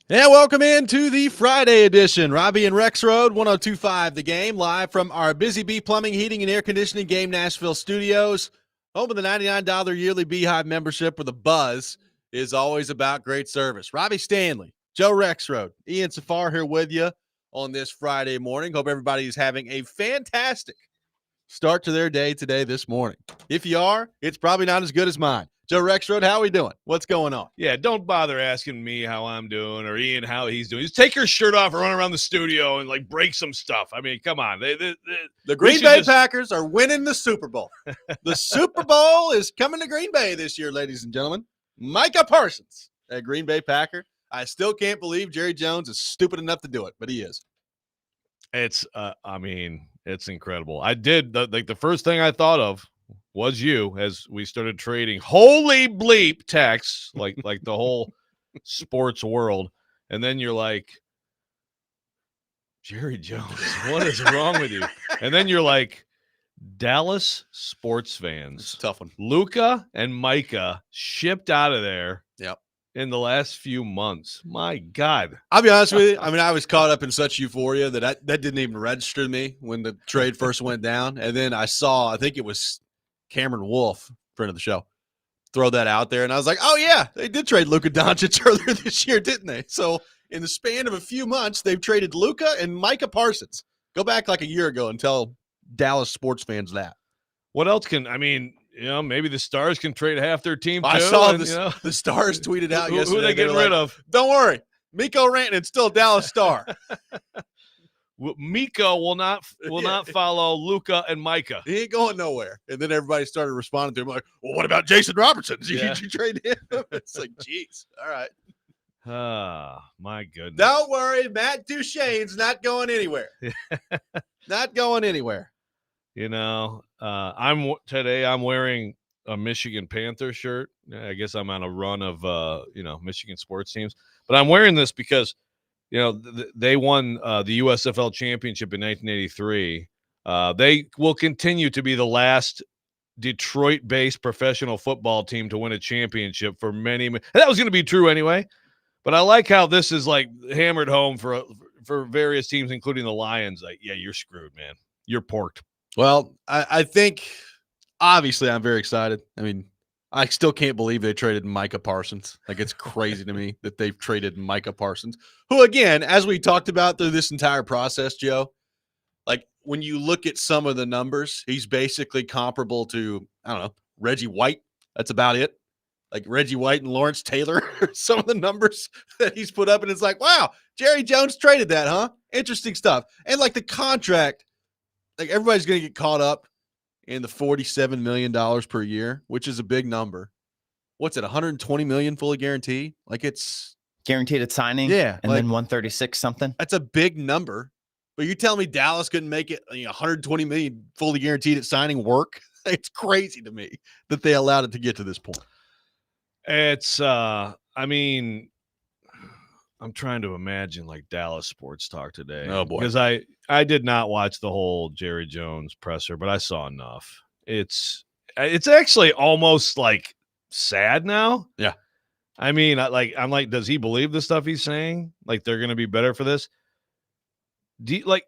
And welcome into the Friday edition. Robby and Rexrode, 102.5 The Game, live from our Busy Bee Plumbing, Heating, and Air Conditioning Game Nashville studios. Home of the $99 yearly Beehive membership, where the buzz is always about great service. Robbie Stanley, Joe Rexrode, Ian Safar here with you on this Friday morning. Hope everybody is having a fantastic start to their day today, this morning. If you are, it's probably not as good as mine. Joe Rexrode, how are we doing? What's going on? Yeah, don't bother asking me how I'm doing or Ian how he's doing. Just take your shirt off and run around the studio and, break some stuff. I mean, come on. The Green Bay Packers are winning the Super Bowl. The Super Bowl is coming to Green Bay this year, ladies and gentlemen. Micah Parsons, a Green Bay Packer. I still can't believe Jerry Jones is stupid enough to do it, but he is. It's incredible. I did, the first thing I thought of was you as we started trading holy bleep texts, like the whole sports world. And then you're like, Jerry Jones, what is wrong with you? And then you're like, Dallas sports fans. It's a tough one. Luka and Micah shipped out of there. Yep. In the last few months. My God. I'll be honest with you. I mean, I was caught up in such euphoria that didn't even register to me when the trade first went down. And then I saw, I think it was Cameron Wolf, friend of the show, throw that out there. And I was like, oh, yeah, they did trade Luka Doncic earlier this year, didn't they? So in the span of a few months, they've traded Luka and Micah Parsons. Go back like a year ago and tell Dallas sports fans that. What else maybe the Stars can trade half their team too. I saw the Stars tweeted out yesterday. Who are they getting rid of? Don't worry. Miko Rantanen's still a Dallas Star. Miko will not follow Luka and Micah. He ain't going nowhere. And then everybody started responding to him like, well, what about Jason Robertson? Did you trade him? It's like, geez. All right. My goodness. Don't worry. Matt Duchene's not going anywhere. Not going anywhere. I'm wearing a Michigan Panther shirt. I guess I'm on a run of Michigan sports teams, but I'm wearing this because they won the USFL championship in 1983. They will continue to be the last Detroit-based professional football team to win a championship for many. That was going to be true anyway, but I like how this is hammered home for various teams, including the Lions. Like, yeah, you're screwed, man. You're porked. Well, I think, obviously, I'm very excited. I mean, I still can't believe they traded Micah Parsons. It's crazy to me that they've traded Micah Parsons, who, again, as we talked about through this entire process, Joe, when you look at some of the numbers, he's basically comparable to, I don't know, Reggie White. That's about it. Reggie White and Lawrence Taylor, some of the numbers that he's put up, and it's like, wow, Jerry Jones traded that, huh? Interesting stuff. And, the contract, everybody's going to get caught up in the $47 million per year, which is a big number. What's it, $120 million fully guaranteed? It's guaranteed at signing. Yeah. And then 136 something. That's a big number. But you tell me Dallas couldn't make it $120 million fully guaranteed at signing work? It's crazy to me that they allowed it to get to this point. It's, I'm trying to imagine Dallas sports talk today. Oh boy. Because I did not watch the whole Jerry Jones presser, but I saw enough. It's actually almost sad now. Yeah. I mean, I'm like, does he believe the stuff he's saying? They're going to be better for this? Do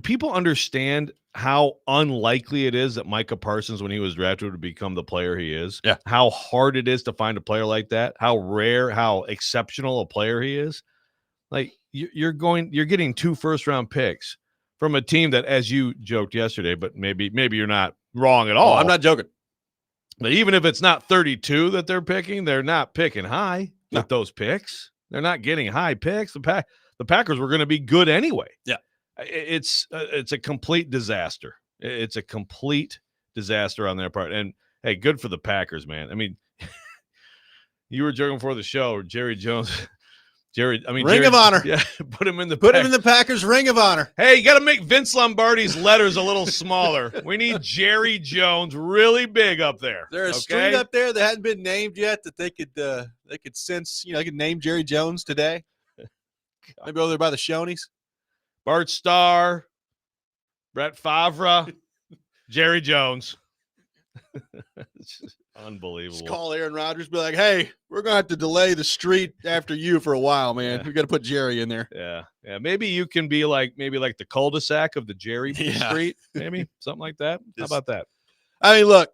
people understand how unlikely it is that Micah Parsons, when he was drafted, would become the player he is? Yeah. How hard it is to find a player like that? How rare, how exceptional a player he is? You're getting 2 first-round picks from a team that, as you joked yesterday, but maybe you're not wrong at all. Oh, I'm not joking. But even if it's not 32 that they're picking, they're not picking high with those picks. They're not getting high picks. The Packers were going to be good anyway. Yeah. It's a complete disaster. It's a complete disaster on their part. And, hey, good for the Packers, man. I mean, you were joking before the show, Jerry Jones. Ring of honor. Yeah, put him in the Packers ring of honor. Hey, you got to make Vince Lombardi's letters a little smaller. We need Jerry Jones really big up there. There's a street up there that hadn't been named yet that they could sense, they could name Jerry Jones today. Maybe over there by the Shoney's. Bart Starr, Brett Favre, Jerry Jones. It's just unbelievable. Just call Aaron Rodgers, be like, "Hey, we're gonna have to delay the street after you for a while, man. Yeah. We got to put Jerry in there." Yeah. Maybe you can be like the cul-de-sac of the Jerry Yeah. Street, maybe something like that. How about that? I mean, look,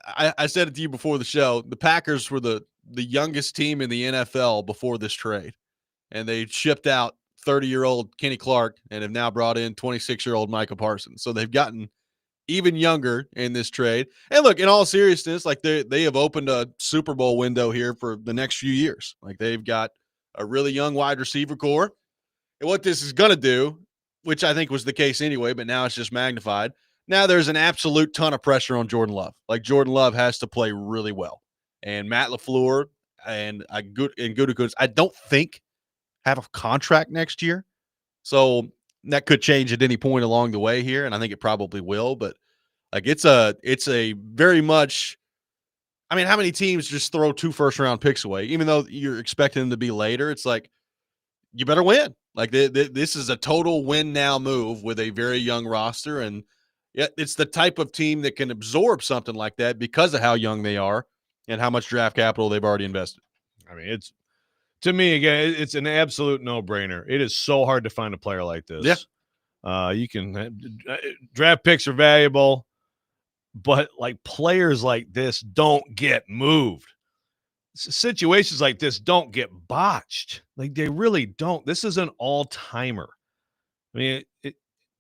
I said it to you before the show. The Packers were the youngest team in the NFL before this trade, and they shipped out 30-year-old Kenny Clark and have now brought in 26-year-old Micah Parsons. So they've gotten even younger in this trade. And look, in all seriousness, like they have opened a Super Bowl window here for the next few years. Like they've got a really young wide receiver core. And what this is going to do, which I think was the case anyway, but now it's just magnified. Now there's an absolute ton of pressure on Jordan Love. Like Jordan Love has to play really well. And Matt LaFleur and Gutekunst, I don't think have a contract next year. So that could change at any point along the way here, and I think it probably will. But like it's a very much. I mean, how many teams just throw 2 first-round picks away, even though you're expecting them to be later? It's like you better win. Like this is a total win now move with a very young roster, and yeah, it's the type of team that can absorb something like that because of how young they are and how much draft capital they've already invested. I mean, to me, again, it's an absolute no-brainer. It is so hard to find a player like this. Yeah. You can draft picks are valuable, but like players like this don't get moved. Situations like this don't get botched. Like they really don't. This is an all-timer. I mean,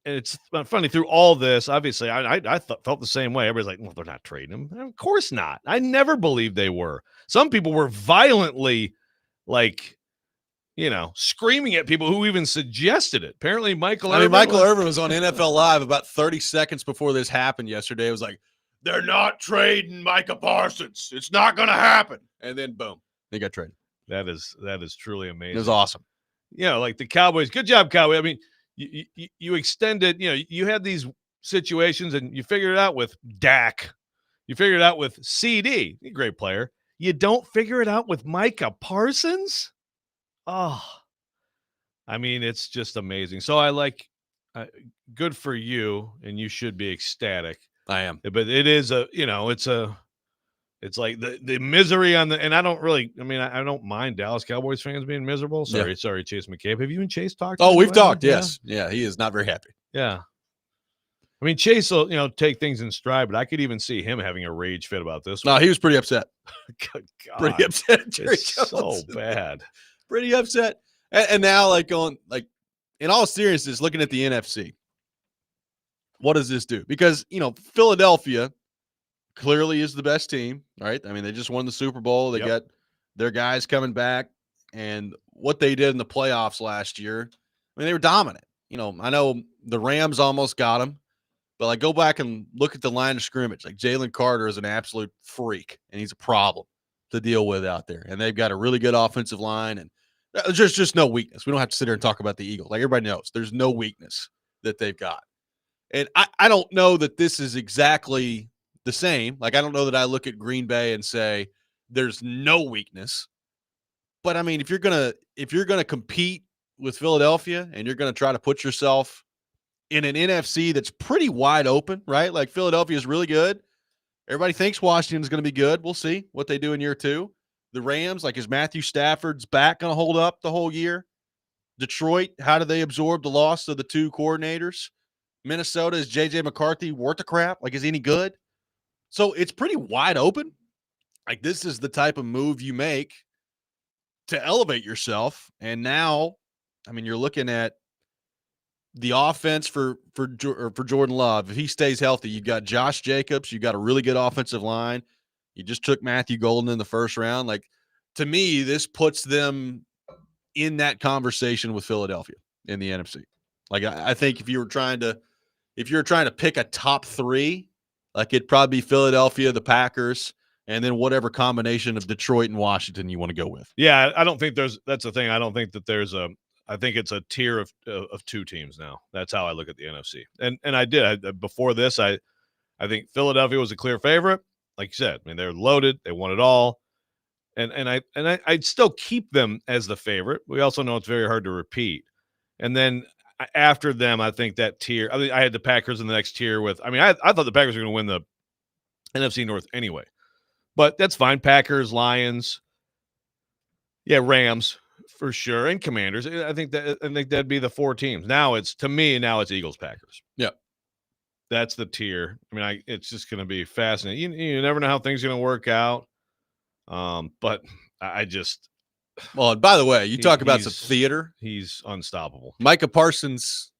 it's funny through all this. Obviously, I felt the same way. Everybody's like, "Well, they're not trading him." Of course not. I never believed they were. Some people were violently, screaming at people who even suggested it. Apparently, Michael Irvin was on NFL Live about 30 seconds before this happened yesterday. It was like, "They're not trading Micah Parsons. It's not going to happen." And then, boom, they got traded. That is truly amazing. It was awesome. Like the Cowboys. Good job, Cowboys. I mean, you extended, you had these situations and you figured it out with Dak. You figured it out with CD, a great player. You don't figure it out with Micah Parsons? Oh, I mean, it's just amazing. So good for you, and you should be ecstatic. I am. But it is it's like the misery on the, and I don't mind Dallas Cowboys fans being miserable. Sorry, Chase McCabe. Have you and Chase talked? Oh, we've talked. Yes. Yeah. He is not very happy. Yeah. I mean, Chase will, take things in stride, but I could even see him having a rage fit about this one. No, he was pretty upset. Good God. Pretty upset. It's so bad. Pretty upset. And now, in all seriousness, looking at the NFC, what does this do? Because, Philadelphia clearly is the best team, right? I mean, they just won the Super Bowl. They got their guys coming back. And what they did in the playoffs last year, I mean, they were dominant. I know the Rams almost got them, but go back and look at the line of scrimmage. Like Jalen Carter is an absolute freak, and he's a problem to deal with out there. And they've got a really good offensive line, and there's just no weakness. We don't have to sit here and talk about the Eagles. Like everybody knows, there's no weakness that they've got. And I don't know that this is exactly the same. Like, I don't know that I look at Green Bay and say there's no weakness. But I mean, if you're gonna compete with Philadelphia and you're gonna try to put yourself in an NFC that's pretty wide open, right? Like Philadelphia is really good. Everybody thinks Washington's going to be good. We'll see what they do in year 2. The Rams, is Matthew Stafford's back going to hold up the whole year? Detroit, how do they absorb the loss of the 2 coordinators? Minnesota, is J.J. McCarthy worth the crap? Is he any good? So it's pretty wide open. This is the type of move you make to elevate yourself. And now, I mean, you're looking at the offense for Jordan Love. If he stays healthy, you've got Josh Jacobs. You've got a really good offensive line. You just took Matthew Golden in the first round. To me, this puts them in that conversation with Philadelphia in the NFC. I think if you were trying to pick a top 3, it'd probably be Philadelphia, the Packers, and then whatever combination of Detroit and Washington you want to go with. Yeah, I don't think that's the thing. I don't think that there's I think it's a tier of 2 teams now. That's how I look at the NFC. And I did. Before this, I think Philadelphia was a clear favorite. Like you said, I mean, they're loaded. They won it all. And I'd still keep them as the favorite. We also know it's very hard to repeat. And then after them, I think that tier, I had the Packers in the next tier with, I thought the Packers were going to win NFC North anyway. But that's fine. Packers, Lions, Rams for sure, and Commanders. I think that'd be the 4 teams. Now it's Eagles, Packers. Yeah. That's the tier. I mean, it's just going to be fascinating. You never know how things are going to work out. But I just. Well, and by the way, you talk about some theater. He's unstoppable. Micah Parsons,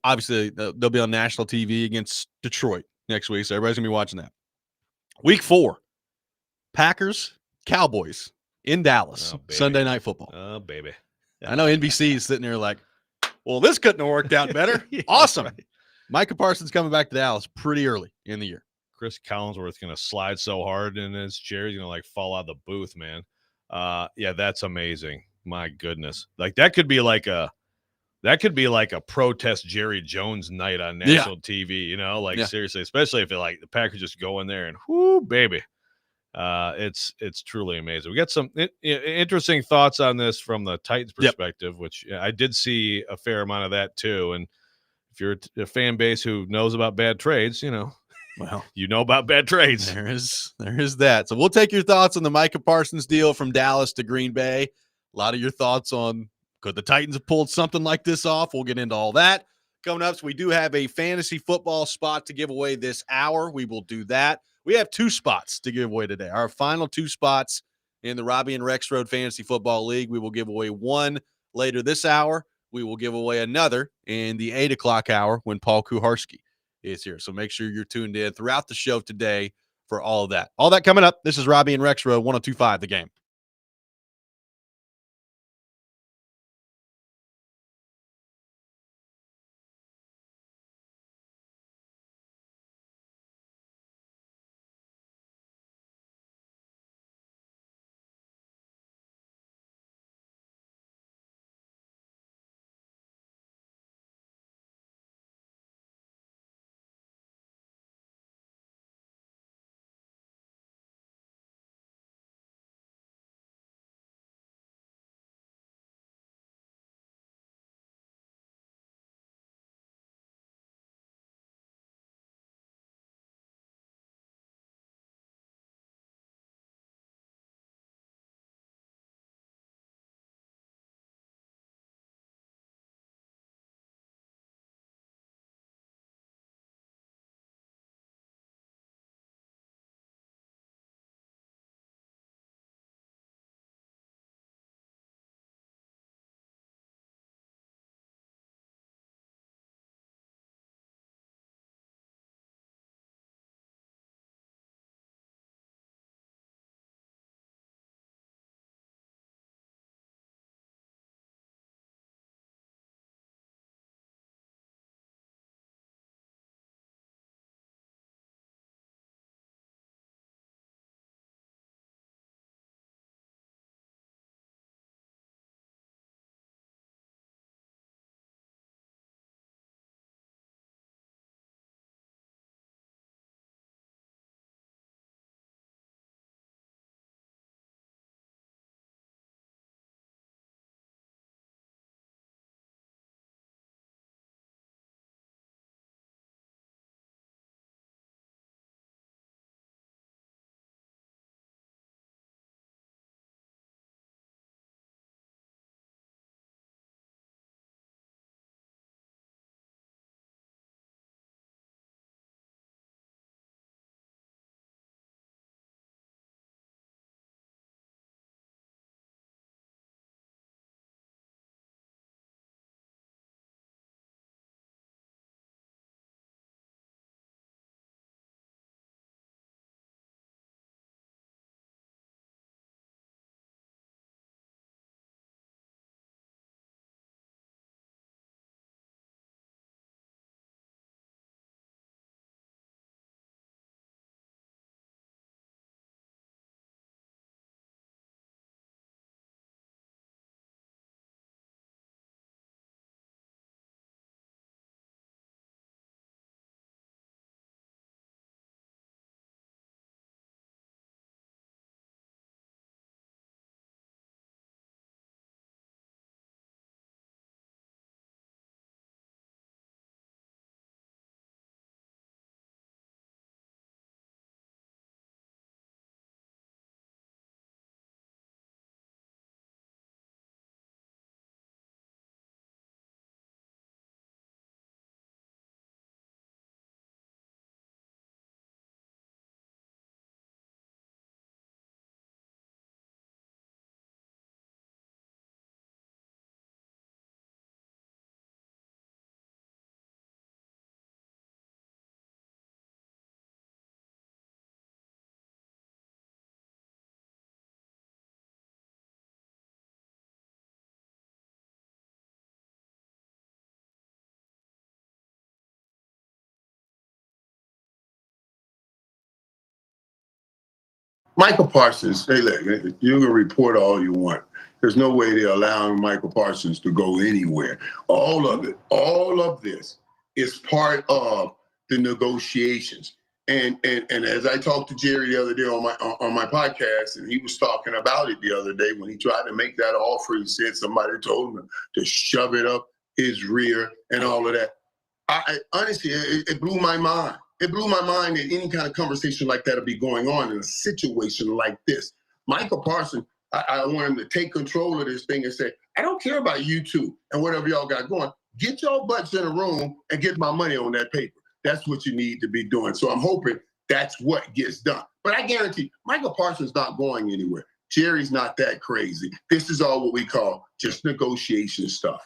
obviously, they'll be on national TV against Detroit next week, so everybody's going to be watching that. Week 4, Packers, Cowboys in Dallas, Sunday Night Football. Oh, baby. I know NBC is sitting there like, well, this couldn't have worked out better. Awesome. Right. Micah Parsons coming back to Dallas pretty early in the year. Chris Collinsworth going to slide so hard in his chair, he's going to like fall out of the booth, man. That's amazing. My goodness. Like that could be like a protest Jerry Jones night on national TV, seriously, especially if the Packers just go in there and whoo, baby. It's truly amazing. We got some interesting thoughts on this from the Titans perspective, which I did see a fair amount of that too. And if you're a fan base who knows about bad trades, well, you know about bad trades. There is that. So we'll take your thoughts on the Micah Parsons deal from Dallas to Green Bay. A lot of your thoughts on could the Titans have pulled something like this off? We'll get into all that. Coming up, so we do have a fantasy football spot to give away this hour. We will do that. We have 2 spots to give away today. Our final 2 spots in the Robby and Rexrode Fantasy Football League. We will give away one later this hour. We will give away another in the 8 o'clock hour when Paul Kuharsky is here. So make sure you're tuned in throughout the show today for all of that. All that coming up. This is Robby and Rexrode, 102.5 The Game. Michael Parsons, hey, look, you can report all you want. There's no way they're allowing Michael Parsons to go anywhere. All of it, all of this is part of the negotiations. And as I talked to Jerry the other day on my podcast, and he was talking about it the other day when he tried to make that offer, he said somebody told him to shove it up his rear and all of that. I honestly, it blew my mind. It blew my mind that any kind of conversation like that would be going on in a situation like this. Michael Parsons, I want him to take control of this thing and say, I don't care about you two and whatever y'all got going. Get your butts in a room and get my money on that paper. That's what you need to be doing. So I'm hoping that's what gets done. But I guarantee Michael Parsons not going anywhere. Jerry's not that crazy. This is all what we call just negotiation stuff.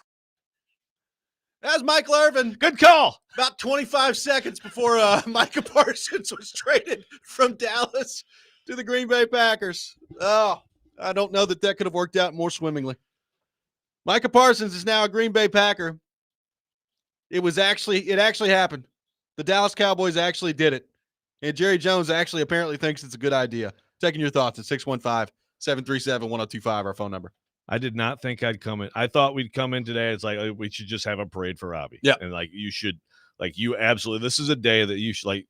That's Michael Irvin. Good call. About 25 seconds before Micah Parsons was traded from Dallas to the Green Bay Packers. Oh, I don't know that could have worked out more swimmingly. Micah Parsons is now a Green Bay Packer. It actually happened. The Dallas Cowboys actually did it. And Jerry Jones actually apparently thinks it's a good idea. Taking your thoughts at 615-737-1025, our phone number. I did not think I'd come in. I thought we'd come in today. It's like we should just have a parade for Robby. Yeah. And you absolutely, this is a day that you should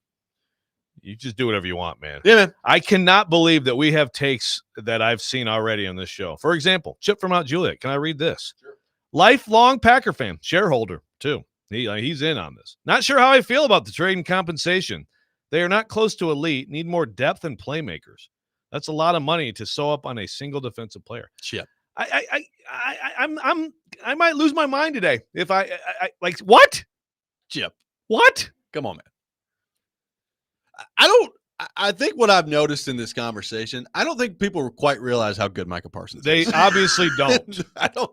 you just do whatever you want, man. Yeah, man. I cannot believe that we have takes that I've seen already on this show. For example, Chip from Mount Juliet. Can I read this? Sure. Lifelong Packer fan, shareholder too. He's in on this. Not sure how I feel about the trade and compensation. They are not close to elite, need more depth and playmakers. That's a lot of money to sew up on a single defensive player. Chip. I might lose my mind today if I what? Chip. What? Come on, man. I think what I've noticed in this conversation, I don't think people quite realize how good Micah Parsons They is. obviously don't. I don't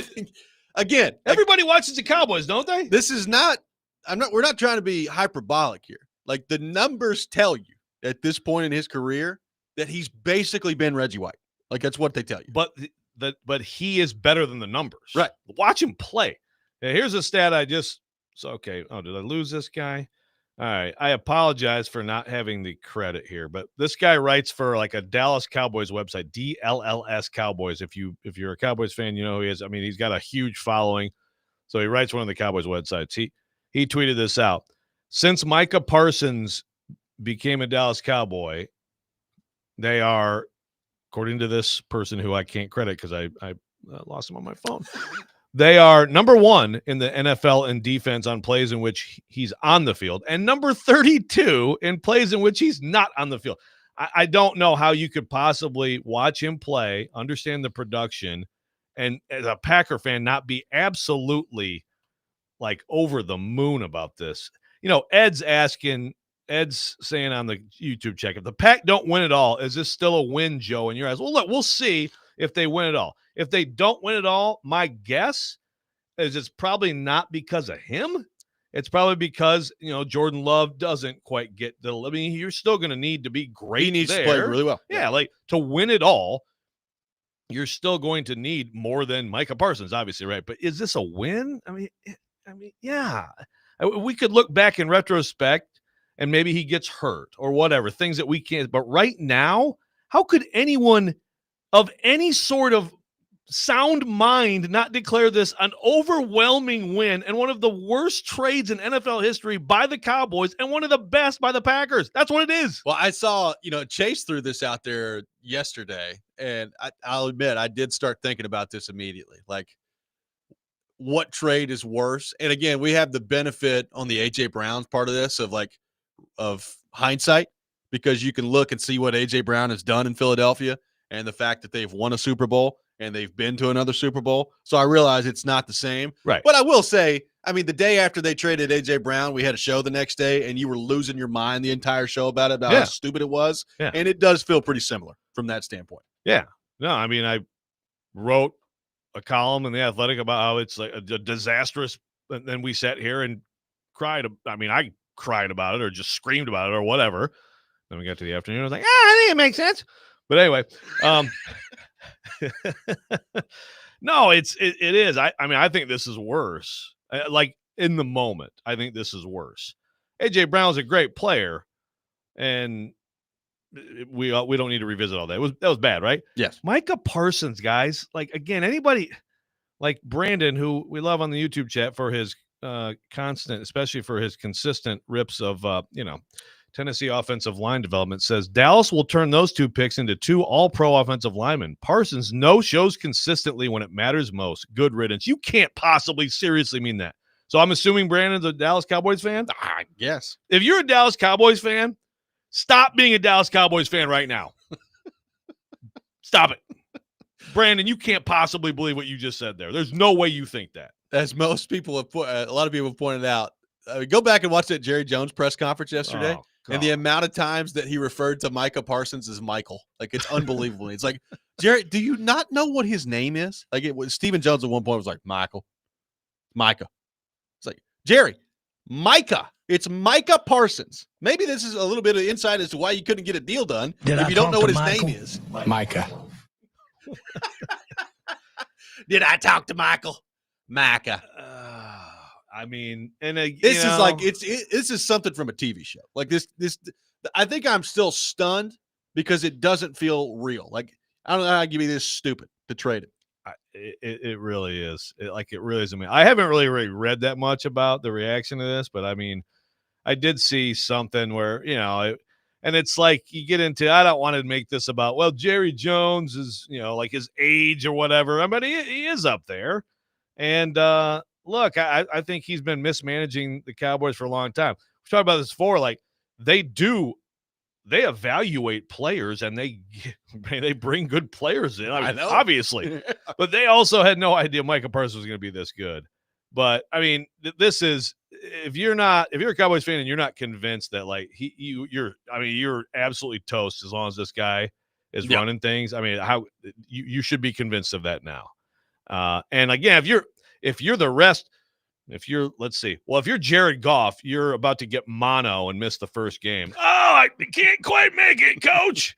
think, again, Everybody watches the Cowboys, don't they? this is not, we're not trying to be hyperbolic here. Like, the numbers tell you at this point in his career that he's basically been Reggie White. Like, that's what they tell you. But he is better than the numbers. Right. Watch him play. Now, here's a stat okay. Oh, did I lose this guy? All right. I apologize for not having the credit here, but this guy writes for like a Dallas Cowboys website, DLLS Cowboys. If you're a Cowboys fan, you know who he is. I mean, he's got a huge following. So he writes one of the Cowboys websites. He tweeted this out. Since Micah Parsons became a Dallas Cowboy, they are, according to this person who I can't credit because I lost him on my phone. They are number 1 in the NFL in defense on plays in which he's on the field and number 32 in plays in which he's not on the field. I don't know how you could possibly watch him play, understand the production, and as a Packer fan, not be absolutely like over the moon about this. You know, Ed's saying on the YouTube check, if the Pack don't win it all, is this still a win, Joe? And your eyes, well, look, we'll see if they win it all. If they don't win it all, my guess is it's probably not because of him. It's probably because, Jordan Love doesn't quite get I mean, you're still going to need to be great. He needs there. to play really well. Yeah, like to win it all, you're still going to need more than Micah Parsons, obviously, right? But is this a win? I mean, yeah. We could look back in retrospect and maybe he gets hurt or whatever, things that we can't. But right now, how could anyone of any sort of sound mind not declare this an overwhelming win and one of the worst trades in NFL history by the Cowboys and one of the best by the Packers? That's what it is. Well, I saw, Chase threw this out there yesterday, and I'll admit I did start thinking about this immediately. Like, what trade is worse? And again, we have the benefit on the A.J. Brown's part of this of hindsight, because you can look and see what A.J. Brown has done in Philadelphia and the fact that they've won a Super Bowl and they've been to another Super Bowl. So I realize it's not the same. Right. But I will say, I mean, the day after they traded A.J. Brown, we had a show the next day, and you were losing your mind the entire show about how stupid it was. Yeah. And it does feel pretty similar from that standpoint. Yeah. No, I mean, I wrote a column in The Athletic about how it's like a disastrous, and then we sat here and cried. I mean, I cried about it or just screamed about it or whatever. Then we got to the afternoon. I was like, I think it makes sense. But anyway, no, it is. I mean, I think this is worse. Like in the moment, I think this is worse. A.J. Brown's a great player, and we don't need to revisit all that. That was bad, right? Yes. Micah Parsons, guys. Like, again, anybody like Brandon, who we love on the YouTube chat for his constant, especially for his consistent rips of Tennessee offensive line development, says Dallas will turn those 2 picks into 2 all-pro offensive linemen. Parsons no-shows consistently when it matters most. Good riddance. You can't possibly seriously mean that. So I'm assuming Brandon's a Dallas Cowboys fan? I guess. If you're a Dallas Cowboys fan, stop being a Dallas Cowboys fan right now. Stop it. Brandon, you can't possibly believe what you just said there. There's no way you think that. As most people have a lot of people have pointed out, go back and watch that Jerry Jones press conference yesterday. Oh, and the amount of times that he referred to Micah Parsons as Michael, like it's unbelievable. It's like, Jerry, do you not know what his name is? Like it was Stephen Jones at one point was like Micah. It's like Jerry, Micah. It's Micah Parsons. Maybe this is a little bit of insight as to why you couldn't get a deal done if you don't know what his name is. Micah. Did I talk to Michael? Micah. I mean, and this is like this is something from a TV show. Like this. I think I'm still stunned because it doesn't feel real. Like I don't know how I give you this stupid to trade it. It really is. It really is. I mean, I haven't really read that much about the reaction to this, but I mean, I did see something where and it's like you get into. I don't want to make this about Jerry Jones is like his age or whatever. I mean, he is up there, and look, I think he's been mismanaging the Cowboys for a long time. We've talked about this before. Like they evaluate players and they bring good players in. I mean, obviously, but they also had no idea Micah Parsons was going to be this good. But I mean, this is if you're a Cowboys fan and you're not convinced that like you're absolutely toast as long as this guy is running things. I mean, how you should be convinced of that now. And again, if you're Jared Goff, you're about to get mono and miss the first game. Oh, I can't quite make it, coach.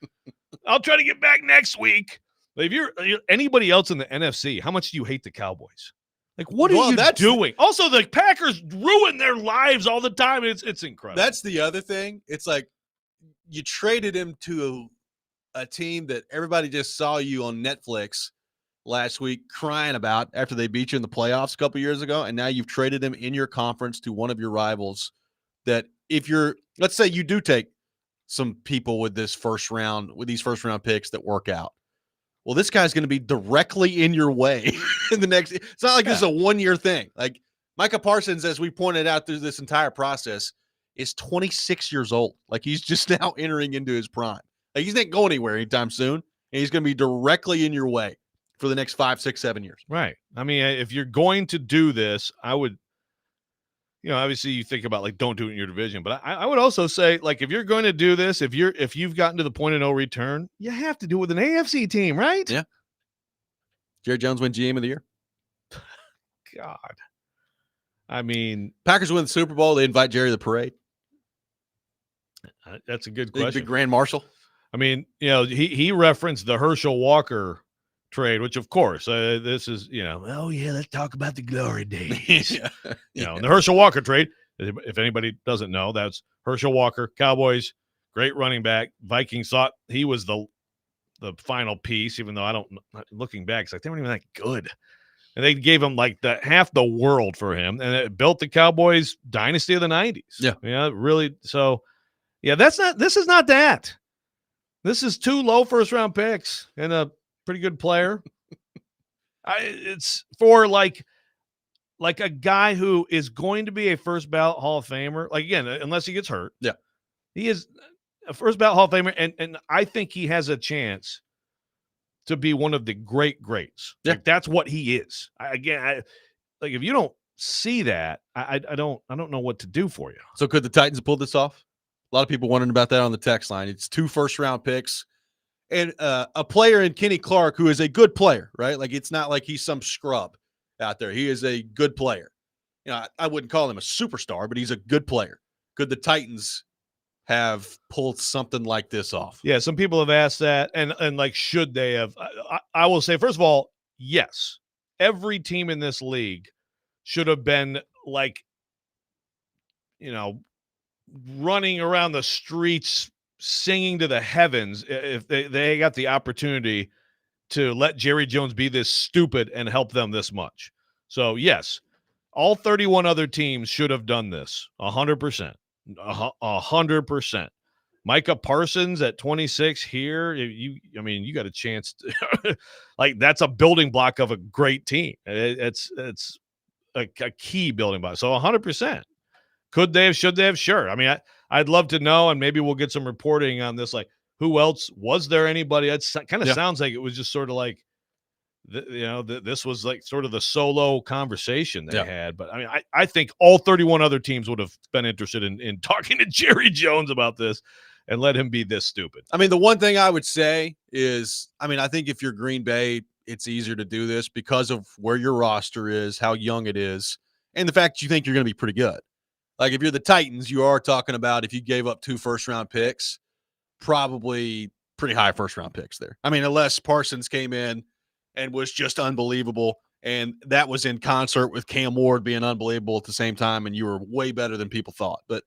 I'll try to get back next week. But if you're anybody else in the NFC, how much do you hate the Cowboys? Like, what are you doing? Also, the Packers ruin their lives all the time. It's incredible. That's the other thing. It's like you traded him to a team that everybody just saw you on Netflix last week crying about after they beat you in the playoffs a couple years ago, and now you've traded him in your conference to one of your rivals that let's say you do take some people with these first round picks that work out. Well, this guy's going to be directly in your way in the next. It's not like this is a 1-year thing. Like Micah Parsons, as we pointed out through this entire process, is 26 years old. Like he's just now entering into his prime. Like he's not going anywhere anytime soon, and he's going to be directly in your way for the next 5, 6, 7 years. Right. I mean, if you're going to do this, I would, obviously you think about like, don't do it in your division, but I would also say like, if you're going to do this, if you've gotten to the point of no return, you have to do it with an AFC team, right? Yeah. Jerry Jones win GM of the year. God. I mean, Packers win the Super Bowl. They invite Jerry to the parade. That's a good question. Big Grand Marshal. I mean, he referenced the Herschel Walker trade, which of course this is let's talk about the glory days. And the Herschel Walker trade, if anybody doesn't know, that's Herschel Walker, Cowboys, great running back. Vikings thought he was the final piece, even though looking back, it's like they weren't even that good, and they gave him like half the world for him, and it built the Cowboys dynasty of the 90s. Really. So this is not that. This is 2 low first round picks and a pretty good player. It's for like a guy who is going to be a first ballot Hall of Famer. Like again, unless he gets hurt. Yeah. He is a first ballot Hall of Famer. And I think he has a chance to be one of the greats. Yeah. Like that's what he is. Like if you don't see that, I don't know what to do for you. So could the Titans pull this off? A lot of people wondering about that on the text line. It's 2 first round picks. And a player in Kenny Clark who is a good player, right? Like it's not like he's some scrub out there. He is a good player. I wouldn't call him a superstar, but he's a good player. Could the Titans have pulled something like this off? Yeah, some people have asked that, and like, should they have? I will say, first of all, yes. Every team in this league should have been like, running around the streets singing to the heavens if they got the opportunity to let Jerry Jones be this stupid and help them this much. So, yes, all 31 other teams should have done this 100%. 100%. Micah Parsons at 26 here, you got a chance to, like, that's a building block of a great team. It's a key building block. So 100%. Could they have, should they have? Sure. I mean, I'd love to know, and maybe we'll get some reporting on this. Like, who else? Was there anybody? It kind of sounds like it was just sort of like, this was like sort of the solo conversation they had. But I mean, I think all 31 other teams would have been interested in talking to Jerry Jones about this and let him be this stupid. I mean, the one thing I would say is, I think if you're Green Bay, it's easier to do this because of where your roster is, how young it is, and the fact that you think you're going to be pretty good. Like, if you're the Titans, you are talking about, if you gave up 2 first-round picks, probably pretty high first-round picks there. I mean, unless Parsons came in and was just unbelievable, and that was in concert with Cam Ward being unbelievable at the same time, and you were way better than people thought. But,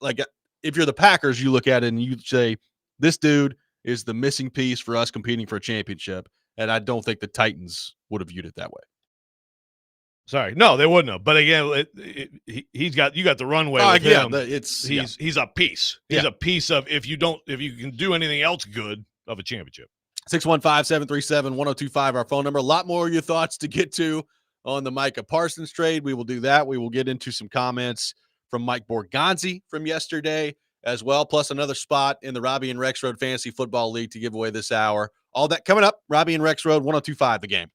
like, if you're the Packers, you look at it and you say, this dude is the missing piece for us competing for a championship, and I don't think the Titans would have viewed it that way. Sorry, no, they wouldn't have. But again, you got the runway with him. He's a piece. He's a piece of if you can do anything else good of a championship. 615-737-1025, our phone number. A lot more of your thoughts to get to on the Micah Parsons trade. We will do that. We will get into some comments from Mike Borgonzi from yesterday as well, plus another spot in the Robby and Rexrode Fantasy Football League to give away this hour. All that coming up. Robby and Rexrode, 1025 The Game.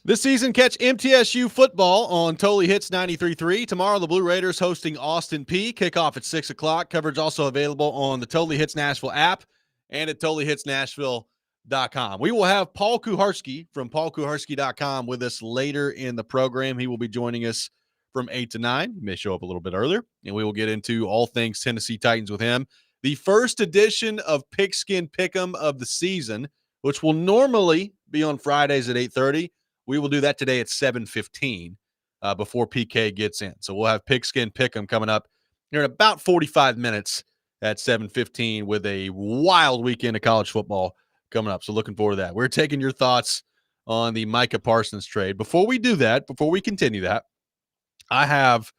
This season, catch MTSU football on Totally Hits 93.3. Tomorrow, the Blue Raiders hosting Austin Peay. Kickoff at 6 o'clock. Coverage also available on the Totally Hits Nashville app and at totallyhitsnashville.com. We will have Paul Kuharsky from paulkuharsky.com with us later in the program. He will be joining us from 8 to 9. He may show up a little bit earlier, and we will get into all things Tennessee Titans with him. The first edition of Pigskin Pick'em of the season, which will normally be on Fridays at 8:30. We will do that today at 7:15 before PK gets in. So we'll have Pigskin Pick'em coming up here in about 45 minutes at 7:15 with a wild weekend of college football coming up. So looking forward to that. We're taking your thoughts on the Micah Parsons trade. Before we do that, before we continue that, I have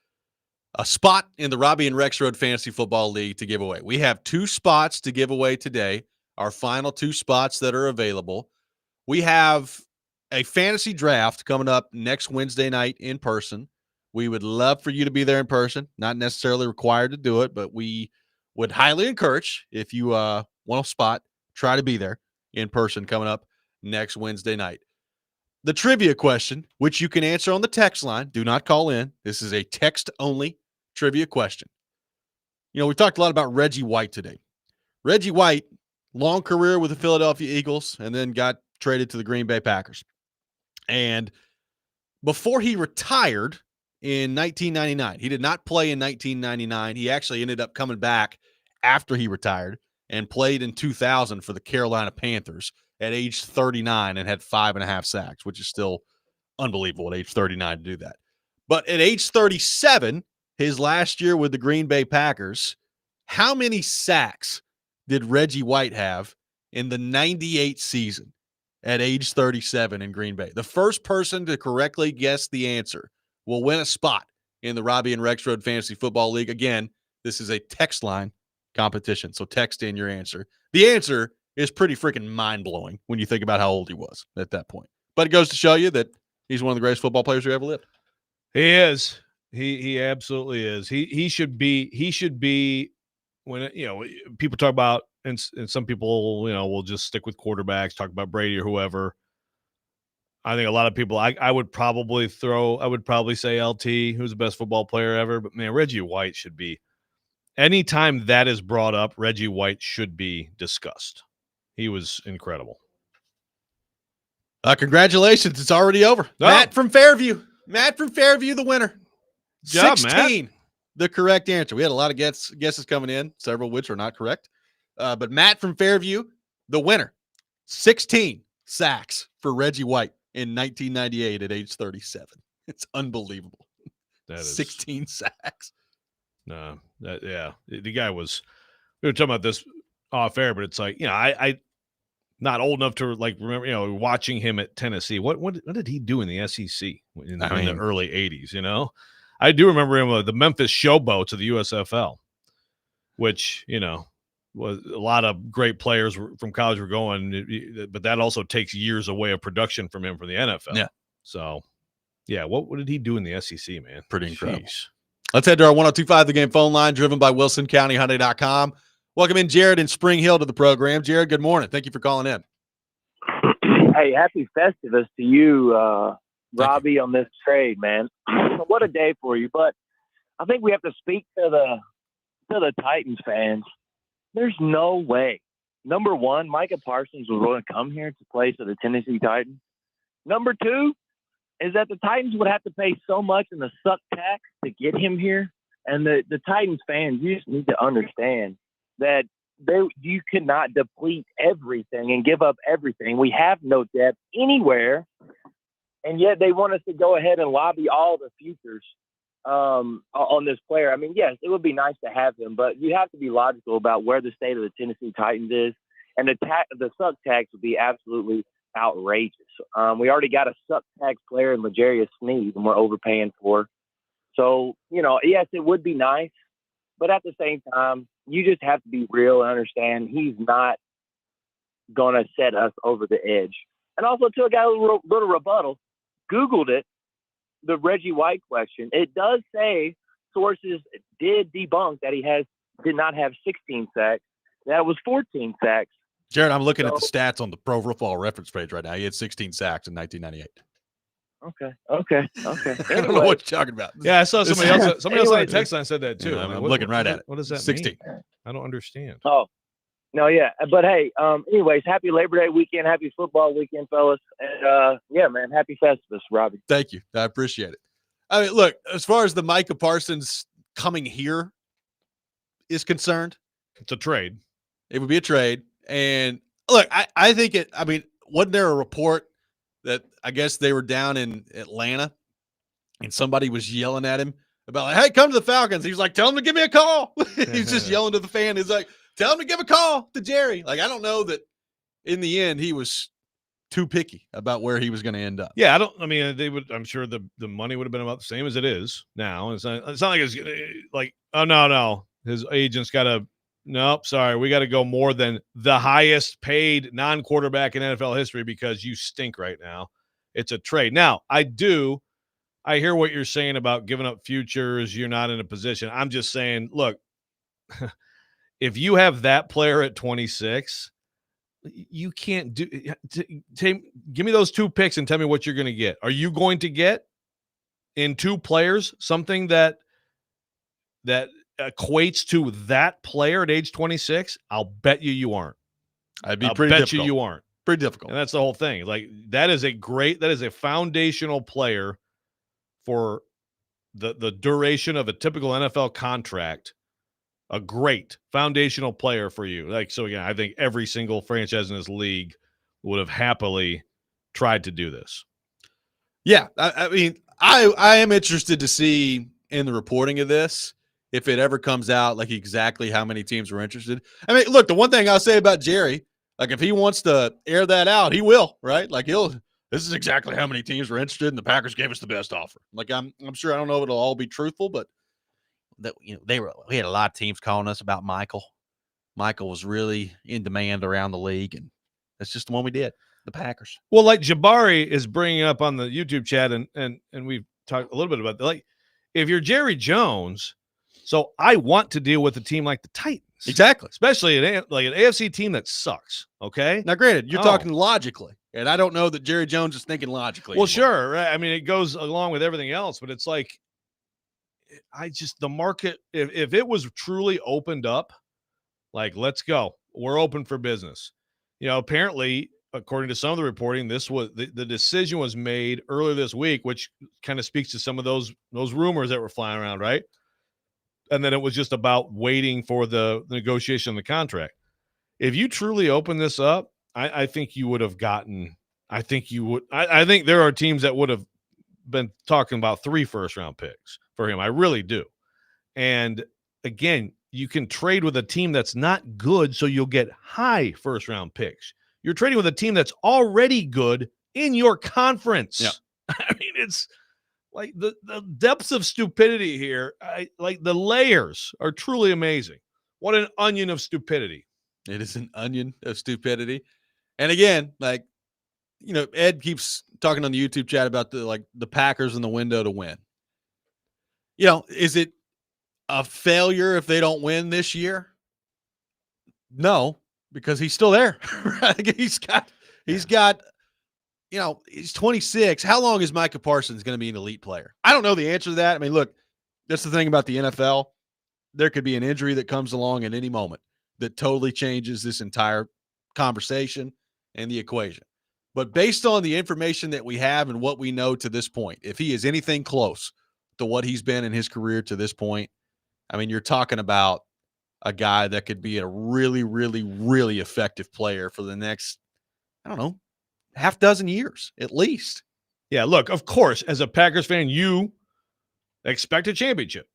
a spot in the Robby and Rexrode Fantasy Football League to give away. We have 2 spots to give away today, our final 2 spots that are available. We have a fantasy draft coming up next Wednesday night in person. We would love for you to be there in person. Not necessarily required to do it, but we would highly encourage, if you want a spot, try to be there in person coming up next Wednesday night. The trivia question, which you can answer on the text line. Do not call in. This is a text-only trivia question. You know, we talked a lot about Reggie White today. Reggie White, long career with the Philadelphia Eagles, and then got traded to the Green Bay Packers. And before he retired in 1999, he did not play in 1999. He actually ended up coming back after he retired and played in 2000 for the Carolina Panthers at age 39 and had 5.5 sacks, which is still unbelievable at age 39 to do that. But at age 37, his last year with the Green Bay Packers, how many sacks did Reggie White have in the 98 season at age 37 in Green Bay? The first person to correctly guess the answer will win a spot in the Robby and Rexrode Fantasy Football League. Again, this is a text line competition, so text in your answer. The answer is pretty freaking mind-blowing when you think about how old he was at that point. But it goes to show you that he's one of the greatest football players who ever lived. He is. He absolutely is. He should be when people talk about and some people will just stick with quarterbacks, talk about Brady or whoever. I think a lot of people I would probably say LT, who's the best football player ever, but man, Reggie White should be. Anytime that is brought up, Reggie White should be discussed. He was incredible. Congratulations. It's already over. Oh. Matt from Fairview, the winner. Good job, 16, Matt. The correct answer. We had a lot of guesses coming in, several of which are not correct. But Matt from Fairview, the winner. 16 sacks for Reggie White in 1998 at age 37. It's unbelievable. That is 16 sacks. No, the guy was. We were talking about this off air, but it's like I not old enough to remember watching him at Tennessee. What did he do in the SEC in the early 80s? I do remember him with the Memphis Showboats of the USFL, which was a lot of great players from college were going, but that also takes years away of production from him from the NFL. Yeah. So, what did he do in the SEC, man? Pretty incredible. Let's head to our 102.5 The Game phone line, driven by WilsonCountyHyundai.com. Welcome in Jared in Spring Hill to the program. Jared, good morning. Thank you for calling in. Hey, happy Festivus to you, Robby, on this trade, man. What a day for you. But I think we have to speak to the Titans fans. There's no way. Number one, Micah Parsons was going to come here to play for the Tennessee Titans. Number two is that the Titans would have to pay so much in the suck tax to get him here. And the Titans fans, you just need to understand that you cannot deplete everything and give up everything. We have no depth anywhere, and yet they want us to go ahead and lobby all the futures on this player. I mean, yes, it would be nice to have him, but you have to be logical about where the state of the Tennessee Titans is, and the suck tax would be absolutely outrageous. We already got a suck tax player in L'Jarius Sneed, and we're overpaying for. So, yes, it would be nice, but at the same time, you just have to be real and understand he's not going to set us over the edge. And also, too, I got a little rebuttal. Googled it, the Reggie White question. It does say sources did debunk that he did not have 16 sacks. That was 14 sacks. Jared, I'm looking at the stats on the Pro Football Reference page right now. He had 16 sacks in 1998. Okay. I don't know Anyway, what you're talking about. Yeah, I saw somebody else. Somebody else on the Anyway. text line said that too. Yeah, I'm like, I'm what- looking right what- at it. What does that 16. mean? I don't understand. oh, no, yeah. But hey, anyways, happy Labor Day weekend. Happy football weekend, fellas. And, yeah, man, happy Festivus, Robbie. Thank you. I appreciate it. I mean, look, as far as the Micah Parsons coming here is concerned, It's a trade. it would be a trade. And look, I think it, I mean, wasn't there a report that I guess they were down in Atlanta and somebody was yelling at him about, like, hey, come to the Falcons. He was like, tell him to give me a call. He's just yelling to the fan. He's like, tell him to give a call to Jerry. Like, I don't know that in the end he was too picky about where he was going to end up. Yeah, I mean, they would. I'm sure the money would have been about the same as it is now. It's not like it's like, oh no, his agent's got to. Nope, sorry, we got to go more than the highest paid non-quarterback in NFL history because you stink right now. It's a trade. Now, I hear what you're saying about giving up futures. You're not in a position. I'm just saying, look, if you have that player at 26, you can't do. Give me those 2 picks and tell me what you're going to get. Are you going to get in 2 players something that equates to that player at age 26? I'll bet you aren't. I'd be I'll pretty bet difficult. you aren't. Pretty difficult. And that's the whole thing. Like that is a foundational player for the duration of a typical NFL contract. A great foundational player for you. Like, so again, I think every single franchise in this league would have happily tried to do this. Yeah. I mean, I am interested to see in the reporting of this if it ever comes out like exactly how many teams were interested. I mean, look, the one thing I'll say about Jerry, like if he wants to air that out, he will, right? Like this is exactly how many teams were interested and the Packers gave us the best offer. Like I'm sure, I don't know if it'll all be truthful, but that we had a lot of teams calling us about Michael. Michael was really in demand around the league, and that's just the one we did, the Packers. Well, like Jabari is bringing up on the YouTube chat, and we've talked a little bit about that. Like, if you're Jerry Jones, so I want to deal with a team like the Titans, exactly. especially like an AFC team that sucks. Okay, Now, granted, you're Oh. talking logically, and I don't know that Jerry Jones is thinking logically. well, anymore. sure, right? I mean, it goes along with everything else, but it's like, the market, if it was truly opened up, like, let's go, we're open for business. Apparently, according to some of the reporting, this was the decision was made earlier this week, which kind of speaks to some of those rumors that were flying around, right? And then it was just about waiting for the negotiation of the contract. If you truly open this up, I think you would have gotten. I think there are teams that would have been talking about 3 first-round picks for him. I really do. And again, you can trade with a team that's not good, so you'll get high first-round picks. You're trading with a team that's already good in your conference. Yeah. I mean, it's like the depths of stupidity here. Like the layers are truly amazing. What an onion of stupidity. It is an onion of stupidity. And again, like, Ed keeps talking on the YouTube chat about the Packers and the window to win. Is it a failure if they don't win this year? No, because he's still there. Right? He's got, he's 26. How long is Micah Parsons going to be an elite player? I don't know the answer to that. I mean, look, that's the thing about the NFL. There could be an injury that comes along at any moment that totally changes this entire conversation and the equation. But based on the information that we have and what we know to this point, if he is anything close to what he's been in his career to this point, I mean, you're talking about a guy that could be a really, really, really effective player for the next, I don't know, half dozen years at least. Yeah, look, of course, as a Packers fan, you expect a championship,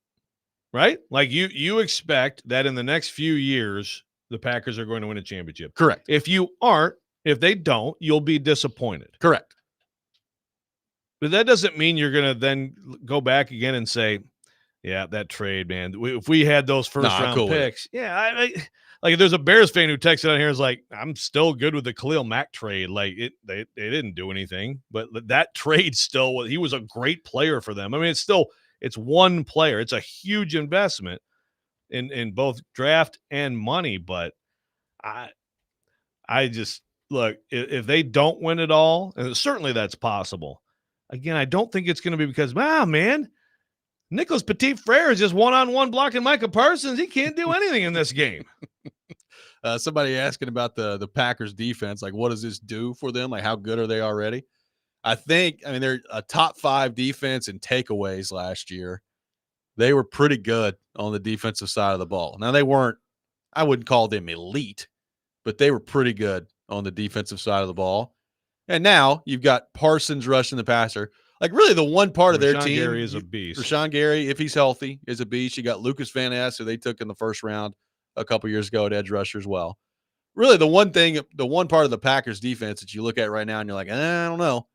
right? Like you expect that in the next few years, the Packers are going to win a championship. Correct. If they don't, you'll be disappointed. Correct. But that doesn't mean you're going to then go back again and say, yeah, that trade, man. If we had those first-round cool picks. Yeah, I like if there's a Bears fan who texted on here is like, I'm still good with the Khalil Mack trade. Like they didn't do anything, but that trade still, he was a great player for them. I mean, it's one player. It's a huge investment in both draft and money, but I just look, if they don't win it all, and certainly that's possible. again, I don't think it's going to be because, wow, man, Nicholas Petit Frere is just one-on-one blocking Micah Parsons. He can't do anything in this game. Somebody asking about the Packers defense, like what does this do for them? Like how good are they already? I mean, they're a top 5 defense in takeaways last year. They were pretty good on the defensive side of the ball. Now I wouldn't call them elite, but they were pretty good on the defensive side of the ball. And now you've got Parsons rushing the passer. Like really the one part of their Rashawn team. Gary is a beast. Rashawn Gary, if he's healthy, is a beast. You got Lucas Van Ness, who they took in the first round a couple years ago at edge rusher as well. Really the one part of the Packers defense that you look at right now and you're like, I don't know,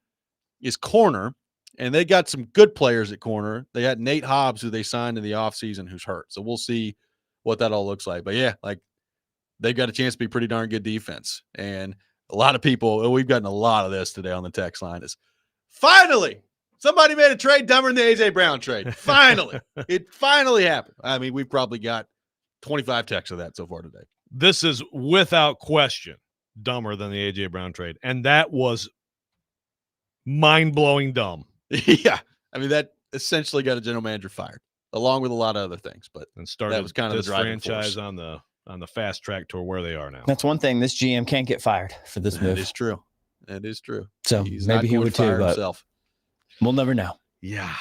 is corner. And they got some good players at corner. They had Nate Hobbs, who they signed in the offseason, who's hurt. So we'll see what that all looks like. But yeah, like they've got a chance to be pretty darn good defense. And a lot of people, we've gotten a lot of this today on the text line, is finally somebody made a trade dumber than the A.J. Brown trade. Finally. It finally happened. I mean, we've probably got 25 texts of that so far today. This is without question dumber than the A.J. Brown trade. And that was mind-blowing dumb. Yeah. I mean, that essentially got a general manager fired, along with a lot of other things. But And started that was kind of this the driving franchise force. on the fast track to where they are now. That's one thing. This GM can't get fired for this That move. is true. That is true. So He's maybe not he going would to fire too, but himself. we'll never know. Yeah.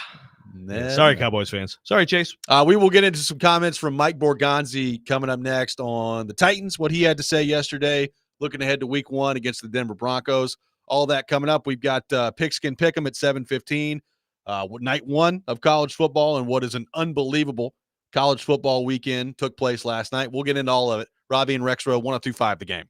Never Sorry, know. Cowboys fans. Sorry, Chase. We will get into some comments from Mike Borgonzi coming up next on the Titans, what he had to say yesterday, looking ahead to week 1 against the Denver Broncos. All that coming up. We've got Pigskin Pick'em at 7:15, night 1 of college football, and what is an unbelievable college football weekend took place last night. We'll get into all of it. Robby and Rexrode, 102.5 The Game.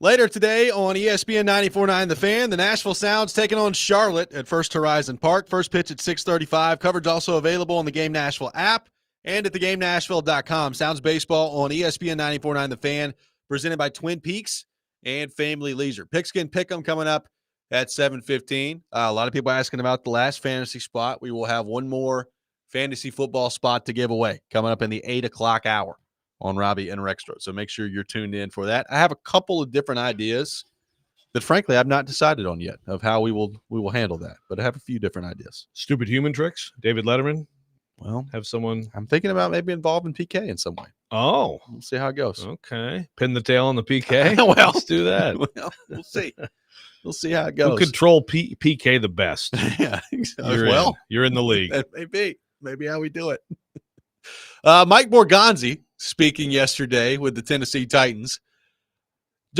Later today on ESPN 94.9 The Fan, the Nashville Sounds taking on Charlotte at First Horizon Park. First pitch at 6:35. Coverage also available on the Game Nashville app and at thegamenashville.com. Sounds baseball on ESPN 94.9 The Fan, presented by Twin Peaks and Family Leisure. Pigskin Pick'em coming up at 7:15. A lot of people asking about the last fantasy spot. We will have one more fantasy football spot to give away coming up in the 8 o'clock hour on Robby and Rexrode. So make sure you're tuned in for that. I have a couple of different ideas that, frankly, I've not decided on yet of how we will handle that. But I have a few different ideas. Stupid human tricks. David Letterman. Well, Have someone. I'm thinking about maybe involving PK in some way. Oh, We'll see how it goes. okay. Pin the tail on the PK. Well, let's do that. Well, we'll see. We'll see how it Who goes. control PK the best? Yeah. You're in the league. That may be. Maybe how we do it. Mike Borgonzi speaking yesterday with the Tennessee Titans.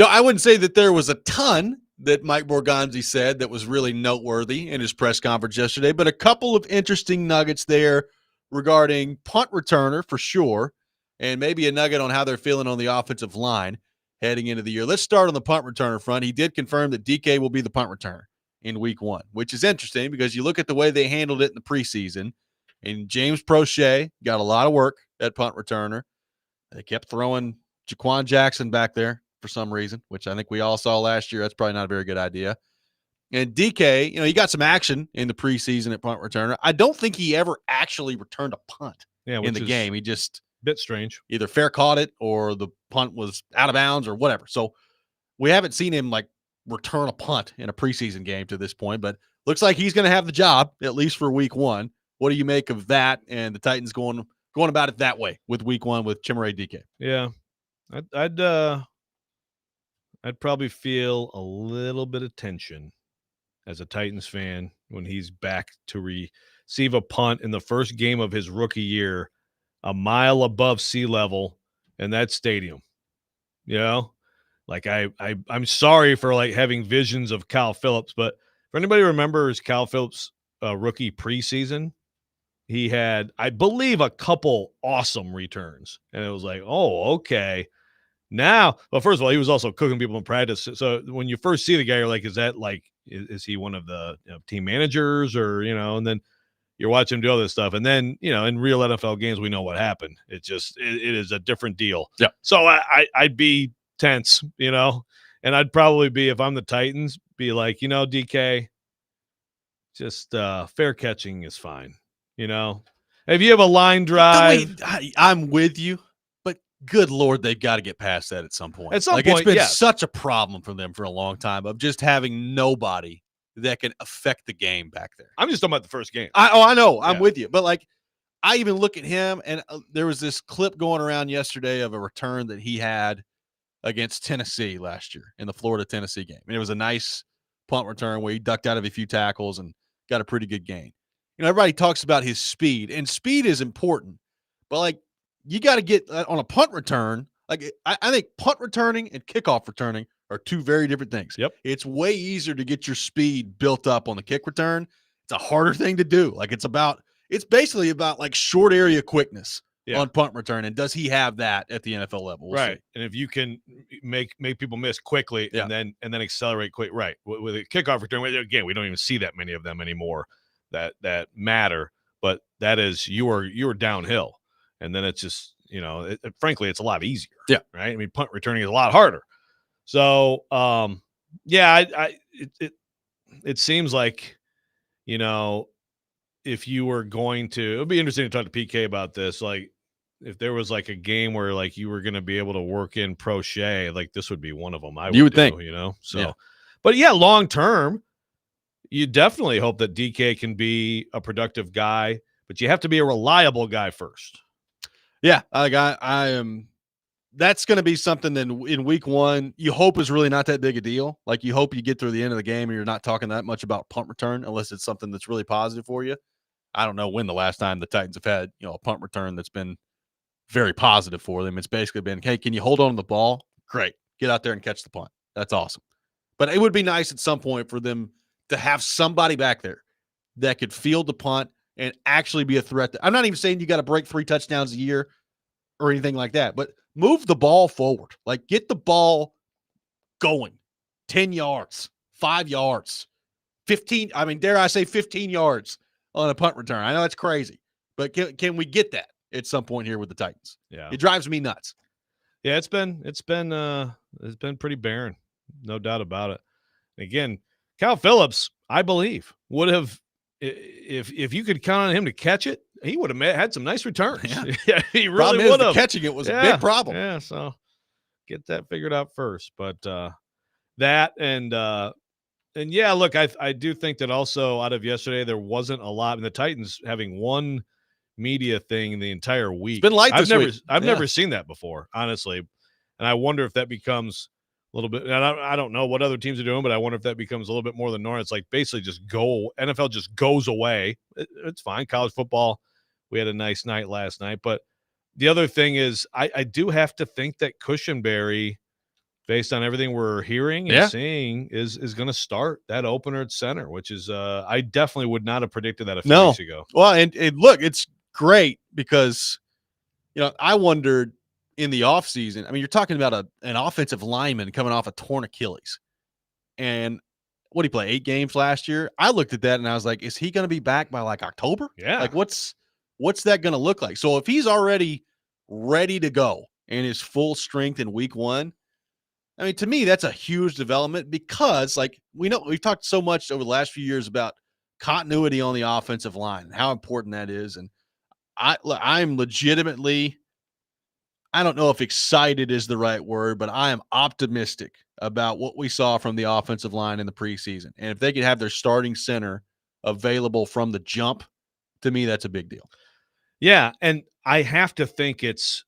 I wouldn't say that there was a ton that Mike Borgonzi said that was really noteworthy in his press conference yesterday, but a couple of interesting nuggets there regarding punt returner for sure, and maybe a nugget on how they're feeling on the offensive line heading into the year. Let's start on the punt returner front. He did confirm that DK will be the punt returner in week 1, which is interesting because you look at the way they handled it in the preseason, and James Prochet got a lot of work at punt returner. They kept throwing Jaquan Jackson back there for some reason, which I think we all saw last year. That's probably not a very good idea. And DK, he got some action in the preseason at punt returner. I don't think he ever actually returned a punt in the game. He just bit strange. Either fair caught it or the punt was out of bounds or whatever. So we haven't seen him return a punt in a preseason game to this point, but looks like he's going to have the job at least for week 1. What do you make of that and the Titans going about it that way with week 1 with Chimere DK? Yeah, I'd probably feel a little bit of tension as a Titans fan when he's back to receive a punt in the first game of his rookie year, a mile above sea level in that stadium. I'm sorry for having visions of Kyle Phillips, but for anybody who remembers Kyle Phillips' rookie preseason, he had, I believe, a couple awesome returns. And it was oh, okay. Now, well, first of all, he was also cooking people in practice. So when you first see the guy, you're like, is that is he one of the team managers or, and then you're watching him do all this stuff. And then, in real NFL games, we know what happened. It is a different deal. Yeah. So I'd be tense, and I'd probably be, if I'm the Titans, be like, DK, just fair catching is fine. If you have a line drive, I'm with you, but good Lord, they've got to get past that at some point. At some point, it's been yes. such a problem for them for a long time of just having nobody that can affect the game back there. I'm just talking about the first game. I know. I'm Yeah. with you. But I even look at him, and there was this clip going around yesterday of a return that he had against Tennessee last year in the Florida-Tennessee game. And it was a nice punt return where he ducked out of a few tackles and got a pretty good gain. Everybody talks about his speed, and speed is important. But, you got to get on a punt return. I think punt returning and kickoff returning are two very different things. Yep. It's way easier to get your speed built up on the kick return. It's a harder thing to do. It's basically about short area quickness on punt return. And does he have that at the NFL level? We'll right. see. And if you can make people miss quickly and then accelerate quick. Right. With a kickoff return, again, we don't even see that many of them anymore that matter, but that is, you are downhill. And then it's just, frankly, it's a lot easier. Yeah. Right. I mean, punt returning is a lot harder. So, it seems like, if you were going to, it would be interesting to talk to PK about this. If there was a game where you were going to be able to work in Prochet, this would be one of them. You would think, so, yeah. But yeah, long term, you definitely hope that DK can be a productive guy, but you have to be a reliable guy first. Yeah, I am. That's going to be something that in week 1 you hope is really not that big a deal. You hope you get through the end of the game and you're not talking that much about punt return unless it's something that's really positive for you. I don't know when the last time the Titans have had a punt return that's been very positive for them. It's basically been, hey, can you hold on to the ball? Great, get out there and catch the punt. That's awesome. But it would be nice at some point for them to have somebody back there that could field the punt and actually be a threat. I'm not even saying you got to break 3 touchdowns a year or anything like that, but move the ball forward. Get the ball going 10 yards, 5 yards, 15. I mean, dare I say 15 yards on a punt return. I know that's crazy, but can we get that at some point here with the Titans? Yeah. It drives me nuts. Yeah, it's been pretty barren, no doubt about it. Again, Kyle Phillips, I believe, would have if you could count on him to catch it, he would have had some nice returns. Yeah. Yeah, he really Problem is would the have. catching it was a big problem. Yeah, so get that figured out first. But that and yeah, look, I do think that also out of yesterday there wasn't a lot. And the Titans having one media thing the entire week. It's been light this week. I've never seen that before, honestly. And I wonder if that becomes a little bit, and I don't know what other teams are doing, but I wonder if that becomes a little bit more than normal. It's like basically NFL just goes away. It's fine. College football, we had a nice night last night. But the other thing is I do have to think that Cushenberry, based on everything we're hearing and seeing, is going to start that opener at center, which is I definitely would not have predicted that a few weeks ago. Well, and look, it's great because, I wondered in the offseason, I mean, you're talking about an offensive lineman coming off a torn Achilles. And what did he play, 8 games last year? I looked at that and I was like, is he going to be back by like October? Yeah. Like what's that going to look like? So if he's already ready to go and is full strength in week 1, I mean, to me, that's a huge development because, like, we've talked so much over the last few years about continuity on the offensive line and how important that is. And I'm legitimately, I don't know if excited is the right word, but I am optimistic about what we saw from the offensive line in the preseason. And if they could have their starting center available from the jump, to me, that's a big deal. Yeah, and I have to think it's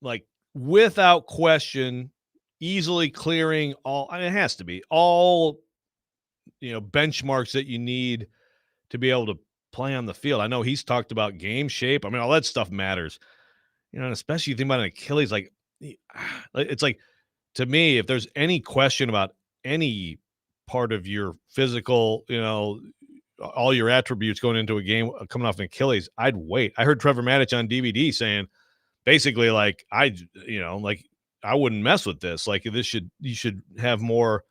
like without question, easily clearing all. I mean, it has to be all benchmarks that you need to be able to play on the field. I know he's talked about game shape. I mean, all that stuff matters. And especially you think about an Achilles, like it's like to me, if there's any question about any part of your physical, all your attributes going into a game coming off an Achilles, I'd wait. I heard Trevor Maddich on DVD saying basically like I wouldn't mess with this. Like you should have more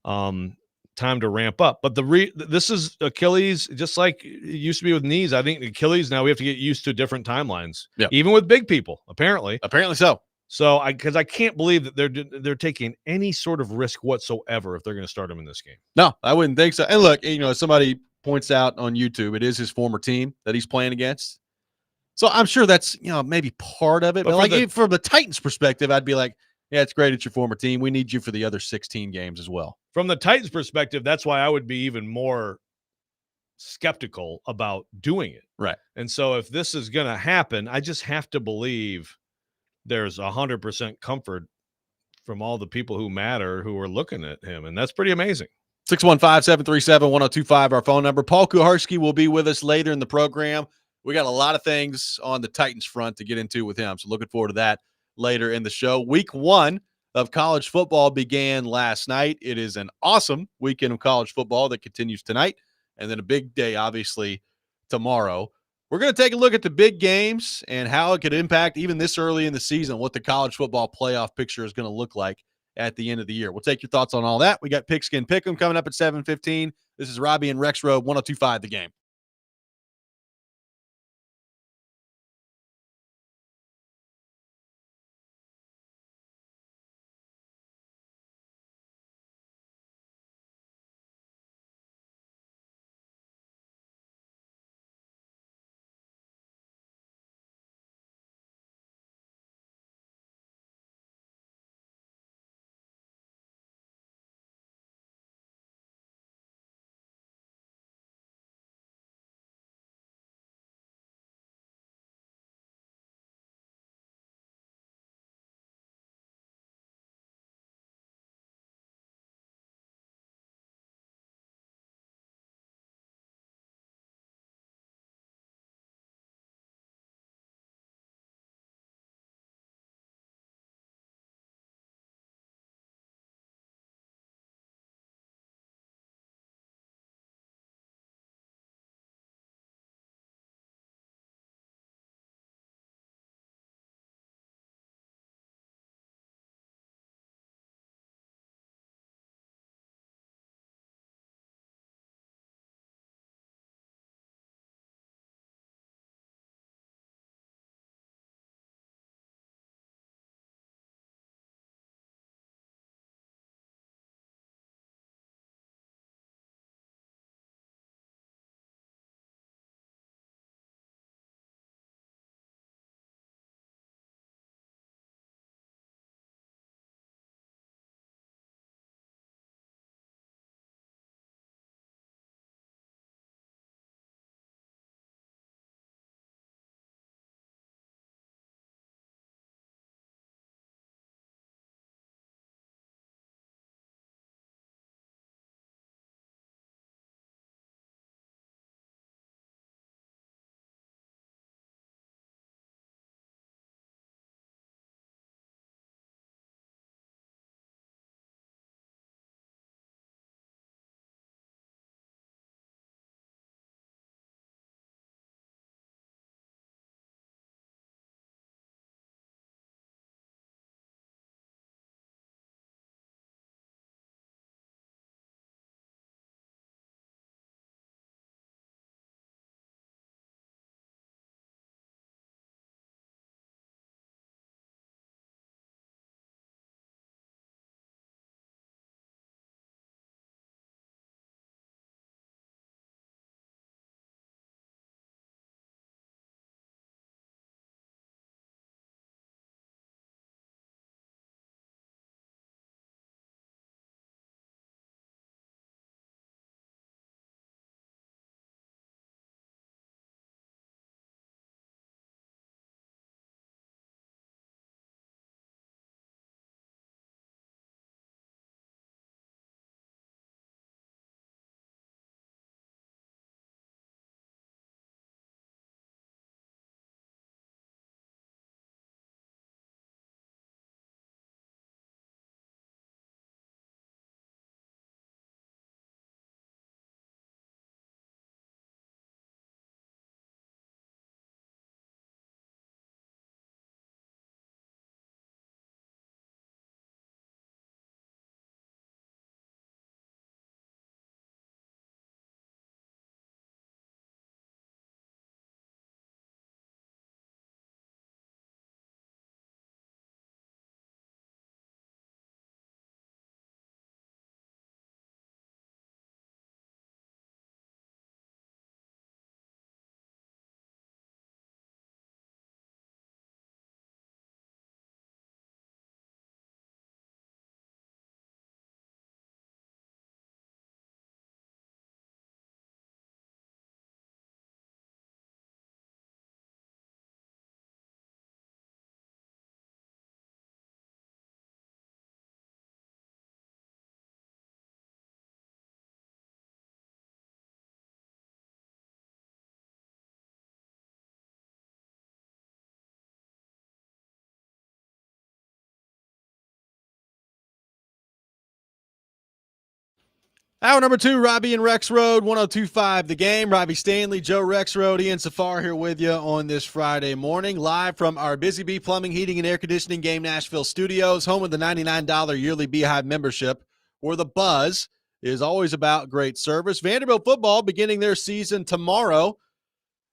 time to ramp up. But this is Achilles, just like it used to be with knees. I think Achilles now we have to get used to different timelines, even with big people. Apparently so. So because I can't believe that they're taking any sort of risk whatsoever if they're going to start him in this game. No, I wouldn't think so. And look, somebody points out on YouTube, it is his former team that he's playing against. So I'm sure that's, maybe part of it. But like from the Titans perspective, I'd be like, yeah, it's great it's your former team. We need you for the other 16 games as well. From the Titans perspective, that's why I would be even more skeptical about doing it. Right. And so if this is going to happen, I just have to believe there's 100% comfort from all the people who matter who are looking at him. And that's pretty amazing. 615-737-1025, our phone number. Paul Kuharsky will be with us later in the program. We got a lot of things on the Titans front to get into with him. So looking forward to that later in the show. Week 1 of college football began last night. It is an awesome weekend of college football that continues tonight. And then a big day, obviously, tomorrow. We're going to take a look at the big games and how it could impact even this early in the season, what the college football playoff picture is going to look like at the end of the year. We'll take your thoughts on all that. We got Pigskin Pick'em coming up at 7:15. This is Robby and Rexrode, 102.5 The Game. Hour number 2, Robby and Rexrode, 102.5 The Game. Robby Stanley, Joe Rexrode, Ian Safar here with you on this Friday morning, live from our Busy Bee Plumbing, Heating, and Air Conditioning Game Nashville studios, home of the $99 yearly Beehive membership, where the buzz is always about great service. Vanderbilt football beginning their season tomorrow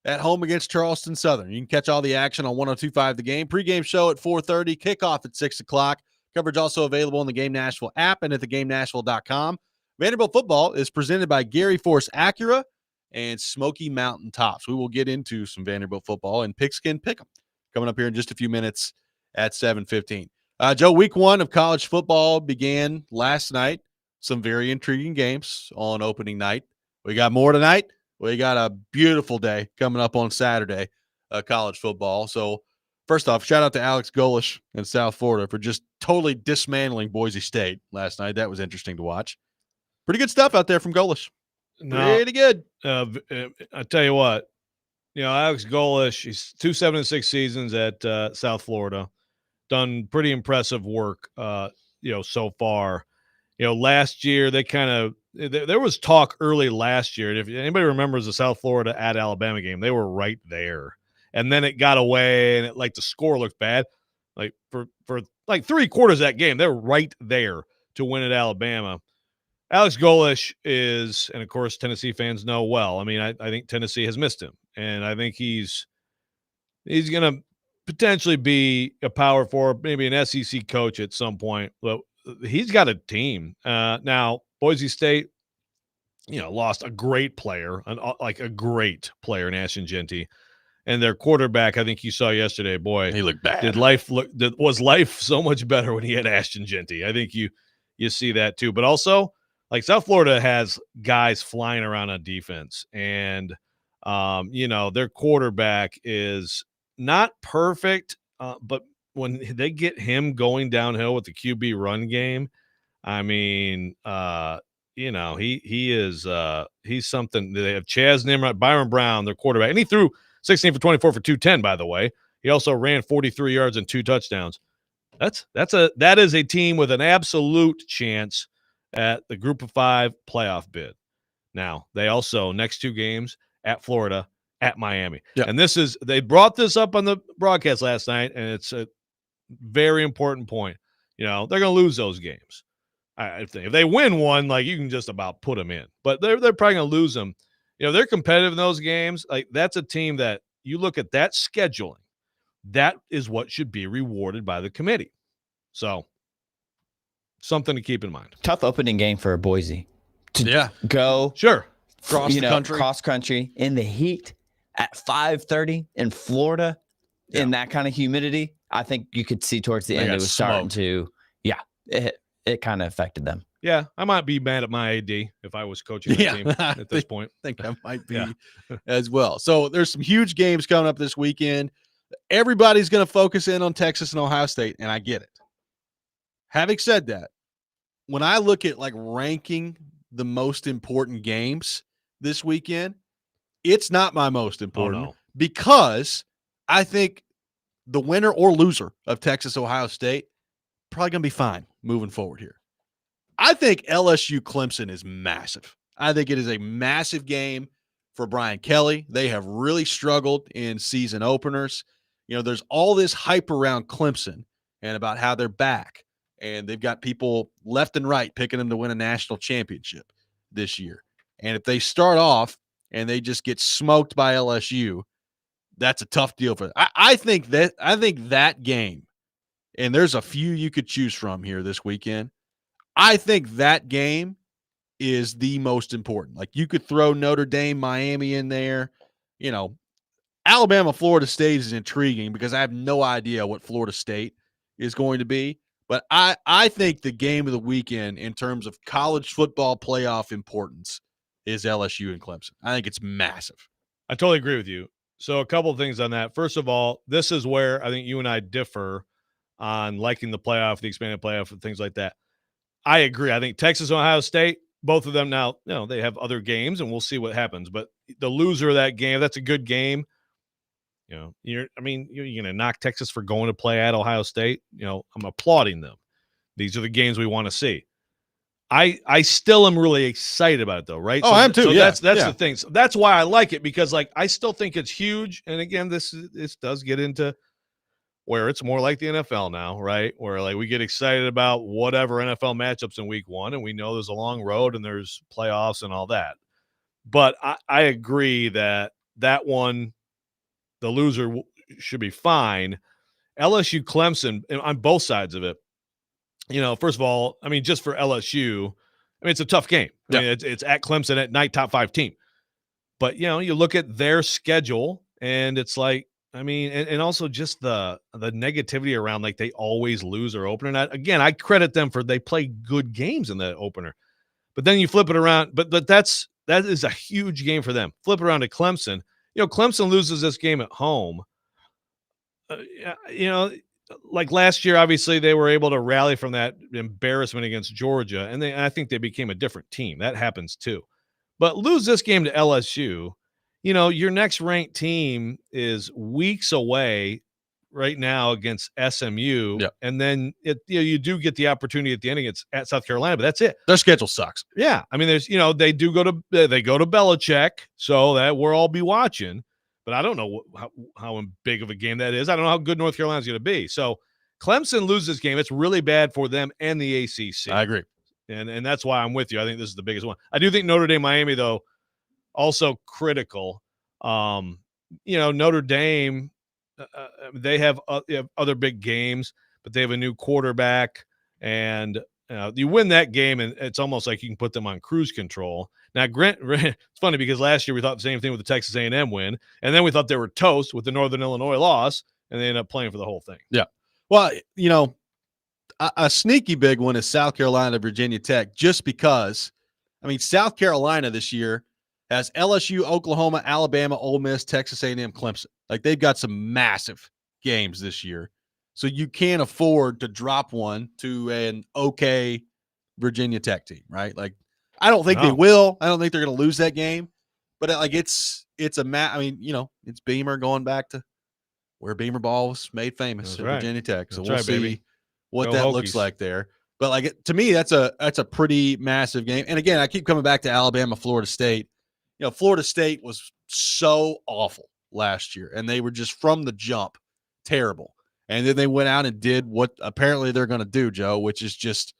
at home against Charleston Southern. You can catch all the action on 102.5 The Game. Pre-game show at 4:30, kickoff at 6 o'clock. Coverage also available on the Game Nashville app and at thegamenashville.com. Vanderbilt football is presented by Gary Force Acura and Smoky Mountain Tops. We will get into some Vanderbilt football and Pigskin Pick'em coming up here in just a few minutes at 7:15. Joe, week 1 of college football began last night. Some very intriguing games on opening night. We got more tonight. We got a beautiful day coming up on Saturday, college football. So first off, shout out to Alex Golish in South Florida for just totally dismantling Boise State last night. That was interesting to watch. Pretty good stuff out there from Golish. Pretty good. I tell you what, Alex Golish, he's 2 7-6 seasons at South Florida, done pretty impressive work, so far. Last year there was talk early last year. And if anybody remembers the South Florida at Alabama game, they were right there, and then it got away, and the score looked bad. Like for 3 quarters of that game, they're right there to win at Alabama. Alex Golish is, and of course Tennessee fans know well. I mean, I think Tennessee has missed him, and I think he's going to potentially be a power forward, maybe an SEC coach at some point. But he's got a team now. Boise State, lost a great player, a great player in Ashton Genty, and their quarterback. I think you saw yesterday. Boy, he looked bad. Was life so much better when he had Ashton Genty? I think you see that too, but also. South Florida has guys flying around on defense, and, their quarterback is not perfect, but when they get him going downhill with the QB run game, I mean, he is he's something. They have Chaz Nimrod, Byron Brown, their quarterback, and he threw 16 for 24 for 210, by the way. He also ran 43 yards and 2 touchdowns. That is a team with an absolute chance at the Group of 5 playoff bid. Now, they also, next 2 games, at Florida, at Miami. Yep. And they brought this up on the broadcast last night, and it's a very important point. They're going to lose those games. If they win one, you can just about put them in. But they're probably going to lose them. They're competitive in those games. That's a team that you look at that scheduling. That is what should be rewarded by the committee. So, something to keep in mind. Tough opening game for Boise. Go sure cross country in the heat at 5:30 in Florida in that kind of humidity. I think you could see towards the end it was starting to it kind of affected them. Yeah, I might be mad at my AD if I was coaching the team at this point. I think I might be as well. So there's some huge games coming up this weekend. Everybody's going to focus in on Texas and Ohio State, and I get it. Having said that, when I look at ranking the most important games this weekend, it's not my most important because I think the winner or loser of Texas, Ohio State, probably going to be fine moving forward here. I think LSU Clemson is massive. I think it is a massive game for Brian Kelly. They have really struggled in season openers. There's all this hype around Clemson and about how they're back. And they've got people left and right picking them to win a national championship this year. And if they start off and they just get smoked by LSU, that's a tough deal for them. I think that game, and there's a few you could choose from here this weekend. I think that game is the most important. You could throw Notre Dame, Miami in there. Alabama, Florida State is intriguing because I have no idea what Florida State is going to be. But I think the game of the weekend in terms of college football playoff importance is LSU and Clemson. I think it's massive. I totally agree with you. So a couple of things on that. First of all, this is where I think you and I differ on liking the playoff, the expanded playoff, and things like that. I agree. I think Texas and Ohio State, both of them now, they have other games, and we'll see what happens. But the loser of that game, that's a good game. You're going to knock Texas for going to play at Ohio State. I'm applauding them. These are the games we want to see. I still am really excited about it though, right? Oh, I am too. So yeah, that's yeah. the thing. So that's why I like it, because like I still think it's huge. And again, this does get into where it's more like the NFL now, right? Where like we get excited about whatever NFL matchups in week 1, and we know there's a long road and there's playoffs and all that. But I agree that one, the loser should be fine. LSU Clemson on both sides of it. First of all, I mean, just for LSU, I mean, it's a tough game. I mean, it's at Clemson at night, top 5 team. But, you look at their schedule and it's like, I mean, and also just the negativity around like they always lose their opener. And again, I credit them for they play good games in the opener. But then you flip it around. But that is a huge game for them. Flip it around to Clemson. Clemson loses this game at home. Like last year, obviously they were able to rally from that embarrassment against Georgia, and I think they became a different team. That happens too. But lose this game to LSU, your next ranked team is weeks away right now against SMU, and then you do get the opportunity at the end against at South Carolina, but that's it. Their schedule sucks. Yeah, I mean, there's they go to Belichick, so that we'll all be watching. But I don't know how big of a game that is. I don't know how good North Carolina's going to be. So Clemson loses this game. It's really bad for them and the ACC. I agree. And that's why I'm with you. I think this is the biggest one. I do think Notre Dame, Miami, though, also critical. Notre Dame, they have other big games, but they have a new quarterback. And you win that game, and it's almost like you can put them on cruise control. Now, it's funny because last year we thought the same thing with the Texas A&M win, and then we thought they were toast with the Northern Illinois loss, and they ended up playing for the whole thing. Yeah. Well, a sneaky big one is South Carolina, Virginia Tech, just because, I mean, South Carolina this year has LSU, Oklahoma, Alabama, Ole Miss, Texas A&M, Clemson. Like, they've got some massive games this year. So you can't afford to drop one to an okay Virginia Tech team, right? Like, I don't think they will. I don't think they're going to lose that game. But like, it's a I mean, it's Beamer going back to where Beamer ball was made famous at Virginia Tech. So we'll see what that looks like there. But like, to me, that's a pretty massive game. And again, I keep coming back to Alabama, Florida State. Florida State was so awful last year, and they were just from the jump terrible. And then they went out and did what apparently they're going to do, Joe, which is just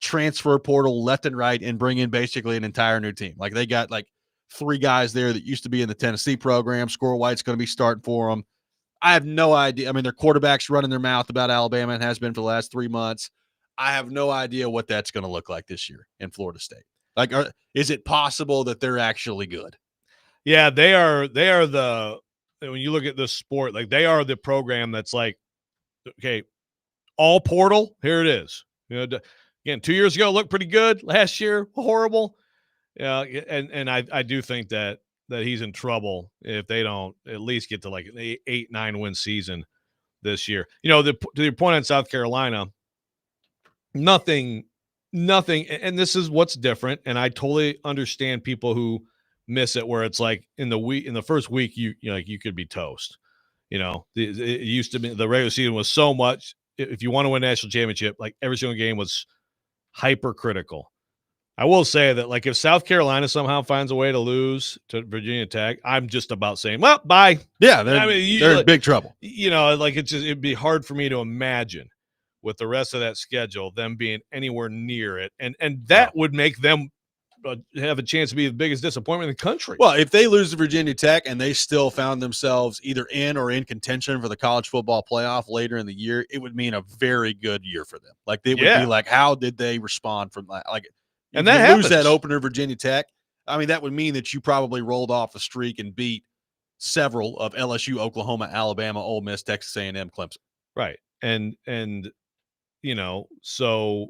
transfer portal left and right and bring in basically an entire new team. Like, they got like 3 guys there that used to be in the Tennessee program. Score White's going to be starting for them. I have no idea. I mean, their quarterback's running their mouth about Alabama and has been for the last 3 months. I have no idea what that's going to look like this year in Florida State. Like, is it possible that they're actually good? Yeah, they are when you look at this sport, like, they are the program that's like, okay, all portal, here it is. Again, 2 years ago, looked pretty good. Last year, horrible. Yeah, and I do think that he's in trouble if they don't at least get to like an 8-9 win season this year. To your point on South Carolina, nothing, and this is what's different. And I totally understand people who miss it, where it's like in the first week, you could be toast. It used to be the regular season was so much. If you want to win a national championship, like every single game was hypercritical. I will say that, like, if South Carolina somehow finds a way to lose to Virginia Tech, I'm just about saying, well, bye. Yeah, they're in big trouble. Like, it'd be hard for me to imagine with the rest of that schedule them being anywhere near it, and that would make them have a chance to be the biggest disappointment in the country. Well, if they lose to Virginia Tech and they still found themselves either in or in contention for the college football playoff later in the year, it would mean a very good year for them. Like, they would be like, how did they respond from that? Like, and that happens. Lose that opener, Virginia Tech. I mean, that would mean that you probably rolled off a streak and beat several of LSU, Oklahoma, Alabama, Ole Miss, Texas A&M, Clemson. Right. And so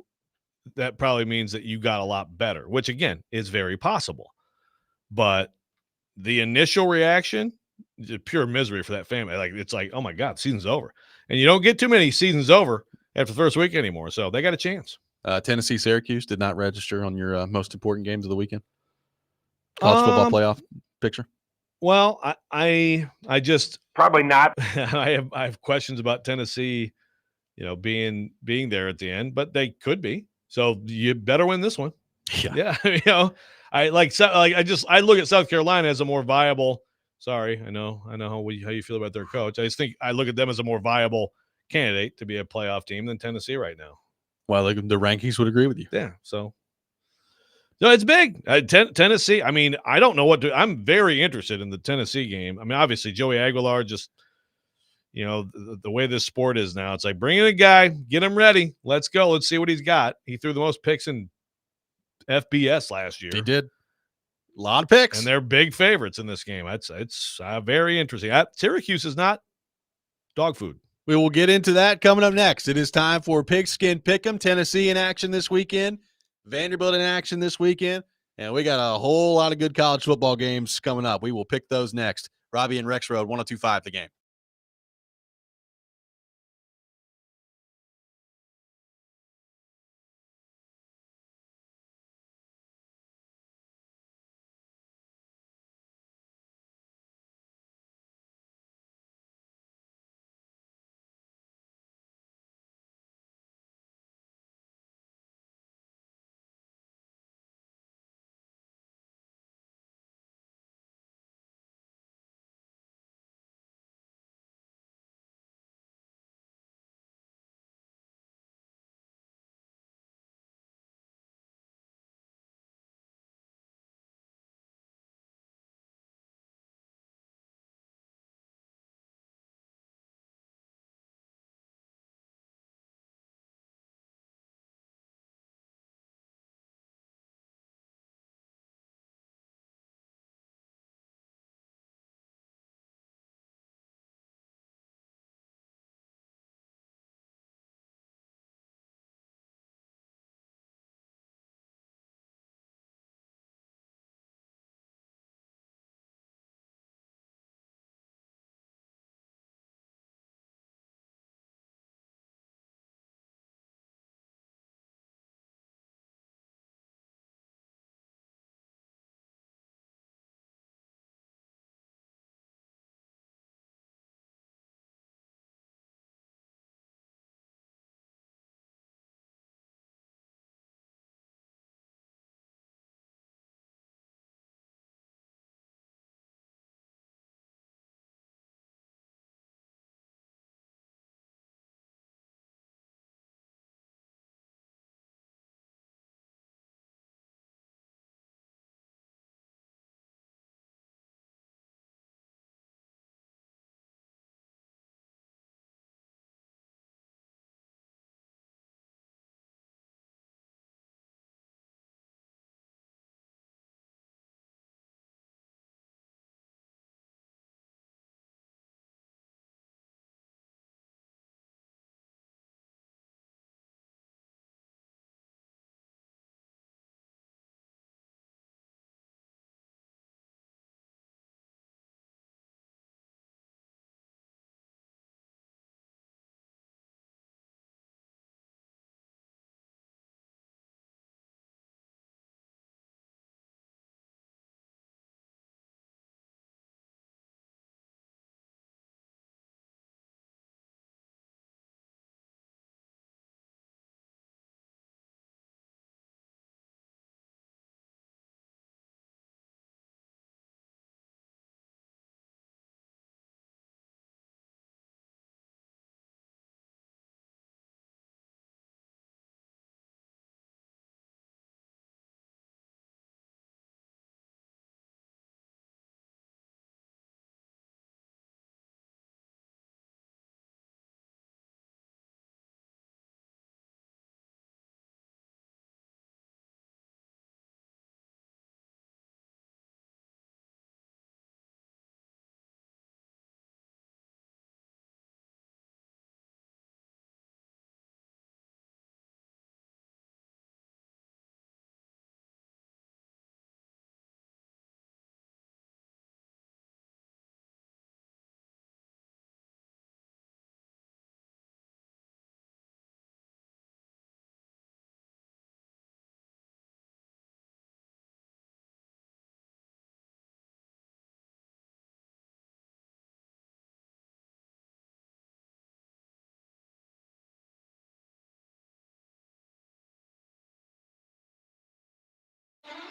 that probably means that you got a lot better, which again is very possible. But the initial reaction is pure misery for that family. Like, it's like, oh my God, season's over. And you don't get too many seasons over after the first week anymore. So they got a chance. Tennessee, Syracuse did not register on your most important games of the weekend. College football playoff picture. Well, I just probably not. I have questions about Tennessee, being there at the end, but they could be. So you better win this one. Yeah, I look at South Carolina as a more viable. Sorry, I know how you feel about their coach. I just think I look at them as a more viable candidate to be a playoff team than Tennessee right now. Well, the rankings would agree with you. Yeah, so no, it's big. Tennessee. I mean, I don't know what to. I'm very interested in the Tennessee game. I mean, obviously Joey Aguilar just. The way this sport is now, it's like bring in a guy, get him ready. Let's go. Let's see what he's got. He threw the most picks in FBS last year. He did. A lot of picks. And they're big favorites in this game. It's very interesting. Syracuse is not dog food. We will get into that coming up next. It is time for Pigskin Pick'em. Tennessee in action this weekend. Vanderbilt in action this weekend. And we got a whole lot of good college football games coming up. We will pick those next. Robby and Rexrode, 102.5 The Game.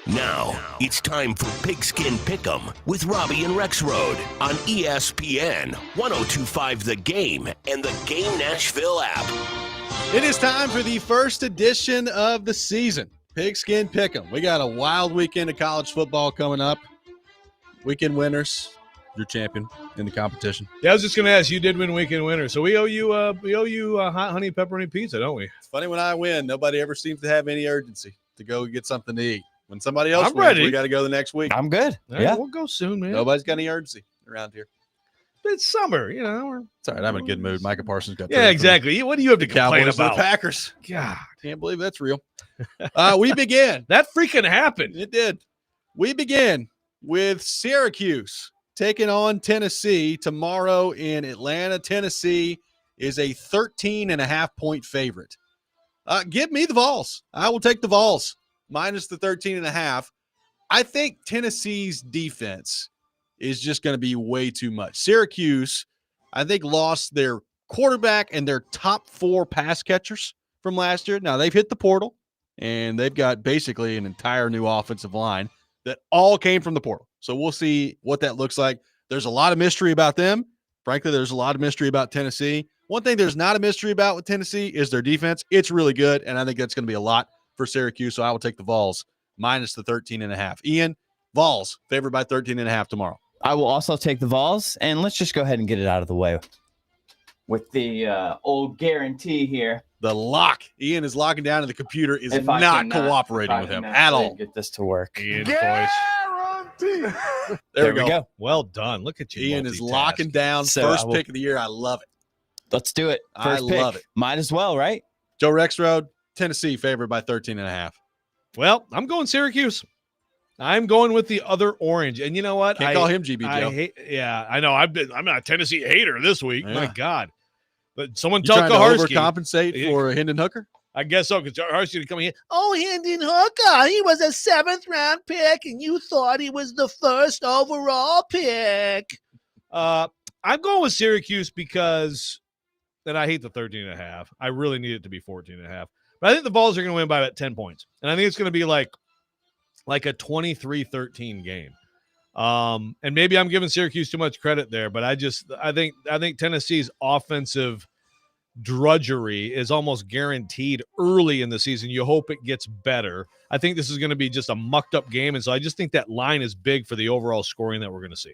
Now, it's time for Pigskin Pick'em with Robby and Rexrode on ESPN 102.5 The Game and the Game Nashville app. It is time for the first edition of the season, Pigskin Pick'em. We got a wild weekend of college football coming up. Weekend winners, your champion in the competition. Yeah, I was just going to ask. You did win weekend winner, so we owe you hot honey pepperoni pizza, don't we? It's funny when I win, nobody ever seems to have any urgency to go get something to eat. When somebody else I'm wins, ready. we got to go the next week. I'm good. Yeah, we'll go soon, man. Nobody's got any urgency around here. It's summer, you know. It's all right. I'm in a good mood. Micah Parsons got Yeah, exactly. What do you have to complain Cowboys to the about? Packers. God, Can't believe that's real. We begin. that freaking happened. It did. We begin with Syracuse taking on Tennessee tomorrow in Atlanta. Tennessee is a 13.5-point favorite. Give me the Vols. I will take the Vols minus the 13.5. I think Tennessee's defense is just going to be way too much. Syracuse, I think, lost their quarterback and their top 4 pass catchers from last year. Now, they've hit the portal, and they've got basically an entire new offensive line that all came from the portal. So we'll see what that looks like. There's a lot of mystery about them. Frankly, there's a lot of mystery about Tennessee. One thing there's not a mystery about with Tennessee is their defense. It's really good, and I think that's going to be a lot for Syracuse, so I will take the Vols minus the 13.5. Ian, Vols favored by 13.5 tomorrow. I will also take the Vols, and let's just go ahead and get it out of the way with the old guarantee here. The lock. Ian is locking down, and the computer is If I not cannot- cooperating if I with him cannot at all. Get this to work. Ian, boys. Guarantee. There we go. Well done. Look at you. Ian is multitask. locking down So first I will- pick of the year. I love it. Let's do it. I First pick. love it. Might as well, right? Joe Rexrode, Tennessee favored by 13.5. Well, I'm going Syracuse. I'm going with the other orange. And you know what? Can't call him GB Joe. Yeah, I know. I'm a Tennessee hater this week. Yeah. My God. But someone You tell trying to Kuharsky. overcompensate for Hendon Hooker? I guess so, because Kuharsky coming in. Oh, Hendon Hooker. He was a 7th-round pick, and you thought he was the first overall pick. I'm going with Syracuse because, and I hate the 13.5. I really need it to be 14.5. But I think the Vols are going to win by about 10 points. And I think it's going to be like a 23-13 game. And maybe I'm giving Syracuse too much credit there, but I think Tennessee's offensive drudgery is almost guaranteed early in the season. You hope it gets better. I think this is going to be just a mucked up game. And so I just think that line is big for the overall scoring that we're going to see.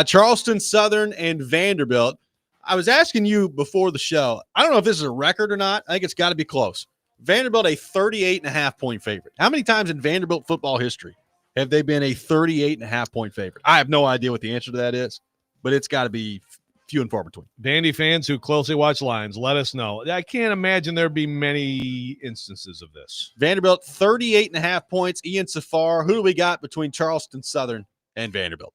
Charleston Southern and Vanderbilt. I was asking you before the show. I don't know if this is a record or not. I think it's got to be close. Vanderbilt, a 38.5-point favorite. How many times in Vanderbilt football history have they been a 38.5-point favorite? I have no idea what the answer to that is, but it's got to be few and far between. Vandy fans who closely watch lines, let us know. I can't imagine there'd be many instances of this. Vanderbilt, 38.5 points. Ian Safar, who do we got between Charleston Southern and Vanderbilt?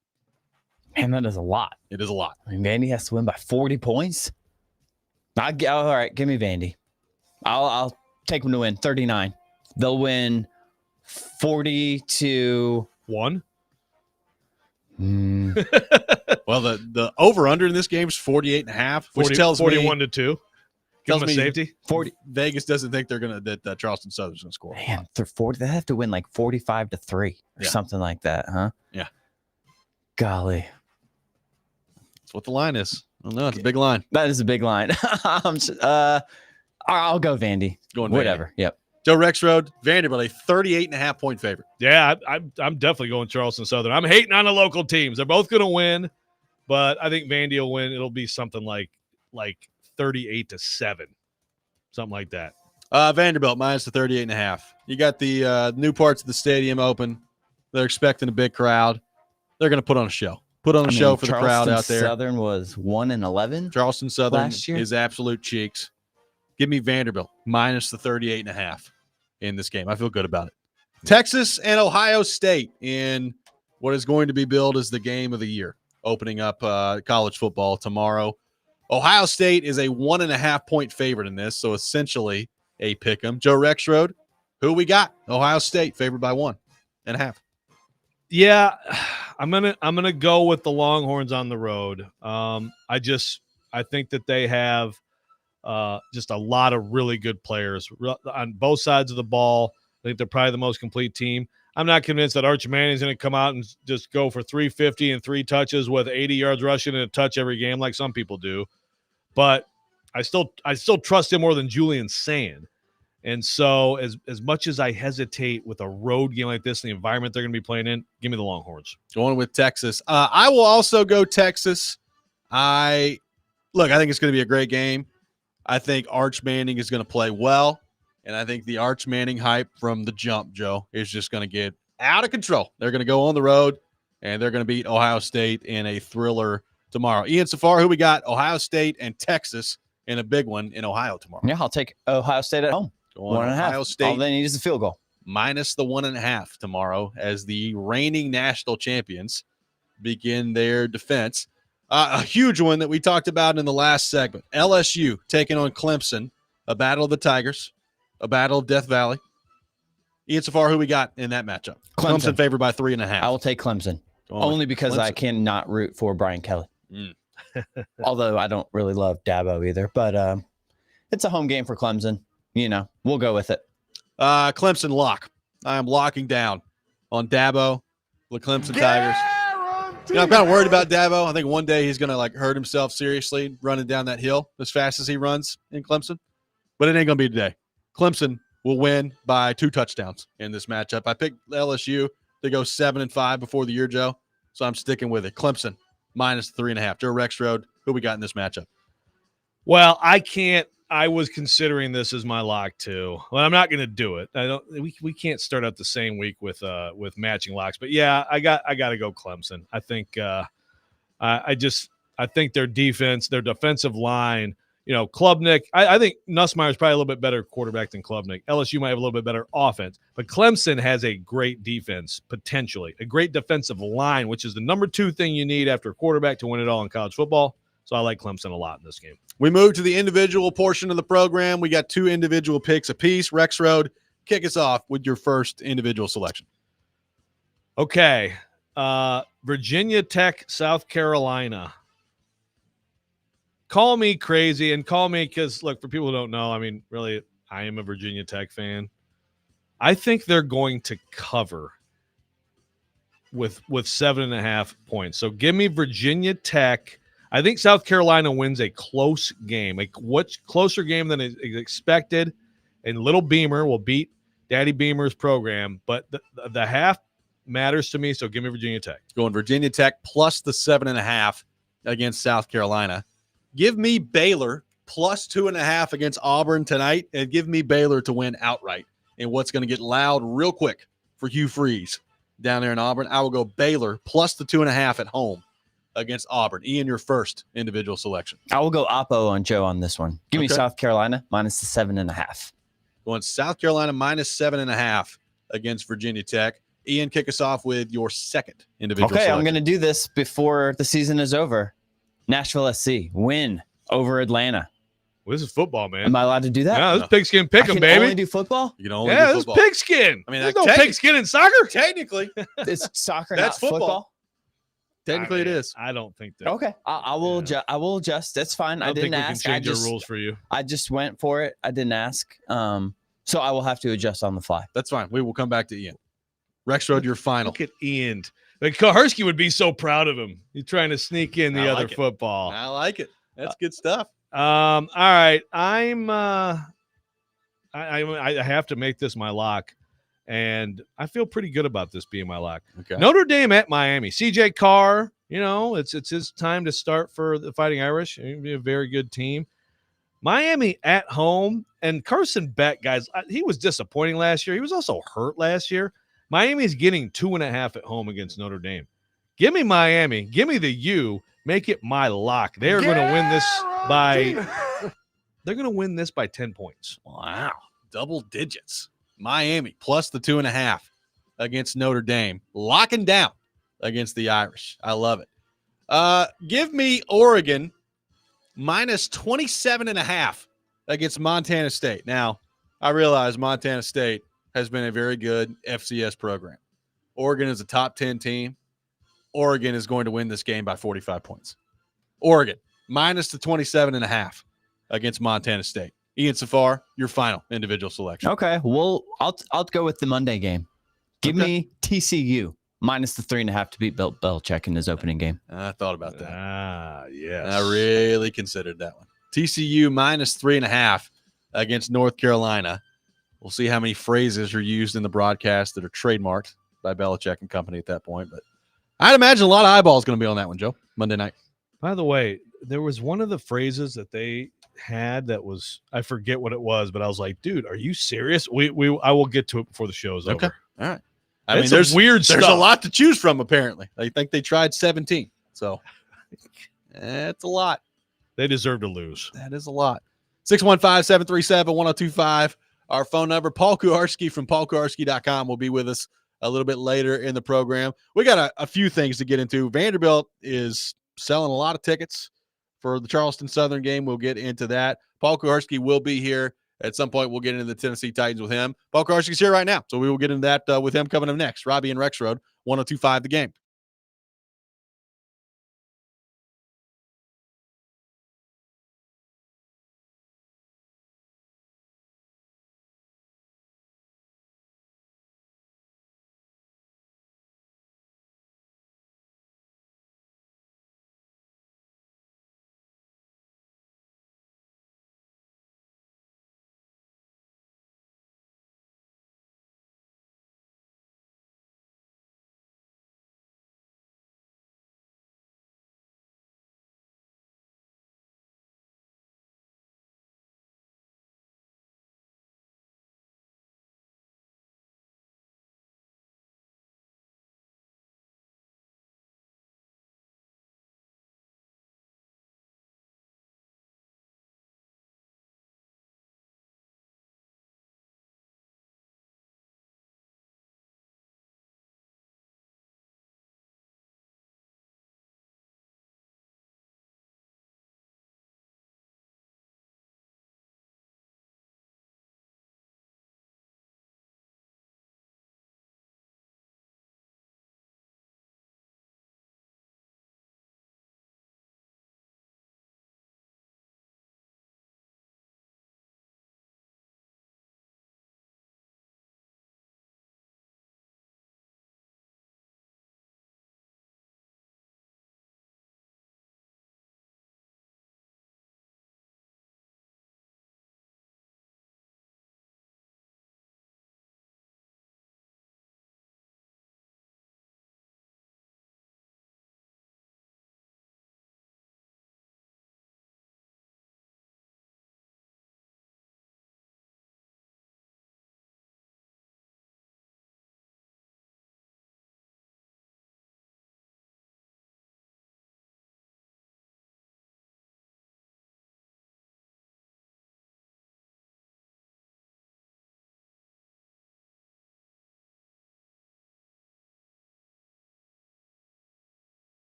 Man, that is a lot. It is a lot. I mean, Vandy has to win by 40 points. All right, give me Vandy. I'll take them to win 39. They'll win 40-1. Well, the over-under in this game is 48.5, which tells 41 me, to 2. Give tells them a me safety. 40. Vegas doesn't think that Charleston Southern's going to score. Man, they're 40. They have to win like 45-3 or Yeah. something like that, huh? Yeah. Golly. That's what the line is. I don't know. It's a big line. That is a big line. I'll go Vandy. Going Whatever. Yep. Joe Rexrode, Vanderbilt, a 38.5-point favorite. Yeah, I'm definitely going Charleston Southern. I'm hating on the local teams. They're both going to win, but I think Vandy will win. It'll be something like 38-7, something like that. Vanderbilt minus the 38.5. You got the new parts of the stadium open. They're expecting a big crowd. They're going to put on a show. Put on a show for the crowd out there. Southern was 1-11. Charleston Southern last year. is absolute cheeks. Give me Vanderbilt minus the 38.5 in this game. I feel good about it. Texas and Ohio State in what is going to be billed as the game of the year, opening up college football tomorrow. Ohio State is a 1.5-point favorite in this, so essentially a pick 'em. Joe Rexrode, who we got? Ohio State favored by 1.5. Yeah, I'm gonna go with the Longhorns on the road. I think that they have just a lot of really good players on both sides of the ball. I think they're probably the most complete team. I'm not convinced that Arch Manning's going to come out and just go for 350 and 3 touches with 80 yards rushing and a touch every game like some people do. But I still trust him more than Julian Sand. And so as much as I hesitate with a road game like this, the environment they're going to be playing in, give me the Longhorns. Going with Texas. I will also go Texas. I think it's going to be a great game. I think Arch Manning is going to play well. And I think the Arch Manning hype from the jump, Joe, is just going to get out of control. They're going to go on the road, and they're going to beat Ohio State in a thriller tomorrow. Ian Safar, who we got? Ohio State and Texas in a big one in Ohio tomorrow. Yeah, I'll take Ohio State at home. 1.5. Ohio State. All they need is a field goal. Minus the 1.5 tomorrow as the reigning national champions begin their defense. A huge one that we talked about in the last segment. LSU taking on Clemson, a battle of the Tigers. A battle of Death Valley. Ian Safar, who we got in that matchup? Clemson favored by 3.5. I will take Clemson. Only because I cannot root for Brian Kelly. Although I don't really love Dabo either. But it's a home game for Clemson. We'll go with it. Clemson lock. I am locking down on Dabo, the Clemson Tigers. I'm kind of worried about Dabo. I think one day he's going to hurt himself seriously running down that hill as fast as he runs in Clemson. But it ain't going to be today. Clemson will win by 2 touchdowns in this matchup. I picked LSU to go 7-5 before the year, Joe, so I'm sticking with it. Clemson minus 3.5. Joe Rexrode, who we got in this matchup? Well, I was considering this as my lock too. Well, I'm not going to do it. We can't start out the same week with matching locks. But yeah, I got to go Clemson. I think I think their defense, their defensive line. Klubnik, I think Nussmeier's probably a little bit better quarterback than Klubnik. LSU might have a little bit better offense, but Clemson has a great defense, potentially. A great defensive line, which is the number 2 thing you need after a quarterback to win it all in college football. So I like Clemson a lot in this game. We move to the individual portion of the program. We got 2 individual picks apiece. Rexrode, kick us off with your first individual selection. Okay. Virginia Tech, South Carolina. Call me crazy and call me because, look, for people who don't know, really, I am a Virginia Tech fan. I think they're going to cover with 7.5 points. So give me Virginia Tech. I think South Carolina wins a close game, a closer game than is expected, and Little Beamer will beat Daddy Beamer's program. But the half matters to me, so give me Virginia Tech. Going Virginia Tech plus the 7.5 against South Carolina. Give me Baylor plus 2.5 against Auburn tonight, and give me Baylor to win outright. And what's going to get loud real quick for Hugh Freeze down there in Auburn, I will go Baylor plus the 2.5 at home against Auburn. Ian, your first individual selection. I will go Oppo on Joe on this one. Give me South Carolina minus the 7.5. Going South Carolina minus 7.5 against Virginia Tech. Ian, kick us off with your second individual selection. I'm going to do this before the season is over. Nashville SC win over Atlanta. Well, this is football, man. Am I allowed to do that? Yeah, this is pigskin pick'em, baby. Only do football? You can only do football. This is pigskin. There's no pigskin in soccer. Technically. It's soccer, That's not football. Technically, it is. I don't think that. Okay. I will adjust. That's fine. I didn't ask. We can change our rules for you. I just went for it. I didn't ask. So I will have to adjust on the fly. That's fine. We will come back to Ian. Rexrode, your final. Look at Ian. Like Kuharsky would be so proud of him. He's trying to sneak in the other football. I like it. That's good stuff. All right. I have to make this my lock, and I feel pretty good about this being my lock. Okay. Notre Dame at Miami. CJ Carr, it's his time to start for the Fighting Irish. It'll be a very good team. Miami at home, and Carson Beck, guys, he was disappointing last year. He was also hurt last year. Miami's getting 2.5 at home against Notre Dame. Give me Miami. Give me the U. Make it my lock. They're going to win this by 10 points. Wow. Double digits. Miami plus the 2.5 against Notre Dame. Locking down against the Irish. I love it. Give me Oregon minus 27.5 against Montana State. Now, I realize Montana State has been a very good FCS program. Oregon is a top 10 team. Oregon is going to win this game by 45 points. Oregon minus the 27.5 against Montana State. Ian Safar, your final individual selection. Okay, well, I'll go with the Monday game. Give me TCU minus the 3.5 to beat Bill Belichick in his opening game. I thought about that. Yes. I really considered that one. TCU minus 3.5 against North Carolina. We'll see how many phrases are used in the broadcast that are trademarked by Belichick and company at that point. But I'd imagine a lot of eyeballs going to be on that one, Joe, Monday night. By the way, there was one of the phrases that they had that was, I forget what it was, but I was like, dude, are you serious? I will get to it before the show's Okay. over. All right. I mean, there's weird stuff. There's a lot to choose from, apparently. I think they tried 17. So that's a lot. They deserve to lose. That is a lot. 615-737-1025. Our phone number. Paul Kuharsky from paulkuharsky.com will be with us a little bit later in the program. We got a few things to get into. Vanderbilt is selling a lot of tickets for the Charleston Southern game. We'll get into that. Paul Kuharsky will be here at some point. We'll get into the Tennessee Titans with him. Paul Kuharsky's here right now, so we will get into that with him coming up next. Robby and Rexrode, 1025 The Game.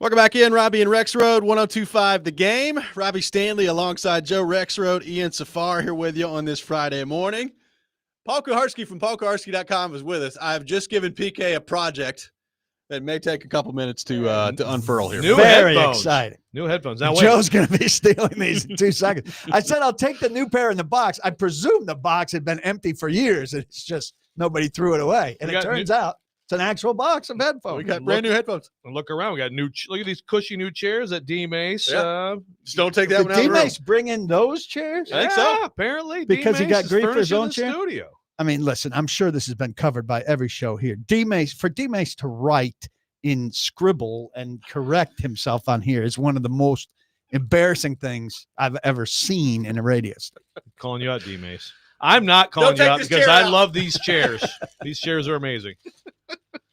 Welcome back in, Robby and Rexrode, 102.5 The Game. Robbie Stanley alongside Joe Rexrode, Ian Safar here with you on this Friday morning. Paul Kuharsky from paulkuharsky.com is with us. I've just given PK a project that may take a couple minutes to unfurl here. Very exciting. New headphones. Now, Joe's going to be stealing these in 2 seconds. I said I'll take the new pair in the box. I presume the box had been empty for years, and it's just nobody threw it away. And it turns out it's an actual box of headphones. We got brand new headphones. And look around. We got look at these cushy new chairs at D Mace. Yeah. Just don't take that one out Did of the room. D-Mace bring in those chairs? I think so. Apparently. Because he got grief for his own chair? Studio. I mean, listen, I'm sure this has been covered by every show here. For D-Mace to write in scribble and correct himself on here is one of the most embarrassing things I've ever seen in a radio station. Calling you out, D Mace. I'm not calling you out because I love these chairs. These chairs are amazing.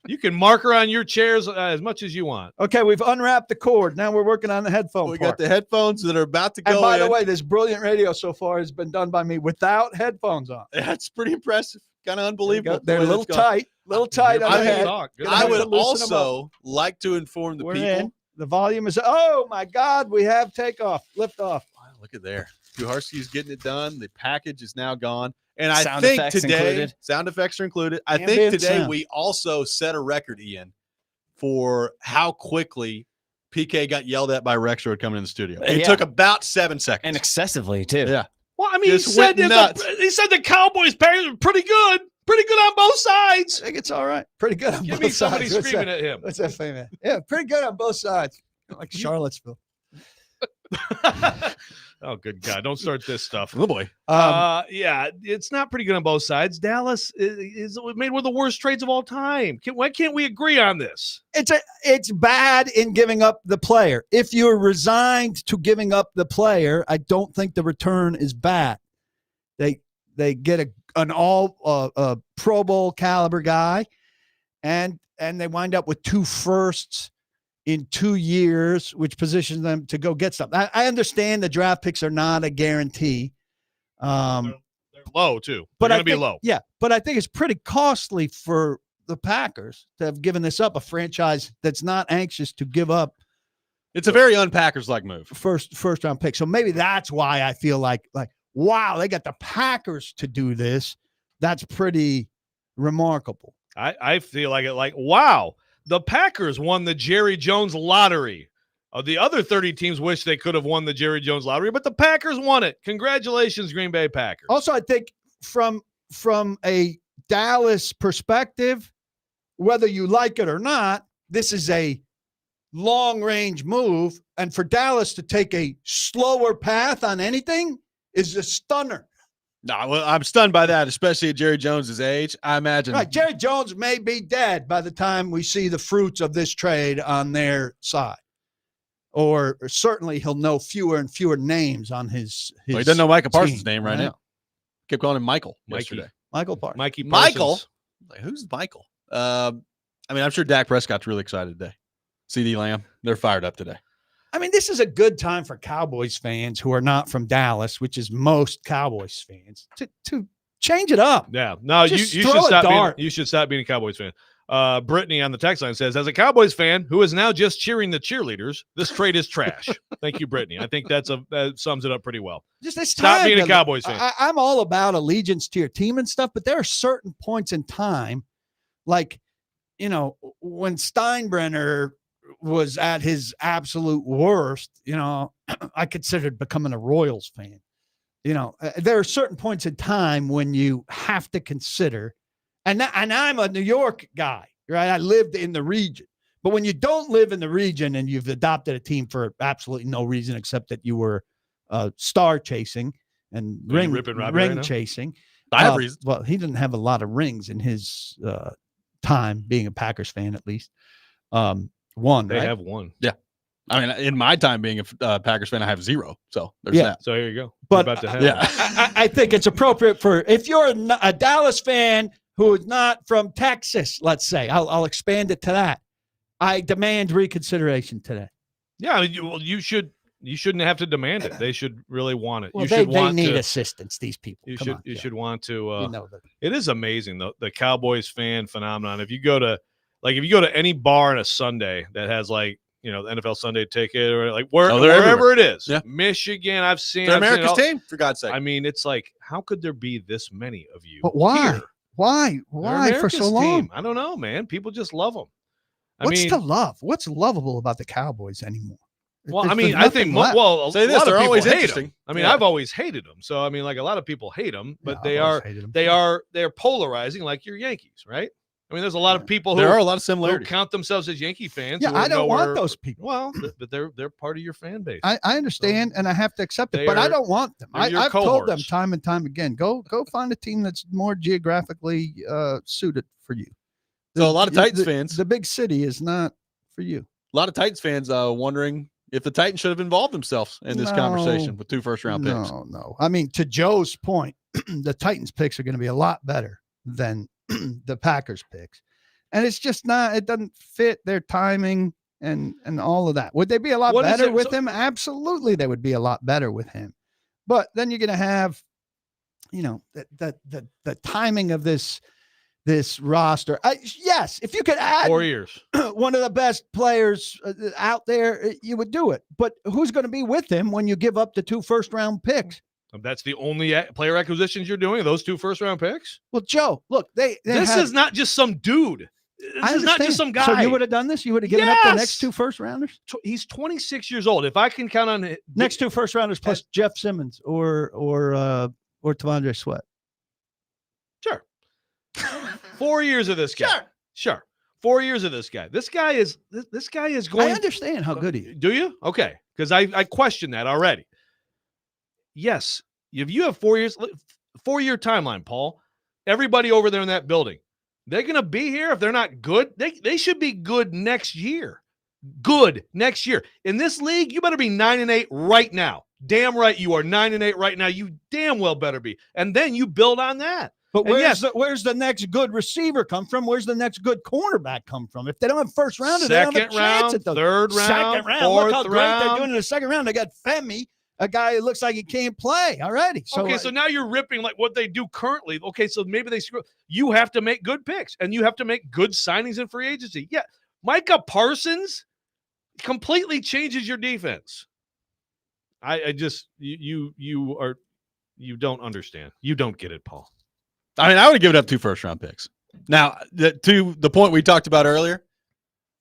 You can marker on your chairs as much as you want. Okay, we've unwrapped the cord. Now we're working on the headphone We part. got the headphones that are about to go And by the in. way, this brilliant radio so far has been done by me without headphones on. That's pretty impressive. Kind of unbelievable. They're a little tight on the head. I would also like to inform the We're people. in. The volume is, oh my God, we have takeoff, liftoff. Wow, look at there. Kuharsky's getting it done. The package is now gone. And I Sound think effects today, included. sound effects are included. I think Ambient today sound. we also set a record, Ian, for how quickly PK got yelled at by Rexrode coming in the studio. It took about 7 seconds. And excessively, too. Yeah. Well, I mean, he Just said went nuts. the Cowboys players are pretty good. Pretty good on both sides. I think it's all right. Pretty good on Give both me somebody sides. What's screaming that? at him. What's that famous? Yeah, pretty good on both sides. Like Charlottesville. Oh, good God. Don't start this stuff. Oh, boy. Yeah, it's not pretty good on both sides. Dallas is made one of the worst trades of all time. Why can't we agree on this? It's bad in giving up the player. If you're resigned to giving up the player, I don't think the return is bad. They get an all Pro Bowl caliber guy, and they wind up with 2 firsts in 2 years, which positions them to go get something. I understand the draft picks are not a guarantee. They're low, too. But They're going to be low. Yeah, but I think it's pretty costly for the Packers to have given this up, a franchise that's not anxious to give up. It's a very un-Packers-like move. First round pick. So maybe that's why I feel like, wow, they got the Packers to do this. That's pretty remarkable. I feel like, wow, the Packers won the Jerry Jones lottery. The other 30 teams wish they could have won the Jerry Jones lottery, but the Packers won it. Congratulations, Green Bay Packers. Also, I think from a Dallas perspective, whether you like it or not, this is a long-range move. And for Dallas to take a slower path on anything is a stunner. No, well, I'm stunned by that, especially at Jerry Jones's age. I imagine. Right, Jerry Jones may be dead by the time we see the fruits of this trade on their side. Or certainly he'll know fewer and fewer names on his Well, he doesn't know Micah Parsons' team, name right now. Kept calling him Michael yesterday. Michael Parsons. Mikey Parsons. Michael? Like, who's Michael? I mean, I'm sure Dak Prescott's really excited today. CD Lamb, they're fired up today. I mean, this is a good time for Cowboys fans who are not from Dallas, which is most Cowboys fans, to change it up. Yeah. No, you Just should throw a stop dart. you should stop being a Cowboys fan. Brittany on the text line says, as a Cowboys fan who is now just cheering the cheerleaders, this trade is trash. Thank you, Brittany. I think that sums it up pretty well. Just it's Stop time being a to- Cowboys fan. I'm all about allegiance to your team and stuff, but there are certain points in time, like, when Steinbrenner was at his absolute worst, I considered becoming a Royals fan. There are certain points in time when you have to consider, and I'm a New York guy, right? I lived in the region. But when you don't live in the region and you've adopted a team for absolutely no reason except that you were star chasing and ring ripping Robby right now? chasing. I have reasons. Well, he didn't have a lot of rings in his time being a Packers fan, at least. One, They right? have one. I mean, in my time being a Packers fan, I have 0. So there's Yeah. that. So here you go. But, We're about to have yeah. I think it's appropriate for, if you're a Dallas fan who is not from Texas, let's say, I'll expand it to that. I demand reconsideration today. Yeah, I mean, you shouldn't have to demand it. They should really want it. Well, You they should want need to, assistance, these people. You Come should on, you Jeff. should want to You know that. it is amazing the Cowboys fan phenomenon. If you go to any bar on a Sunday that has the NFL Sunday Ticket or like wherever everywhere. it is. Yeah. Michigan, I've seen. They're I've seen it America's all. team, for God's sake. I mean, it's like, how could there be this many of you? But why? Here? Why They're for so America's long? team. I don't know, man. People just love them. What's to love? What's lovable about the Cowboys anymore? Well, There's I mean, I think nothing left. Say a this, lot of they're people always hate interesting. them. I mean, Yeah. I've always hated them. So I mean, like a lot of people hate them, but Yeah, I've always hated 'em. they're polarizing, like your Yankees, right? I mean, there's a lot of people There are a who lot of similarities. count themselves as Yankee fans. Yeah, who I are don't want nowhere- those people. Well, but they're part of your fan base. I understand, and I have to accept it, They but I are- don't want them. they're your I've told them cohorts. time and time again, go find a team that's more geographically suited for you. So a lot of Titans fans, The big city is not for you. a lot of Titans fans wondering if the Titans should have involved themselves in this conversation with 2 first-round picks. No. I mean, to Joe's point, the Titans picks are going to be a lot better than the Packers picks. And it's just not, it doesn't fit their timing and all of that. Would they be a lot What is better it- with so- him? Absolutely, they would be a lot better with him. But then you're going to have, the timing of this roster. Yes, if you could add 4 years. one of the best players out there, you would do it. But who's going to be with him when you give up the 2 first-round picks? That's the only player acquisitions you're doing. Those 2 first-round picks. Well, Joe, look, This is not just some dude. This is not just some guy. So you would have done this? You would have given up the next 2 first-rounders? He's 26 years old. If I can count on it, Next 2 first-rounders plus Jeff Simmons or T'Vondre Sweat. Sure. 4 years of this guy. Sure. 4 years of this guy. This guy is going. I understand how good he is. Do you? Okay. Because I question that already. Yes. If you have 4 years, 4-year timeline, Paul, everybody over there in that building, they're going to be here. If they're not good, they should be good next year. Good next year. In this league, you better be 9-8 right now. Damn right you are 9-8 right now. You damn well better be. And then you build on that. But And where's the next good receiver come from? Where's the next good cornerback come from? If they don't have first rounder, they don't have a Second chance round, at those. third round, Second round. fourth Look how great they're round. doing in the second round. They got Femi, a guy who looks like he can't play already. So, Okay, so now you're ripping like what they do currently. Okay, so maybe they screw. You have to make good picks, and you have to make good signings in free agency. Yeah, Micah Parsons completely changes your defense. I just you don't understand. You don't get it, Paul. I mean, I would have given up 2 first-round picks. Now, to the point we talked about earlier,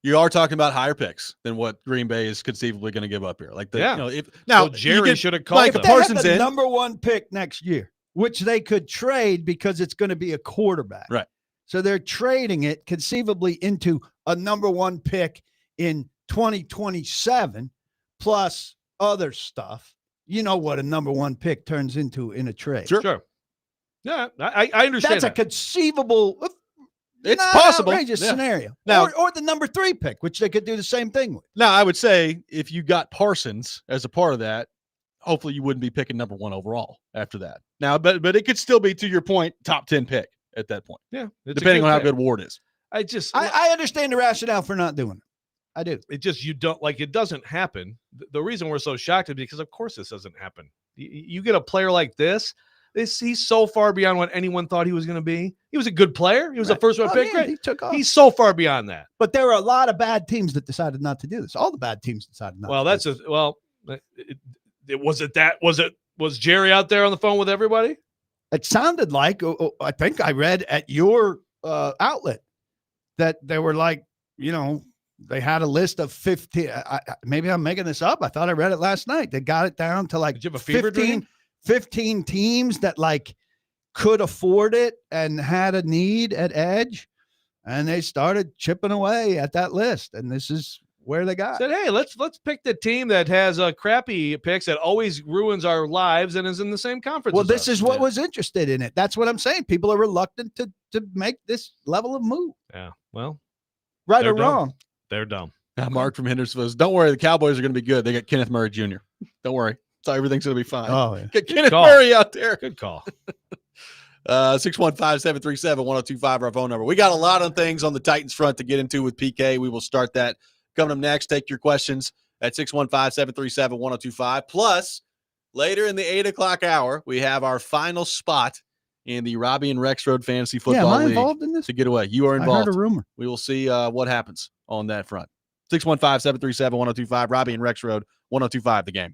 you are talking about higher picks than what Green Bay is conceivably going to give up here. Like, So Jerry should have called Micah them. they have Parsons the in. number 1 pick next year, which they could trade because it's going to be a quarterback. Right. So they're trading it conceivably into a number 1 pick in 2027 plus other stuff. You know what a number 1 pick turns into in a trade. Sure. Yeah, I understand. That's a conceivable. It's not possible. outrageous Yeah. scenario. Now- or the number 3 pick, which they could do the same thing with. Now, I would say if you got Parsons as a part of that, hopefully you wouldn't be picking number 1 overall after that. Now, but it could still be, to your point, top 10 pick at that point, Yeah, it's a depending on how pick. good Ward is. I understand the rationale for not doing it. I do. It just, you don't like, it doesn't happen. The reason we're so shocked is because of course this doesn't happen. You get a player like this, he's so far beyond what anyone thought he was going to be. He was a good player. He was a first round pick. Yeah, Great. he took off. He's so far beyond that. But there were a lot of bad teams that decided not to do this. All the bad teams decided not. Well, to that's do this. Was Jerry out there on the phone with everybody? It sounded like I think I read at your outlet that they were like, they had a list of 15. Maybe I'm making this up. I thought I read it last night. They got it down to like Did you have a fever 15, dream? 15 teams that like could afford it and had a need at edge. And they started chipping away at that list. And this is where they got. Said, hey, let's pick the team that has crappy picks that always ruins our lives and is in the same conference. Well, as this us. is what Yeah. was interested in it. That's what I'm saying. People are reluctant to make this level of move. Yeah. Well, Right They're or dumb. wrong. they're dumb. Mark from Hendersonville says, don't worry, the Cowboys are going to be good. They got Kenneth Murray Jr. Don't worry. So everything's going to be fine. Oh, yeah. Get Kenneth call. Murray out there. Good call. 615-737-1025, our phone number. We got a lot of things on the Titans front to get into with PK. We will start that coming up next. Take your questions at 615-737-1025. Plus, later in the 8 o'clock hour, we have our final spot in the Robby and Rexrode Fantasy Yeah, am Football I League involved in this? to get away. You are I heard involved. a rumor. We will see what happens on that front. 615-737-1025. Robby and Rexrode, 1025 The Game.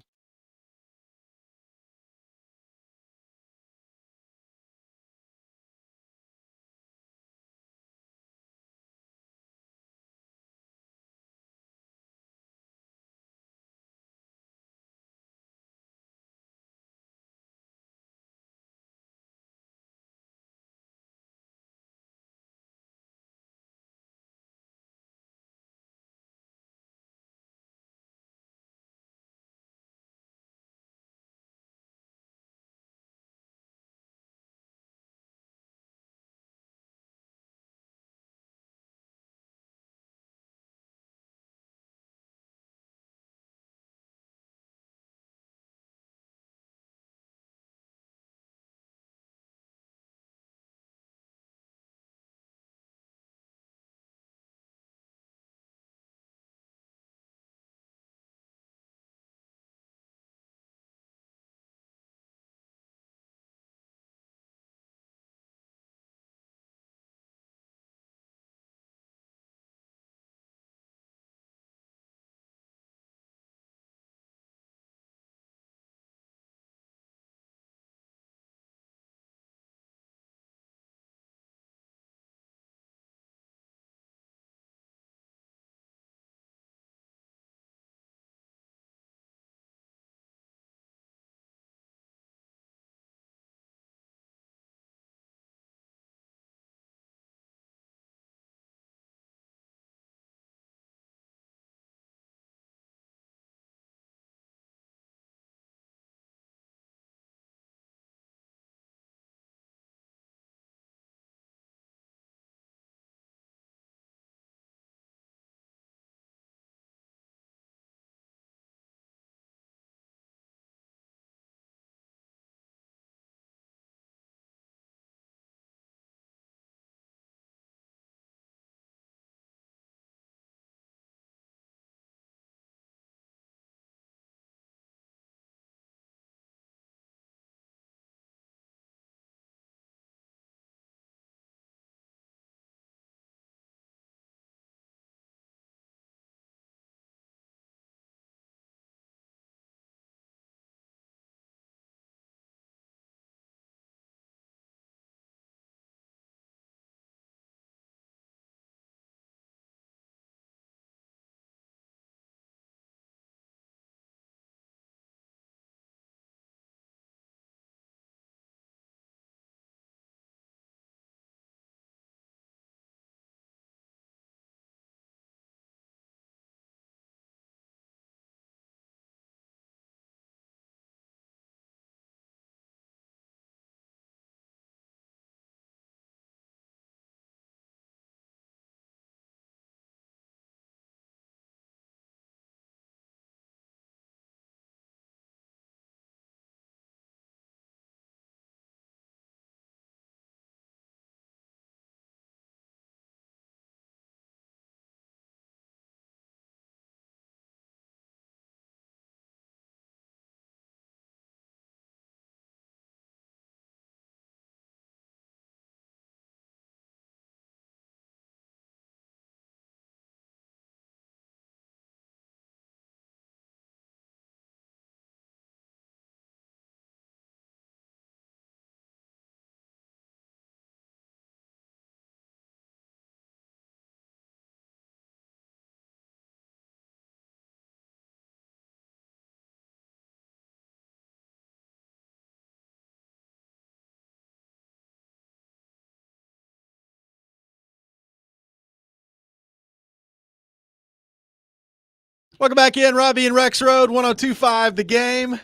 Welcome back in, Robby and Rexrode, 1025 The Game.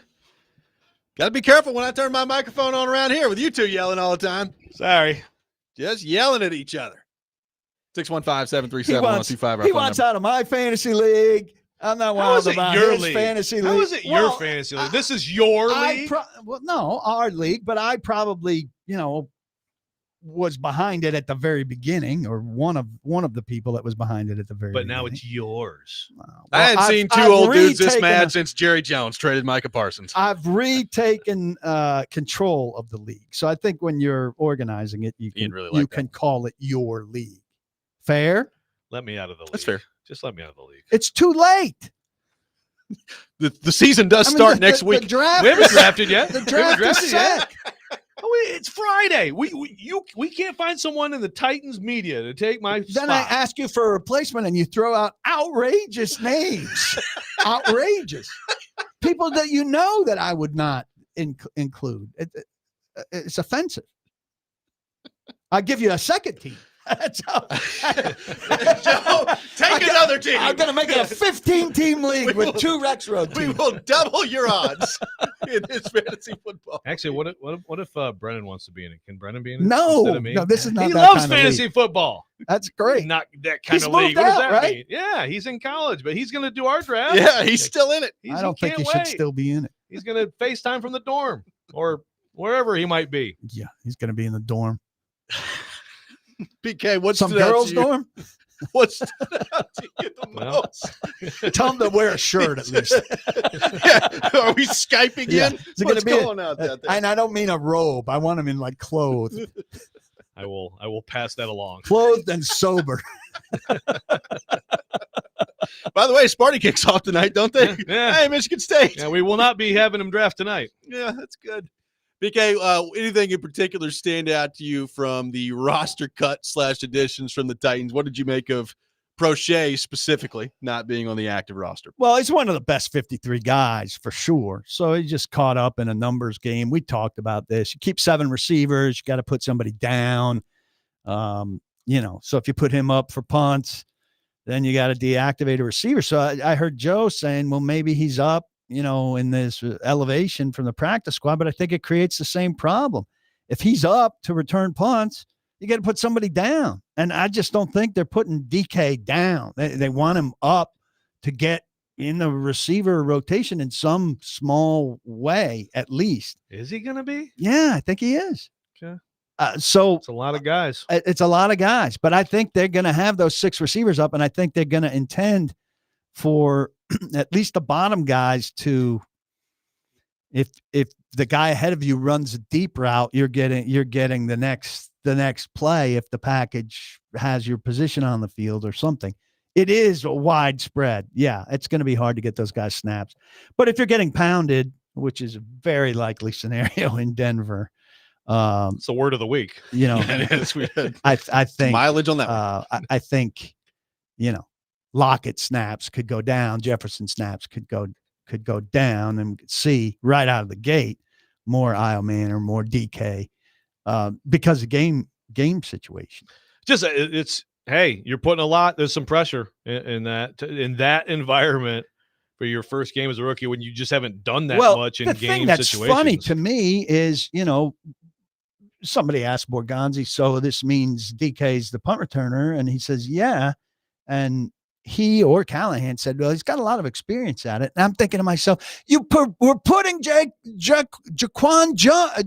Got to be careful when I turn my microphone on around here with you two yelling all the time. Sorry. Just yelling at each other. 615-737-1025. He wants out of my fantasy league. I'm not wild about his fantasy league. How is it your fantasy league? This is your league? Well, no, our league, but I probably, was behind it at the very beginning, or one of the people that was behind it at the very beginning. But now it's yours. I hadn't seen two old dudes this mad since Jerry Jones traded Micah Parsons. I've retaken control of the league. So I think when you're organizing it, you can call it your league. Fair? Let me out of the league. That's fair. Just let me out of the league. It's too late. The season does start next week. The draft, We haven't drafted yet. the draft is set. Oh, it's Friday. We can't find someone in the Titans media to take my Then spot. I ask you for a replacement, and you throw out outrageous names. Outrageous. People that you know that I would not include. It's offensive. I'll give you a second team. That's how. Joe, take another team. I'm going to make it a 15-team league with 2 Rexrode We teams. will double your odds in this fantasy football. Actually, what if Brennan wants to be in it? Can Brennan be in it? No, instead of me? no, this is not He that loves kind of fantasy league. football. That's great. Not that kind He's of league. moved What does out, that right? mean? Yeah, he's in college, but he's going to do our draft. Yeah, he's still in it. I don't think he should still be in it. He's going to FaceTime from the dorm or wherever he might be. Yeah, he's going to be in the dorm. PK, what's Some girls' dorm? What's stood out to you the Well, most? Tell him to wear a shirt at least. Yeah. Are we Skyping Yeah. in? Is it What's gonna be going on out there? And I don't mean a robe. I want him in like clothes. I will pass that along. Clothed and sober. By the way, Sparty kicks off tonight, don't they? Yeah. Hey, Michigan State. Yeah, we will not be having him draft tonight. Yeah, that's good. BK, anything in particular stand out to you from the roster cut / additions from the Titans? What did you make of Prochet specifically not being on the active roster? Well, he's one of the best 53 guys for sure. So he just caught up in a numbers game. We talked about this. You keep 7 receivers, you got to put somebody down. So if you put him up for punts, then you got to deactivate a receiver. So I heard Joe saying, well, maybe he's up, in this elevation from the practice squad, but I think it creates the same problem. If he's up to return punts, you got to put somebody down. And I just don't think they're putting DK down. They want him up to get in the receiver rotation in some small way, at least. Is he going to be? Yeah, I think he is. Okay. So it's a lot of guys. It's a lot of guys, but I think they're going to have those 6 receivers up, and I think they're going to intend for at least the bottom guys to, if the guy ahead of you runs a deep route, you're getting the next play if the package has your position on the field or something. It is widespread. Yeah, it's going to be hard to get those guys snaps. But if you're getting pounded, which is a very likely scenario in Denver, it's the word of the week. It is. I think mileage on that. I think, Lockett snaps could go down. Jefferson snaps could go down, and see right out of the gate more Ioman or more DK because of game situation. Just hey, you're putting a lot. There's some pressure in that environment for your first game as a rookie when you just haven't done that much in game situations. The thing that's funny to me is, somebody asked Borgonzi, so this means DK's the punt returner, and he says, yeah, and he or Callahan said, well, he's got a lot of experience at it. And I'm thinking to myself, we're putting Jaquan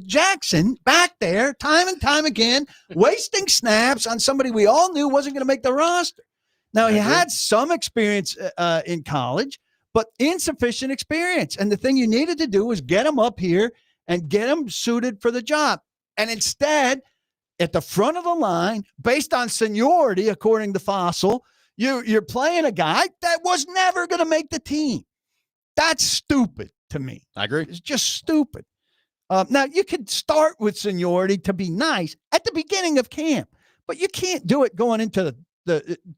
Jackson back there time and time again, wasting snaps on somebody we all knew wasn't going to make the roster. Now, he had some experience in college, but insufficient experience. And the thing you needed to do was get him up here and get him suited for the job. And instead, at the front of the line, based on seniority, according to Fossil, you're playing a guy that was never going to make the team. That's stupid to me. I agree. It's just stupid. Now, you could start with seniority to be nice at the beginning of camp, but you can't do it going into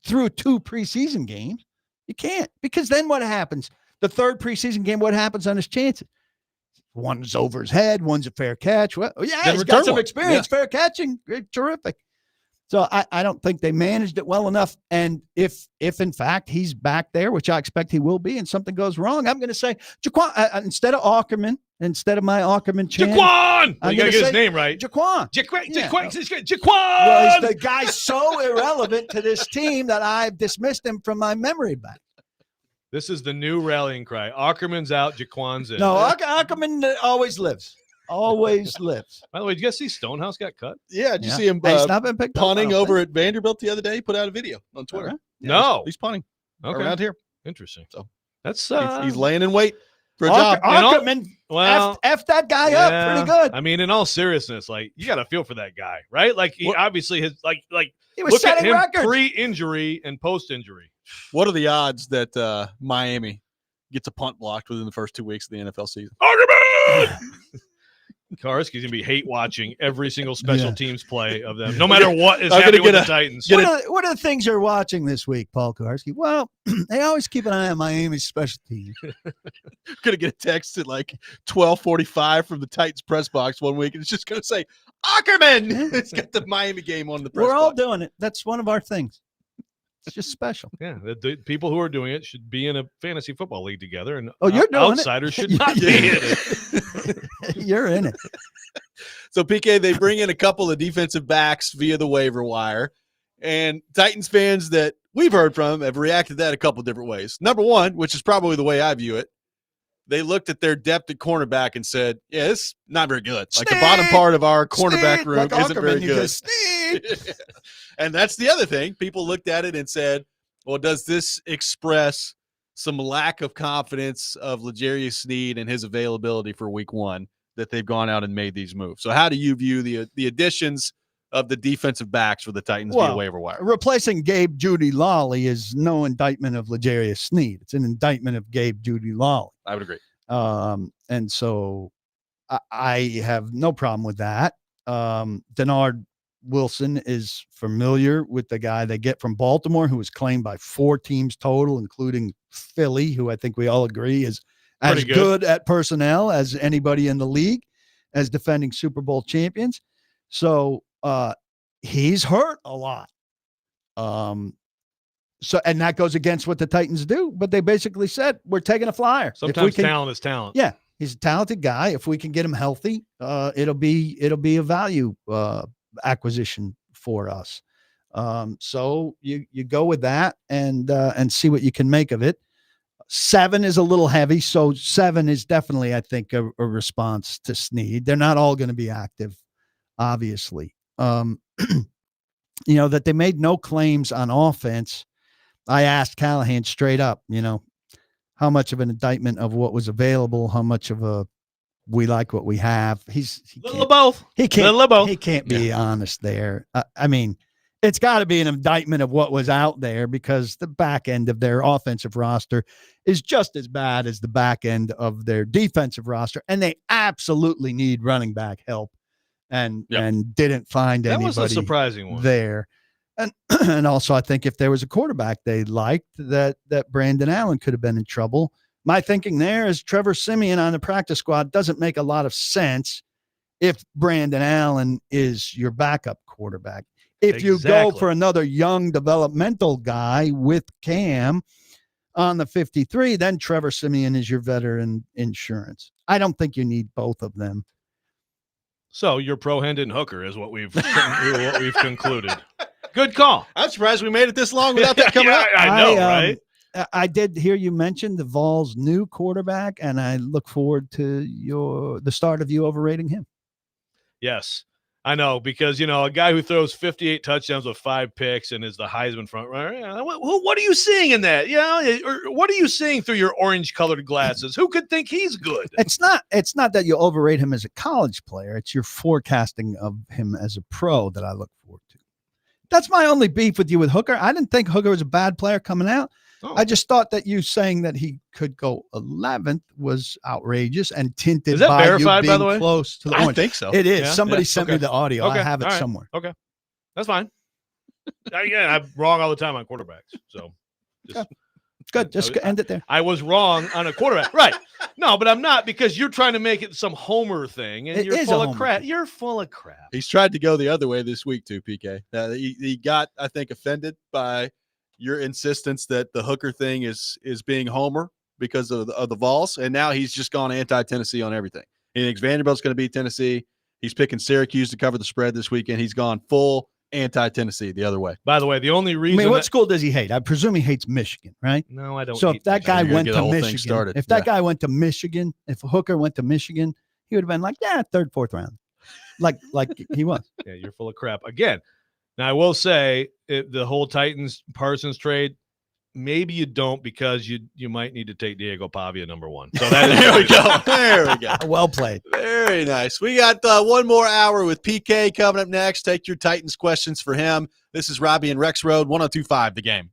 through 2 preseason games. You can't, because then what happens? The 3rd preseason game, what happens on his chances? One's over his head, one's a fair catch. Well, yeah, he's got some experience, fair catching, terrific. So I don't think they managed it well enough. And if in fact he's back there, which I expect he will be, and something goes wrong, I'm going to say Jaquan instead of Ackerman, instead of my Ackerman chant. Jaquan! You got to get his name right. Jaquan. Jaquan! Well, the guy's so irrelevant to this team that I've dismissed him from my memory bank. This is the new rallying cry. Ackerman's out, Jaquan's in. No, Ackerman always lives. Always lives. By the way, did you guys see Stonehouse got cut? Yeah, did you see him punting over at Vanderbilt the other day? He put out a video on Twitter. Right. Yeah, no. he's punting around here. Interesting. So that's he's laying in wait for a job. Ackerman, F that guy up pretty good. I mean, in all seriousness, like, you got to feel for that guy, right? Like, he obviously has, like he was look at setting him records pre-injury and post-injury. What are the odds that Miami gets a punt blocked within the first 2 weeks of the NFL season? Kuharsky's going to be hate watching every single special teams play of them, no matter what is happening with the Titans. What are the things you're watching this week, Paul Kuharsky? Well, they always keep an eye on Miami's special teams. Going to get a text at like 12:45 from the Titans press box one week, and it's just going to say, Ackerman! It's got the Miami game on the press We're all box. doing it. That's one of our things. It's just special. Yeah, the people who are doing it should be in a fantasy football league together, and you're doing outsiders should not be in it. You're in it. So, PK, they bring in a couple of defensive backs via the waiver wire, and Titans fans that we've heard from have reacted to that a couple of different ways. Number one, which is probably the way I view it, they looked at their depth at cornerback and said, yeah, it's not very good. Like the bottom part of our cornerback room like isn't very good. Just, And that's the other thing. People looked at it and said, well, does this express some lack of confidence of L'Jarius Sneed and his availability for week one that they've gone out and made these moves? So how do you view the additions of the defensive backs for the Titans via waiver wire? Replacing Gabe Judy Lawley is no indictment of L'Jarius Sneed. It's an indictment of Gabe Judy Lawley. I would agree. And so I have no problem with that. Denard Wilson is familiar with the guy they get from Baltimore, who was claimed by 4 teams total, including Philly, who I think we all agree is as good at personnel as anybody in the league, as defending Super Bowl champions. So he's hurt a lot. So, and that goes against what the Titans do, but they basically said, we're taking a flyer. Sometimes talent is talent. Yeah. He's a talented guy. If we can get him healthy, it'll be a value acquisition for us. So you go with that and see what you can make of it. 7 is a little heavy. So 7 is definitely, I think, a response to Sneed. They're not all going to be active, obviously. That they made no claims on offense. I asked Callahan straight up, how much of an indictment of what was available, how much of a we like what we have. He can't be honest there. I mean, it's got to be an indictment of what was out there, because the back end of their offensive roster is just as bad as the back end of their defensive roster, and they absolutely need running back help, and didn't find anybody. That was a surprising one there. And also, I think if there was a quarterback they liked, that Brandon Allen could have been in trouble. My thinking there is Trevor Siemian on the practice squad doesn't make a lot of sense if Brandon Allen is your backup quarterback. If you go for another young developmental guy with Cam on the 53, then Trevor Siemian is your veteran insurance. I don't think you need both of them. So you're pro Hendon Hooker is what we've concluded. Good call. I'm surprised we made it this long without that coming up. I know, right? I did hear you mention the Vols' new quarterback, and I look forward to the start of you overrating him. Yes, I know, because, a guy who throws 58 touchdowns with 5 picks and is the Heisman front runner. What are you seeing in that? Or what are you seeing through your orange-colored glasses? Who could think he's good? It's not that you overrate him as a college player. It's your forecasting of him as a pro that I look forward to. That's my only beef with you with Hooker. I didn't think Hooker was a bad player coming out. Oh. I just thought that you saying that he could go 11th was outrageous and tinted by verified, you being by the way? close to the orange. I think so. It is. Somebody sent me the audio. Okay. I have it somewhere. Okay. That's fine. Again, I'm wrong all the time on quarterbacks. So good. Just end it there. I was wrong on a quarterback. Right. No, but I'm not, because you're trying to make it some homer thing, and you're full of crap. You're full of crap. He's tried to go the other way this week too, PK. He got, I think, offended by your insistence that the Hooker thing is being homer because of the Vols, and now he's just gone anti-Tennessee on everything. He thinks Vanderbilt's going to beat Tennessee. He's picking Syracuse to cover the spread this weekend. He's gone full anti-Tennessee the other way. By the way, the only reason what school does he hate? I presume he hates Michigan, right? No, I don't. So if that guy went to Michigan, if Hooker went to Michigan, he would have been like, 3rd, 4th round, like he was. Yeah, you're full of crap again. Now, I will say the whole Titans Parsons trade, maybe you don't, because you might need to take Diego Pavia number 1. So there we go. There we go. Well played. Very nice. We got one more hour with PK coming up next. Take your Titans questions for him. This is Robby and Rexrode, 102.5 The Game.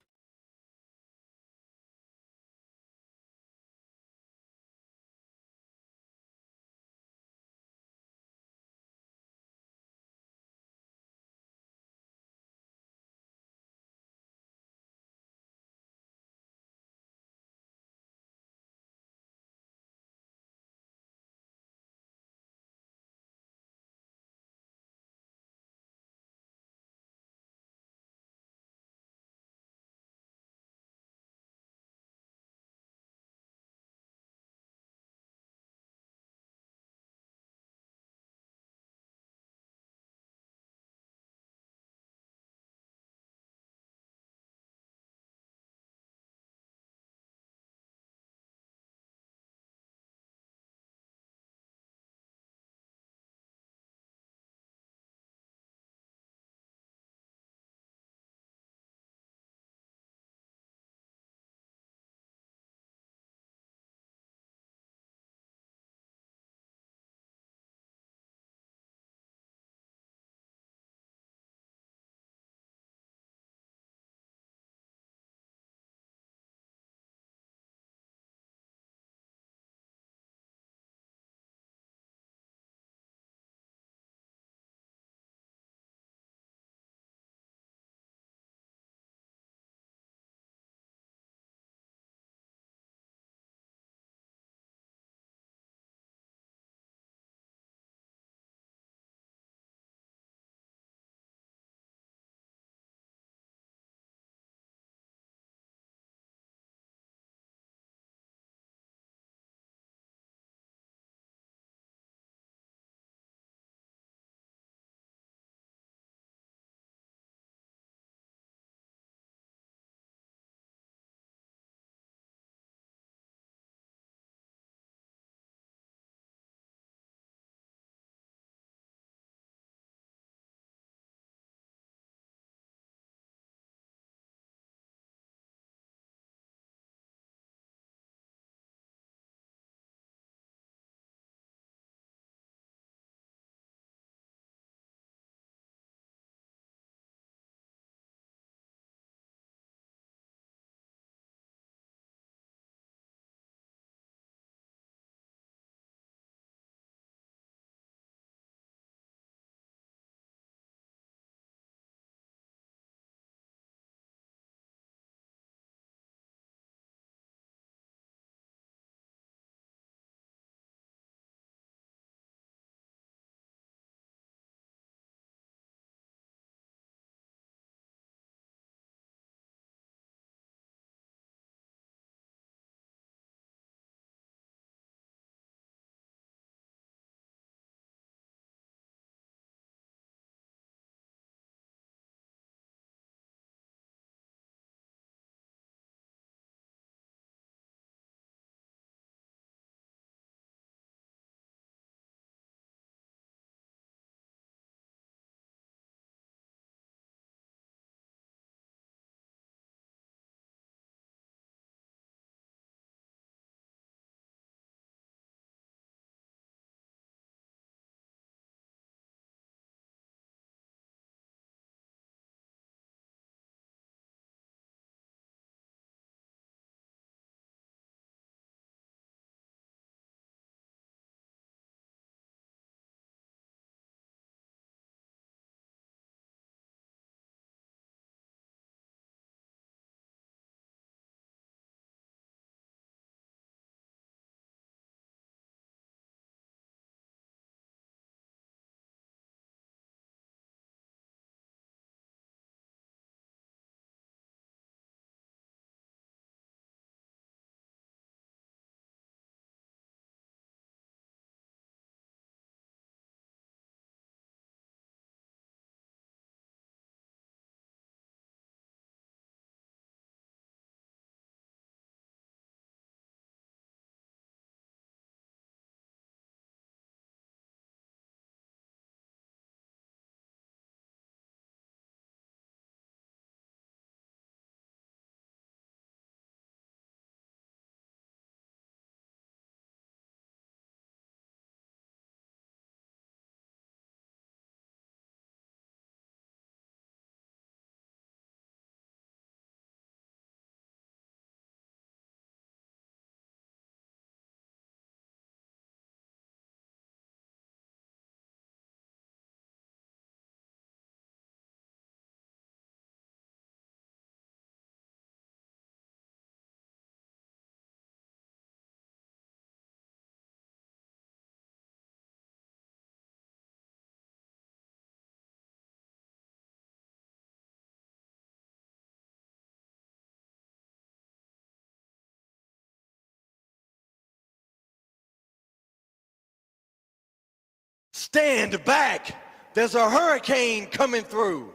Stand back. There's a hurricane coming through.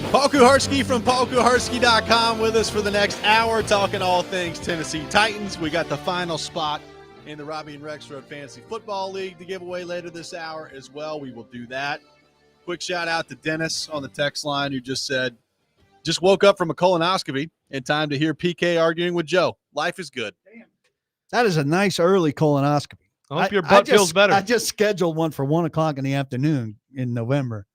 Paul Kuharsky from paulkuharsky.com with us for the next hour, talking all things Tennessee Titans. We got the final spot in the Robby and Rexrode Fantasy Football League to give away later this hour as well. We will do that. Quick shout out to Dennis on the text line who just said, just woke up from a colonoscopy in time to hear PK arguing with Joe. Life is good. Damn. That is a nice early colonoscopy. I hope your butt feels better. I just scheduled one for 1:00 in the afternoon in November.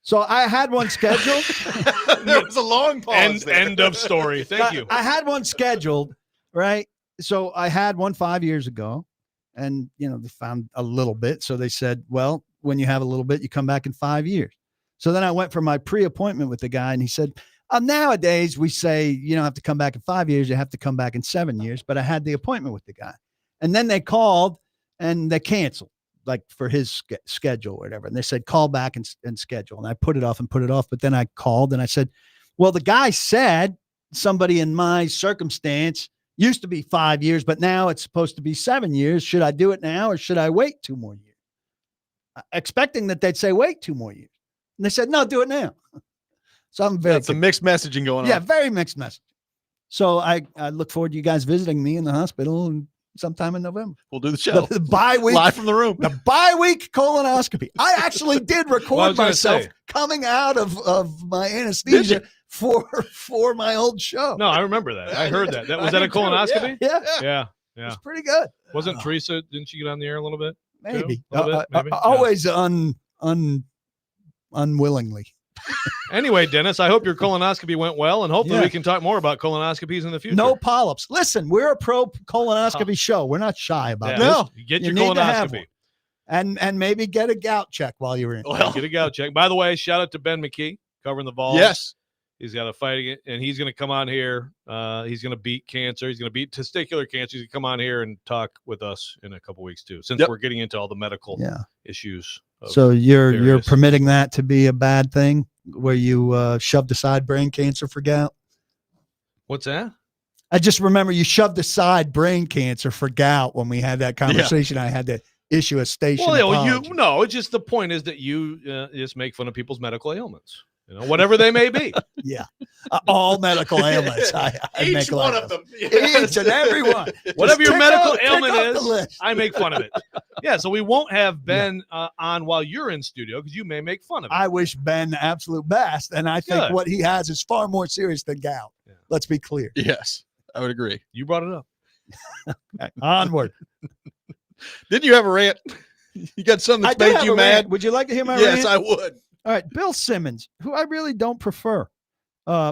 So I had one scheduled. There was a long pause. End of story. Thank you. I had one scheduled, right? So I had one 5 years ago, and they found a little bit. So they said, well, when you have a little bit, you come back in 5 years. So then I went for my pre-appointment with the guy, and he said, nowadays we say you don't have to come back in 5 years, you have to come back in 7 years. But I had the appointment with the guy, and then they called and they canceled, like for his schedule or whatever. And they said, call back and schedule. And I put it off. But then I called and I said, well, the guy said somebody in my circumstance used to be 5 years, but now it's supposed to be 7 years. Should I do it now or should I wait 2 more years? Expecting that they'd say, wait 2 more years. And they said, no, do it now. So I'm very, That's a mixed messaging going on. Yeah, very mixed message. So I look forward to you guys visiting me in the hospital sometime in November. We'll do the show. The bye week. Live from the room. The bye week colonoscopy. I actually did record myself coming out of my anesthesia for my old show. No, I remember that. I heard that. Was that a colonoscopy? Yeah. It was pretty good. Wasn't Teresa, didn't she get on the air a little bit? Maybe. Maybe? Always unwillingly. Anyway, Dennis, I hope your colonoscopy went well, and hopefully we can talk more about colonoscopies in the future. No polyps. Listen, we're a pro colonoscopy show. We're not shy about this. No, get your colonoscopy. And maybe get a gout check while you're in. Well, get a gout check. By the way, shout out to Ben McKee covering the Vols. Yes. He's got a fight, and he's going to come on here. He's going to beat cancer. He's going to beat testicular cancer. He's going to come on here and talk with us in a couple weeks too, since we're getting into all the medical issues. So you're permitting that to be a bad thing, where you shoved aside brain cancer for gout? What's that? I just remember you shoved aside brain cancer for gout when we had that conversation. I had to issue a station. Well, it's just the point is that you just make fun of people's medical ailments. Whatever they may be. Yeah. All medical ailments. I Each make one of them. Each and every one. Whatever your medical ailment is, I make fun of it. Yeah, so we won't have Ben on while you're in studio because you may make fun of it. I wish Ben the absolute best, and I think what he has is far more serious than gout. Yeah. Let's be clear. Yes, I would agree. You brought it up. Okay, onward. Didn't you have a rant? You got something that made you mad? Rant. Would you like to hear my rant? Yes, I would. All right, Bill Simmons, who I really don't prefer.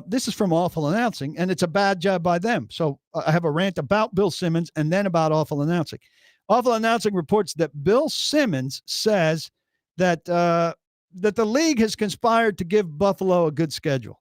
This is from Awful Announcing, and it's a bad job by them. So I have a rant about Bill Simmons and then about Awful Announcing. Awful Announcing reports that Bill Simmons says that that the league has conspired to give Buffalo a good schedule.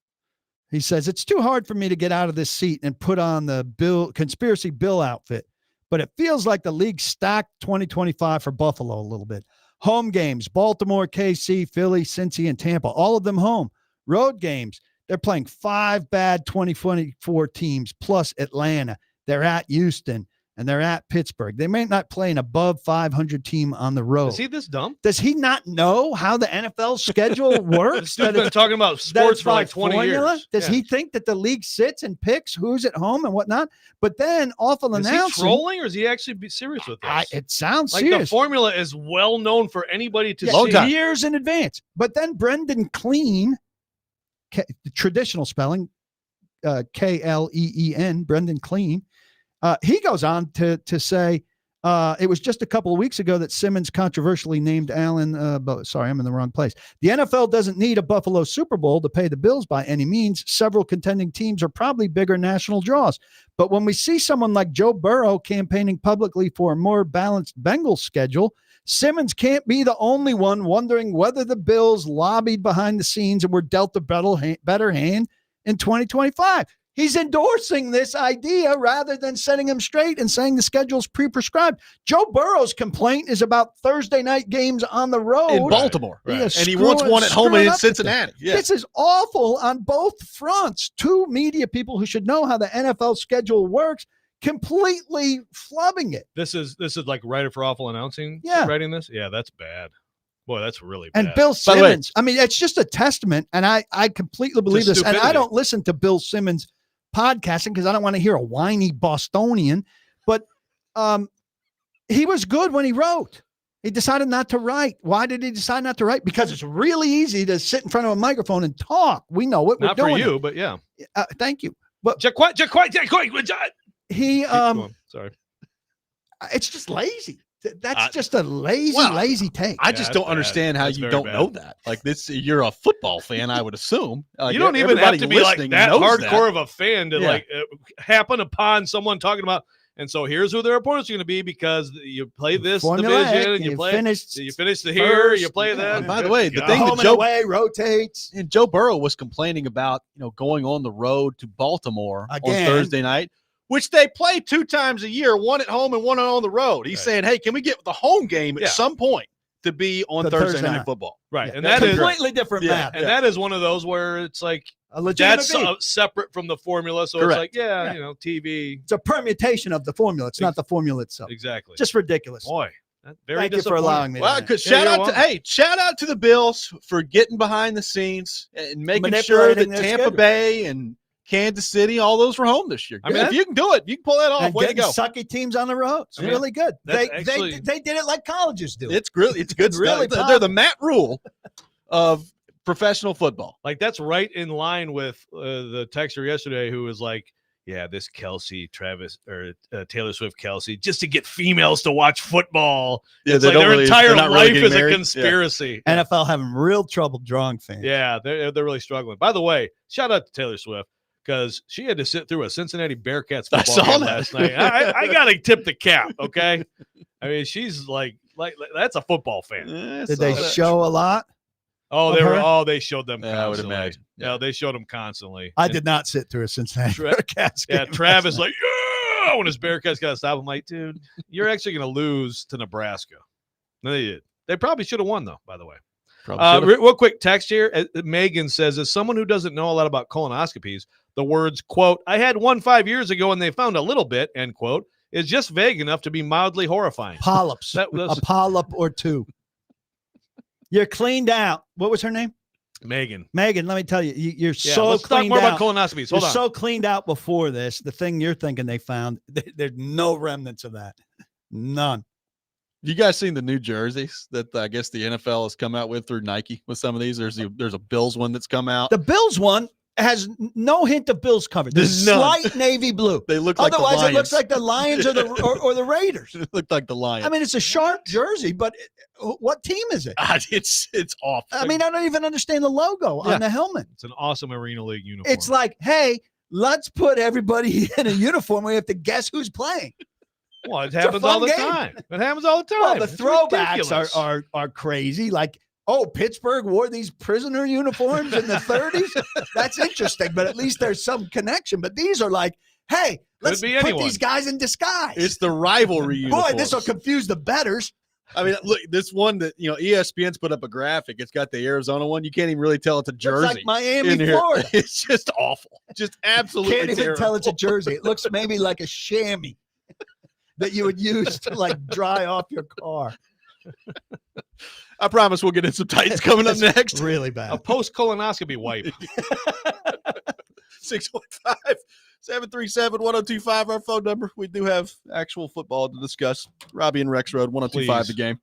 He says, it's too hard for me to get out of this seat and put on the conspiracy Bill outfit, but it feels like the league stacked 2025 for Buffalo a little bit. Home games, Baltimore, KC, Philly, Cincy, and Tampa, all of them home. Road games, they're playing 5 bad 2024 teams plus Atlanta. They're at Houston, and they're at Pittsburgh. They may not play an above 500 team on the road. Is he this dumb? Does he not know how the NFL schedule works? He's been talking about sports for like 20 years. Does he think that the league sits and picks who's at home and whatnot? But then Awful Announcing. Is he trolling or is he actually be serious with this? It sounds like serious. The formula is well known for anybody to see. Years in advance. But then Brendan Cleen, traditional spelling, Kleen, Brendan Cleen, he goes on to say it was just a couple of weeks ago that Simmons controversially named Allen. Sorry, I'm in the wrong place. The NFL doesn't need a Buffalo Super Bowl to pay the bills by any means. Several contending teams are probably bigger national draws. But when we see someone like Joe Burrow campaigning publicly for a more balanced Bengals schedule, Simmons can't be the only one wondering whether the Bills lobbied behind the scenes and were dealt a better hand in 2025. He's endorsing this idea rather than setting him straight and saying the schedule's pre-prescribed. Joe Burrow's complaint is about Thursday night games on the road in Baltimore, right. And he wants one at home in Cincinnati. Yeah. This is awful on both fronts. Two media people who should know how the NFL schedule works completely flubbing it. This is like writer for awful announcing. Yeah. Writing this. Yeah, that's bad. Boy, that's really bad. And Bill Simmons, I mean, it's just a testament, and I completely believe this. And I don't listen to Bill Simmons podcasting because I don't want to hear a whiny Bostonian, but he was good when he wrote. He decided not to write. Why did he decide not to write? Because it's really easy to sit in front of a microphone and talk. We know it. Not we're for doing you, it. but yeah. Thank you. But he sorry. it's just lazy. That's just a lazy take. I just don't understand how you don't know that. Like this, you're a football fan, I would assume. You don't even have to be like that hardcore of a fan to like happen upon someone talking about. And so here's who their opponents are going to be because you play this division and you finish the here, you play that. And by the way, the thing home that Joe away rotates, and Joe Burrow was complaining about, going on the road to Baltimore again on Thursday night, which they play 2 times a year, one at home and one on the road. He's saying, hey, can we get the home game at some point to be on Thursday night football? Right. Yeah, and that is completely different map. And that is one of those where it's like, that's separate from the formula. So Correct. it's like, TV. It's a permutation of the formula. It's not the formula itself. Exactly. Just ridiculous. Boy, very Thank you for allowing me. Well, shout out to the Bills for getting behind the scenes and making sure that Tampa Bay and Kansas City, all those were home this year. I mean, if you can do it, you can pull that off. And Way to go! Sucky teams on the road. It's really good. They did it like colleges do. It's good. It's good. Really, they're the Matt Rule of professional football. Like that's right in line with the texter yesterday who was like, yeah, this Kelsey, Travis, or Taylor Swift Kelsey, just to get females to watch football. Yeah, it's like their entire life is a conspiracy. Yeah. NFL having real trouble drawing fans. Yeah, they're really struggling. By the way, shout out to Taylor Swift because she had to sit through a Cincinnati Bearcats football game last night. I got to tip the cap, okay? I mean, she's like that's a football fan. Did they show a lot? Oh, they showed them. Yeah, I would imagine. Yeah, they showed them constantly. I did not sit through a Cincinnati Bearcats game. Yeah, Travis when his Bearcats got to stop. I'm like, dude, you're actually going to lose to Nebraska. No, they did. They probably should have won, though. By the way, real quick text here. Megan says, as someone who doesn't know a lot about colonoscopies, the words "quote I had one 5 years ago and they found a little bit" end quote is just vague enough to be mildly horrifying. Polyps, a polyp or two. You're cleaned out. What was her name? Megan, let me tell you, you're so let's cleaned talk more out. about colonoscopies. Hold you're on. so cleaned out before this. The thing you're thinking they found, there's no remnants of that. None. You guys seen the new jerseys that I guess the NFL has come out with through Nike with some of these? There's a Bills one that's come out. The Bills one has no hint of Bills covered. There's slight navy blue. They look like otherwise the Lions. It looks like the Lions or the Raiders. It looked like the Lions. I mean, it's a sharp jersey, but what team is it? It's awful. I mean, I don't even understand the logo on the helmet. It's an awesome Arena League uniform. It's like, hey, let's put everybody in a uniform. We have to guess who's playing. Well, it happens all the time. It happens all the time. Well, the throwbacks are crazy. Like, oh, Pittsburgh wore these prisoner uniforms in the 30s. That's interesting, but at least there's some connection. But these are like, hey, let's put these guys in disguise. It's the rivalry uniforms. Boy, this will confuse the bettors. I mean, look, this one that ESPN's put up a graphic. It's got the Arizona one. You can't even really tell it's a jersey. Looks like Miami, Florida. It's just awful. Just absolutely can't even terrible. tell it's a jersey. It looks maybe like a chamois that you would use to like dry off your car. I promise we'll get in some Titans coming up next. Really bad. A post-colonoscopy wipe. 615-737-1025, our phone number. We do have actual football to discuss. Robby and Rexrode, 1025 The Game.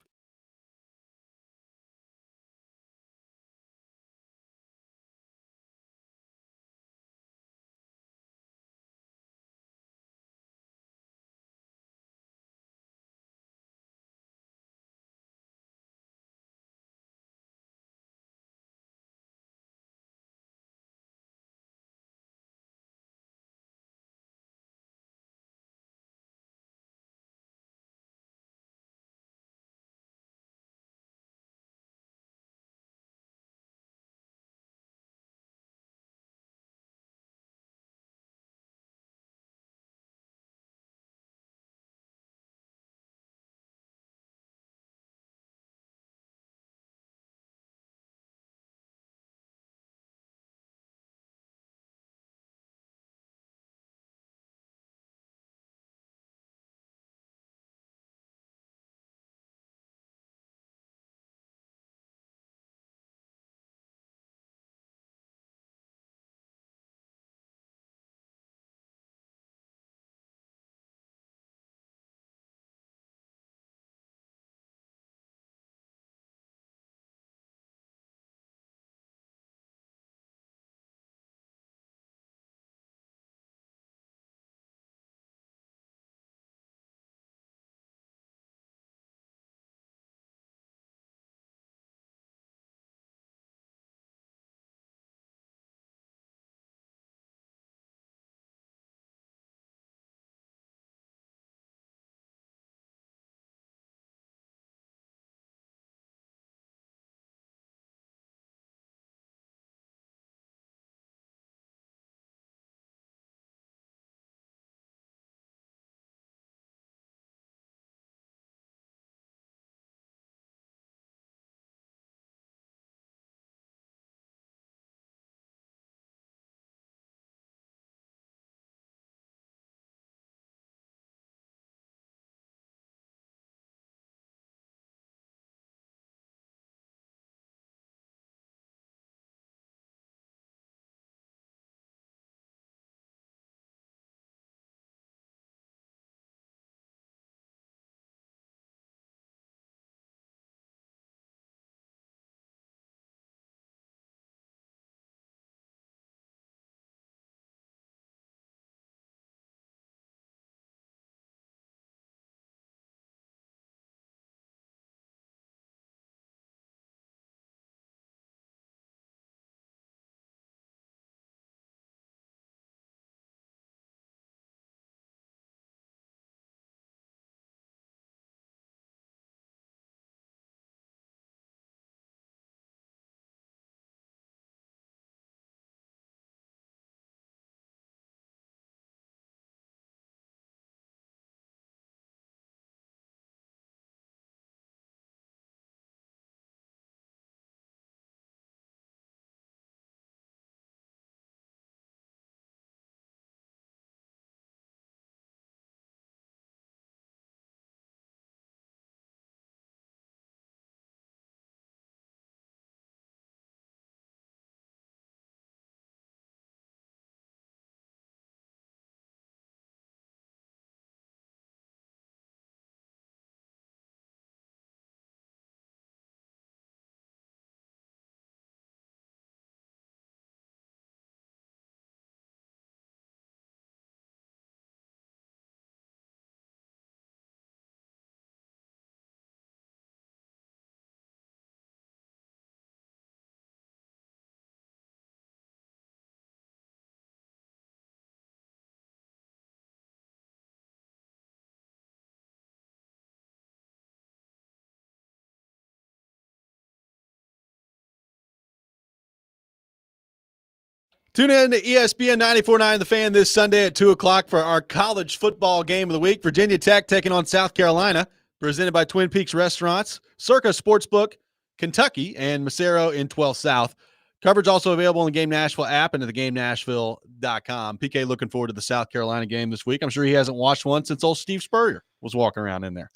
Tune in to ESPN 94.9 The Fan this Sunday at 2 o'clock for our college football game of the week. Virginia Tech taking on South Carolina, presented by Twin Peaks Restaurants, Circa Sportsbook, Kentucky, and Macero in 12 South. Coverage also available on the Game Nashville app and at theGameNashville.com. PK looking forward to the South Carolina game this week. I'm sure he hasn't watched one since old Steve Spurrier was walking around in there.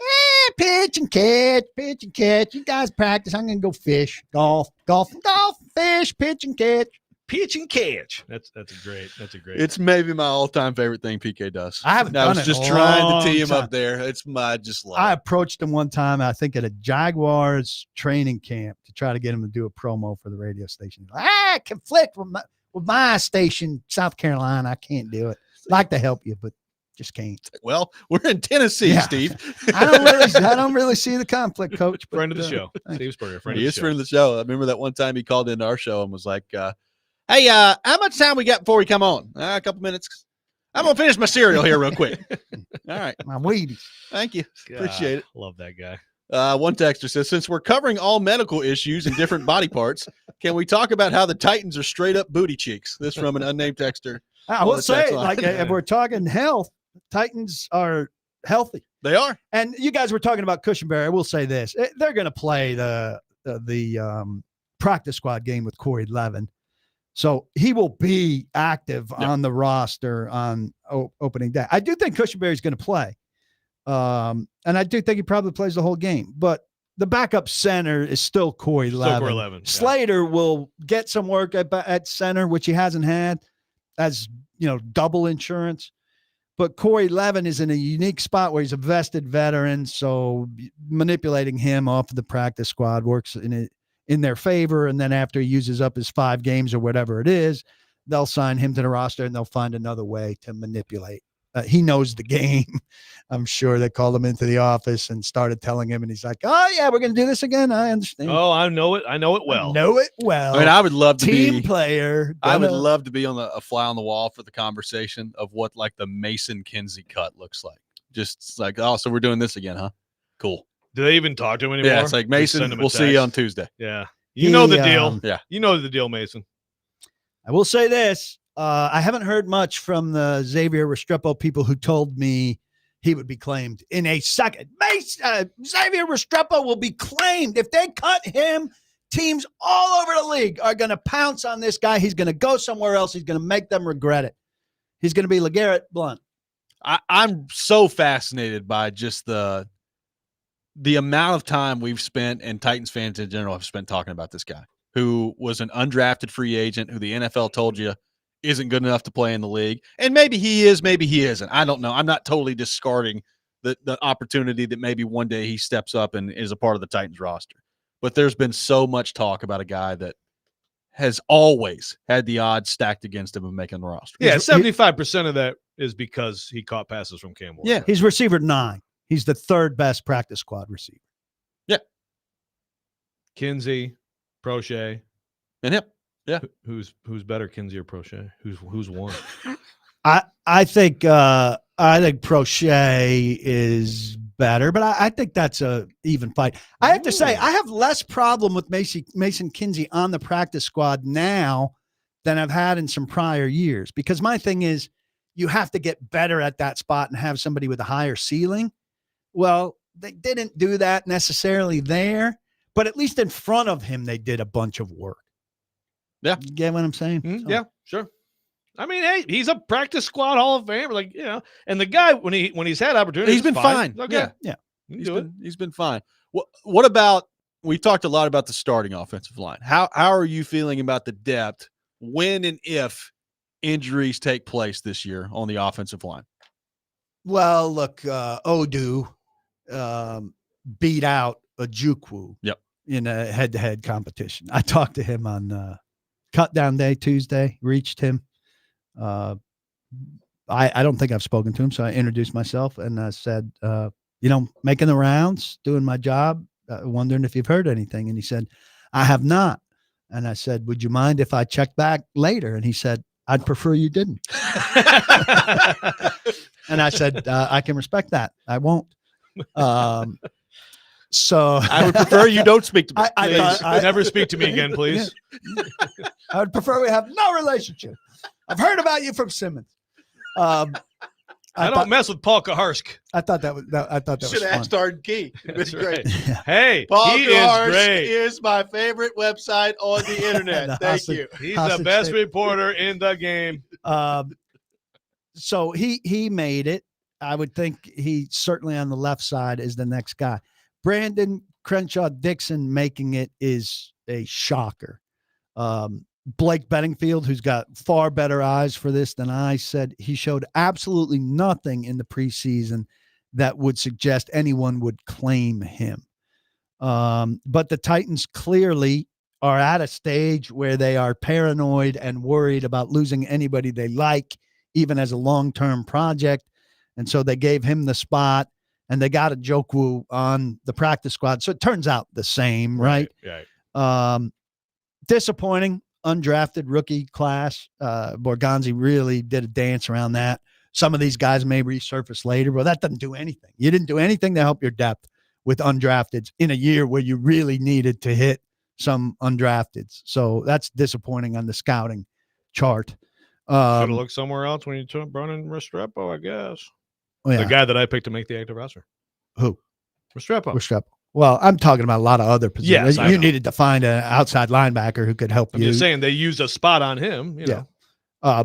Pitch and catch, pitch and catch. You guys practice. I'm going to go fish, golf, fish, pitch and catch. Pitch and catch. That's a great. It's maybe my all-time favorite thing PK does. I haven't done it. I was just trying to tee him up there. It's my just love. I approached him one time, I think at a Jaguars training camp to try to get him to do a promo for the radio station. I conflict with my station, South Carolina. I can't do it. Like to help you, but just can't. Well, we're in Tennessee, Steve. I don't really see the conflict, Coach. But, friend of the show, Steve Spurrier. Friend of the show. I remember that one time he called into our show and was like, "Hey, how much time we got before we come on? A couple minutes. I'm gonna finish my cereal here real quick." All right, my Wheaties. Thank you. Appreciate it. Love that guy. One texter says, since we're covering all medical issues and different body parts, can we talk about how the Titans are straight up booty cheeks? This from an unnamed texter. I will say, like, if we're talking health, Titans are healthy. They are. And you guys were talking about Cushenberry. I will say this. They're going to play the practice squad game with Corey Levin. So he will be active on the roster on opening day. I do think Cushenberry is going to play. And I do think he probably plays the whole game. But the backup center is still Corey Levin. Yeah. Slater will get some work at center, which he hasn't had, as double insurance. But Corey Levin is in a unique spot where he's a vested veteran, so manipulating him off of the practice squad works in their favor. And then after he uses up his 5 games or whatever it is, they'll sign him to the roster and they'll find another way to manipulate. He knows the game. I'm sure they called him into the office and started telling him, and he's like, "Oh yeah, we're going to do this again. I understand." Oh, I know it. I know it well. I mean, I would love to team player. I would love to be on a fly on the wall for the conversation of what like the Mason Kinsey cut looks like. Just like, oh, so we're doing this again, huh? Cool. Do they even talk to him anymore? Yeah, it's like, Mason, we'll see you on Tuesday. Yeah, you know the deal. Yeah, you know the deal, Mason. I will say this. I haven't heard much from the Xavier Restrepo people who told me he would be claimed in a second. Xavier Restrepo will be claimed. If they cut him, teams all over the league are going to pounce on this guy. He's going to go somewhere else. He's going to make them regret it. He's going to be LeGarrette Blount. I'm so fascinated by just the amount of time we've spent, and Titans fans in general have spent talking about this guy who was an undrafted free agent who the NFL told you isn't good enough to play in the league. And maybe he is, maybe he isn't. I don't know. I'm not totally discarding the opportunity that maybe one day he steps up and is a part of the Titans roster. But there's been so much talk about a guy that has always had the odds stacked against him of making the roster. Yeah, 75% of that is because he caught passes from Cam Ward. Yeah, he's receiver 9. He's the 3rd best practice squad receiver. Yeah. Kinsey, Prochet, and him. Yeah. Who's better, Kinsey or Prochet? Who's one? I think Prochet is better, but I think that's a even fight. I have to say, I have less problem with Mason Kinsey on the practice squad now than I've had in some prior years, because my thing is you have to get better at that spot and have somebody with a higher ceiling. Well, they didn't do that necessarily there, but at least in front of him, they did a bunch of work. Yeah. You get what I'm saying? Mm-hmm. Yeah, sure. I mean, hey, he's a practice squad Hall of Famer, and the guy when he's had opportunities, he's been fine. Okay. Yeah. He's been fine. What about, we talked a lot about the starting offensive line. How are you feeling about the depth when and if injuries take place this year on the offensive line? Well, look, Odu beat out Ojukwu in a head-to-head competition. I talked to him on cut down day Tuesday, reached him. I don't think I've spoken to him, so I introduced myself and I said, making the rounds, doing my job, wondering if you've heard anything. And he said, I have not. And I said, would you mind if I check back later? And he said, I'd prefer you didn't. And I said, I can respect that. I won't. So I would prefer you don't speak to me. Please, never speak to me again, please. I would prefer we have no relationship. I've heard about you from Simmons. I don't mess with Paul Kuharsky. I thought that was Should have asked Arden Key. That's Great. right. Hey, Paul he Kuharsky is great. is my favorite website on the internet. Thank you. He's the best reporter in the game. So he made it. I would think he certainly on the left side is the next guy. Brandon Crenshaw Dixon making it is a shocker. Blake Bedingfield, who's got far better eyes for this than I, said he showed absolutely nothing in the preseason that would suggest anyone would claim him. But the Titans clearly are at a stage where they are paranoid and worried about losing anybody they like, even as a long-term project. And so they gave him the spot, and they got a Njoku on the practice squad. So it turns out the same, right? Right. Disappointing. Undrafted rookie class. Borgonzi really did a dance around that. Some of these guys may resurface later, but that doesn't do anything. You didn't do anything to help your depth with undrafteds in a year where you really needed to hit some undrafteds. So that's disappointing on the scouting chart. Should have looked somewhere else when you brought in Restrepo, I guess. Yeah. The guy that I picked to make the active roster. Who? Restrepo. Well, I'm talking about a lot of other positions. Yes, you needed to find an outside linebacker who could help I'm you. just saying they used a spot on him. You know.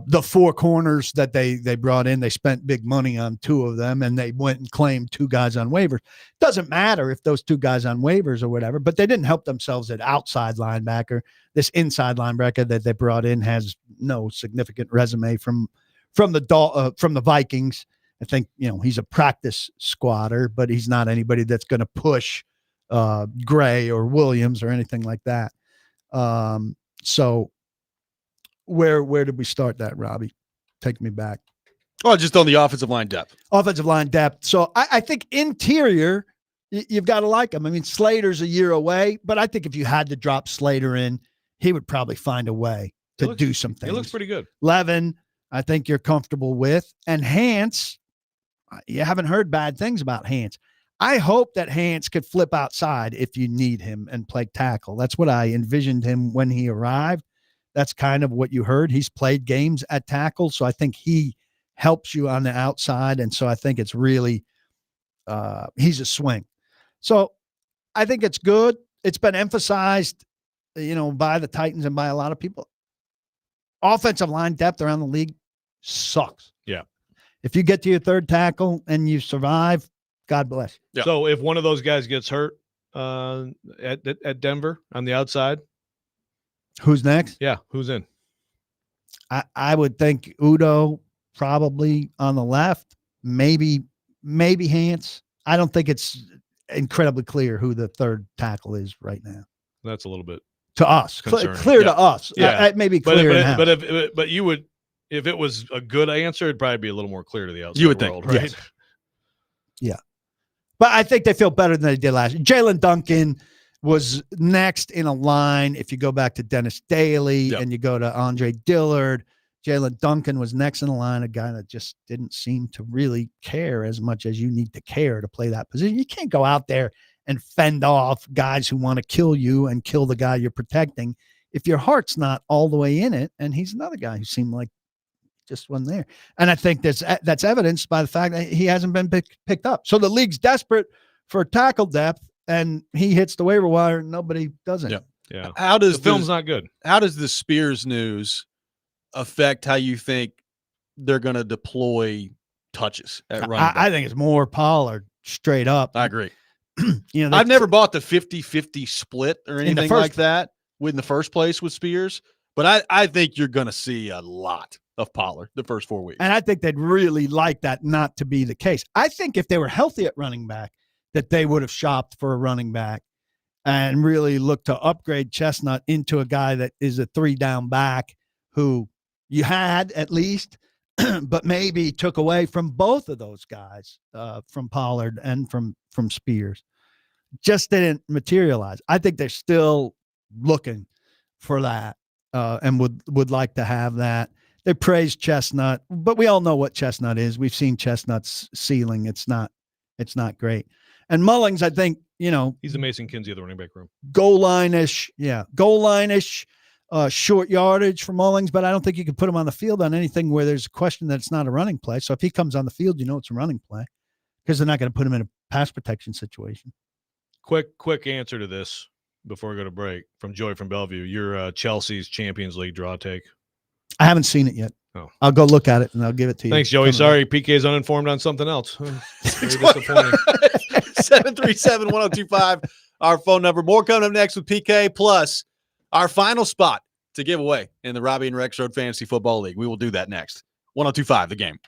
The four corners that they brought in, they spent big money on two of them, and they went and claimed two guys on waivers. Doesn't matter if those two guys on waivers or whatever, but they didn't help themselves at outside linebacker. This inside linebacker that they brought in has no significant resume from the Vikings. I think he's a practice squatter, but he's not anybody that's going to push Gray or Williams or anything like that. So where did we start that, Robbie? Take me back. Oh, just on the offensive line depth. Offensive line depth. So I think interior, you've got to like him. I mean, Slater's a year away, but I think if you had to drop Slater in, he would probably find a way to do some things. He looks pretty good. Levin, I think you're comfortable with. And Hance, you haven't heard bad things about Hance. I hope that Hance could flip outside if you need him and play tackle. That's what I envisioned him when he arrived. That's kind of what you heard. He's played games at tackle, so I think he helps you on the outside. And so I think it's really he's a swing. So I think it's good. It's been emphasized, by the Titans and by a lot of people. Offensive line depth around the league sucks. Yeah. If you get to your third tackle and you survive, God bless. Yeah. So if one of those guys gets hurt at Denver on the outside, who's next? Yeah, who's in? I would think Udo probably on the left, maybe Hance. I don't think it's incredibly clear who the third tackle is right now. That's a little bit to us, clear to us. Yeah, maybe clear. But you would, if it was a good answer, it'd probably be a little more clear to the outside you would world, think, right? yes. Yeah. But I think they feel better than they did last year. Jalen Duncan was next in a line. If you go back to Dennis Daly and you go to Andre Dillard, Jalen Duncan was next in a line, a guy that just didn't seem to really care as much as you need to care to play that position. You can't go out there and fend off guys who want to kill you and kill the guy you're protecting if your heart's not all the way in it. And he's another guy who seemed like just wasn't there. And I think that's evidenced by the fact that he hasn't been picked up. So the league's desperate for tackle depth, and he hits the waiver wire and nobody does it. Yeah. How does the film's not good? How does the Spears news affect how you think they're going to deploy touches at running back? I think it's more Pollard straight up. I agree. I've never bought the 50-50 split or anything like that in the first place with Spears, but I think you're going to see a lot of Pollard the first 4 weeks. And I think they'd really like that not to be the case. I think if they were healthy at running back, that they would have shopped for a running back and really looked to upgrade Chestnut into a guy that is a 3-down back who you had at least, but maybe took away from both of those guys, from Pollard and from Spears. Just didn't materialize. I think they're still looking for that and would like to have that. They praise Chestnut, but we all know what Chestnut is. We've seen Chestnut's ceiling. It's not It's not great. And Mullings, I think, he's a Mason Kinsey of the running back room. Goal line-ish, short yardage for Mullings, but I don't think you can put him on the field on anything where there's a question that it's not a running play. So if he comes on the field, it's a running play because they're not going to put him in a pass protection situation. Quick answer to this before we go to break from Joy from Bellevue. Your Chelsea's Champions League draw take. I haven't seen it yet. Oh. I'll go look at it and I'll give it to you. Thanks, Joey. Sorry, PK is uninformed on something else. Very disappointing. 737-1025, our phone number. More coming up next with PK, plus our final spot to give away in the Robby and Rexrode Fantasy Football League. We will do that next. 1025, The Game.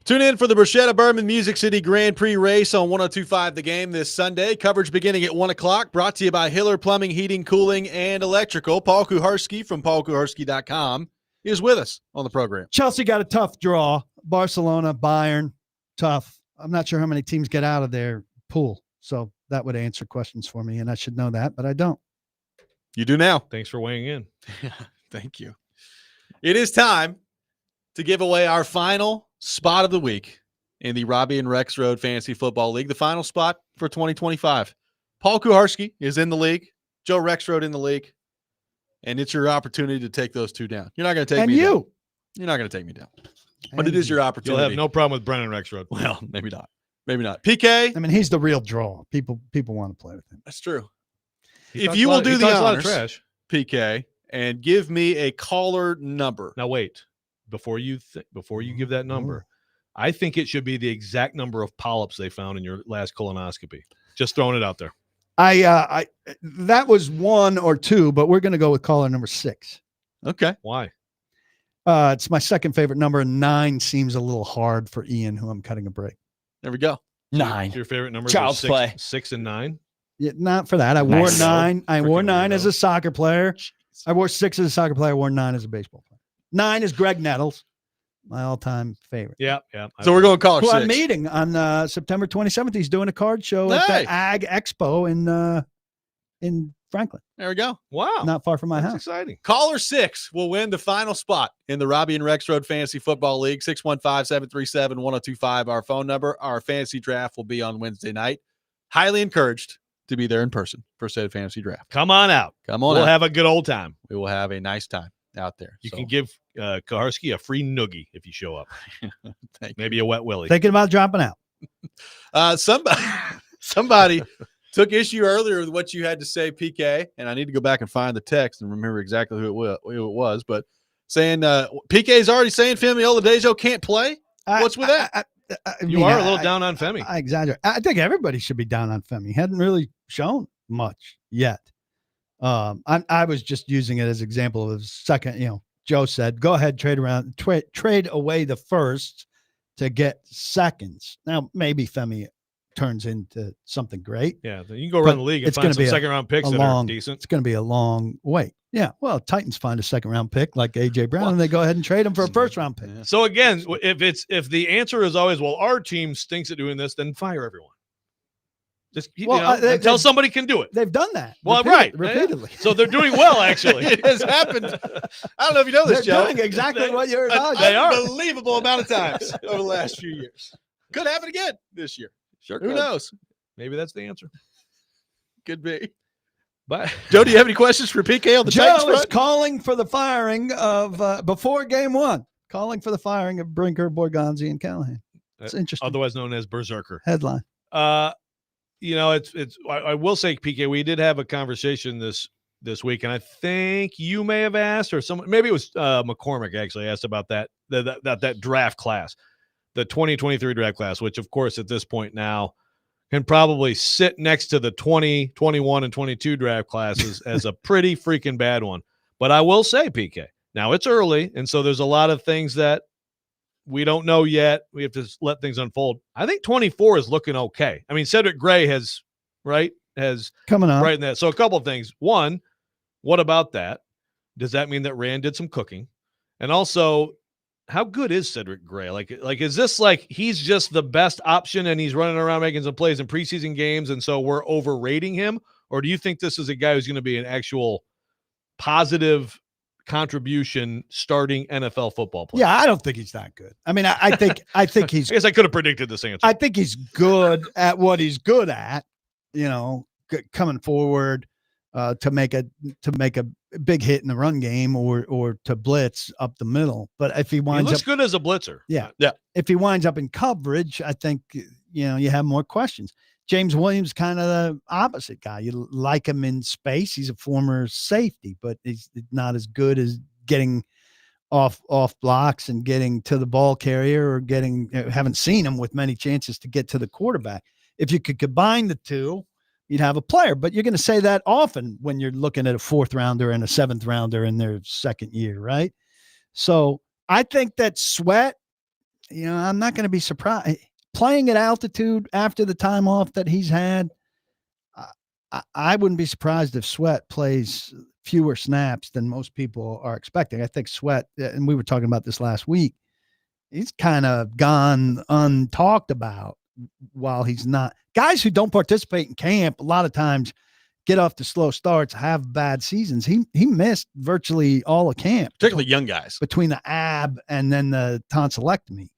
Tune in for the Bruschetta Bourbon Music City Grand Prix race on 102.5 The Game this Sunday. Coverage beginning at 1 o'clock. Brought to you by Hiller Plumbing, Heating, Cooling, and Electrical. Paul Kuharsky from paulkuharsky.com is with us on the program. Chelsea got a tough draw. Barcelona, Bayern, tough. I'm not sure how many teams get out of their pool. So that would answer questions for me, and I should know that, but I don't. You do now. Thanks for weighing in. Thank you. It is time to give away our final spot of the week in the Robby and Rexrode Fantasy Football League, the final spot for 2025. Paul Kuharsky is in the league, Joe Rexrode in the league, and it's your opportunity to take those two down. You're not going to take me down. You're not going to take me down. But it is your opportunity. You'll have no problem with Brennan Rexrode. Well, maybe not. Maybe not. PK. I mean, he's the real draw. People want to play with him. That's true. He If you will do the honors, trash. PK, and give me a caller number. Now wait, before you give that number, I think it should be the exact number of polyps they found in your last colonoscopy. Just throwing it out there. I that was 1 or 2, but we're going to go with caller number 6. Okay. Why? It's my second favorite number, and 9 seems a little hard for Ian, who I'm cutting a break. There we go. 9. Your favorite numbers Child's are play. 6 and 9? Yeah, not for that. I wore Nice. 9. I wore Freaking 9 weirdo. as a soccer player. I wore 6 as a soccer player. I wore 9 as a baseball player. 9 is Greg Nettles, my all-time favorite. Yeah. So we're going caller Who 6. I'm meeting on September 27th. He's doing a card show at the Ag Expo in Franklin, There we go. Wow. not far from my That's house. exciting. Caller 6 will win the final spot in the Robby and Rexrode Fantasy Football League. 615-737-1025, our phone number. Our fantasy draft will be on Wednesday night. Highly encouraged to be there in person for said fantasy draft. Come on out. Come on We'll out. have a good old time. We will have a nice time out there. You So, can give Kuharsky a free noogie if you show up. thank Maybe a wet willy. Thinking about dropping out. Somebody took issue earlier with what you had to say, PK, and I need to go back and find the text and remember exactly who it was. But saying PK is already saying Femi Oladejo can't play. What's with that? You are a little down on Femi. I exaggerate. I think everybody should be down on Femi. He hadn't really shown much yet. I was just using it as an example of second. Joe said, "Go ahead, trade away the first to get seconds." Now maybe Femi turns into something great. Yeah, you can go around the league and it's find gonna some be second-round picks that are decent. It's going to be a long wait. Yeah, well, Titans find a second-round pick like A.J. Brown, and they go ahead and trade him for a first-round pick. So again, if the answer is always, well, our team stinks at doing this, then fire everyone. Just until somebody can do it. They've done that. Well, repeatedly. So they're doing well, actually. It has happened. I don't know if you know this, They're Joe. doing exactly what you're An They are. unbelievable amount of times over the last few years. Could happen again this year. Sure, Who could. knows? Maybe that's the answer. Could be. But Joe, do you have any questions for PK on the Titans Joe is front? calling for the firing of before game 1. Calling for the firing of Brinker, Borgonzi, and Callahan. It's interesting. otherwise known as Berserker. Headline. It's. I will say, PK, we did have a conversation this week, and I think you may have asked, or someone, maybe it was McCormick actually asked about that draft class, the 2023 draft class, which of course at this point now can probably sit next to the 20, 21, and 22 draft classes as a pretty freaking bad one. But I will say, PK, now it's early, and so there's a lot of things that we don't know yet. We have to let things unfold. I think 24 is looking okay. I mean, Cedric Gray has Coming on. right in that. So a couple of things. One, what about that? Does that mean that Rand did some cooking? And also, how good is Cedric Gray? Like is this like he's just the best option and he's running around making some plays in preseason games, and so we're overrating him? Or do you think this is a guy who's going to be an actual positive contribution starting NFL football player? Yeah, I don't think he's that good. I mean, I think he's I guess I could have predicted this answer. I think he's good at what he's good at, coming forward to make a big hit in the run game or to blitz up the middle. But if he He winds looks up good as a blitzer. Yeah. If he winds up in coverage, I think you have more questions. James Williams, kind of the opposite guy. You like him in space. He's a former safety, but he's not as good as getting off blocks and getting to the ball carrier or haven't seen him with many chances to get to the quarterback. If you could combine the two, you'd have a player, but you're going to say that often when you're looking at a 4th rounder and a 7th rounder in their second year, right? So I think that Sweat I'm not going to be surprised. Playing at altitude after the time off that he's had, I wouldn't be surprised if Sweat plays fewer snaps than most people are expecting. I think Sweat, and we were talking about this last week, he's kind of gone untalked about while he's not. Guys who don't participate in camp a lot of times get off to slow starts, have bad seasons. He missed virtually all of camp, particularly young guys, between the ab and then the tonsillectomy.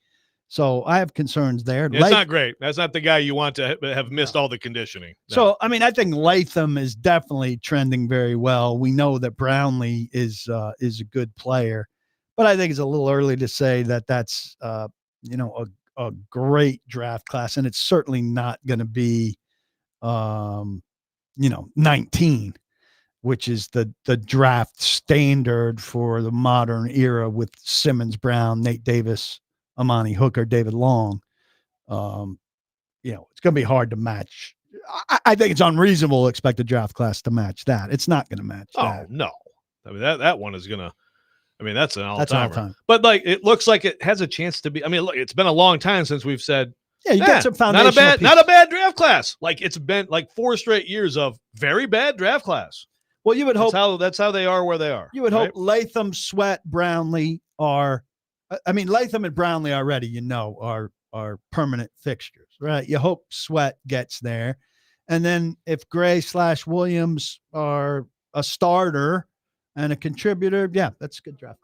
So I have concerns there. Yeah, it's not great. That's not the guy you want to have missed all the conditioning. No. So, I mean, I think Latham is definitely trending very well. We know that Brownlee is a good player, but I think it's a little early to say that that's, a great draft class. And it's certainly not going to be, 19, which is the draft standard for the modern era with Simmons, Brown, Nate Davis, Amani Hooker, David Long. It's going to be hard to match. I think it's unreasonable to expect a draft class to match that. It's not going to match that. Oh, no. I mean, that one is going to, that's an all-timer. all-time. But, it looks like it has a chance to be. Look, it's been a long time since we've said, you got some foundation. Not a bad draft class. It's been 4 straight years of very bad draft class. Well, you would hope that's how they are where they are. You would hope Latham, Sweat, Brownlee are. Latham and Brownlee already, are permanent fixtures, right? You hope Sweat gets there. And then if Gray/Williams are a starter and a contributor, yeah, that's a good draft.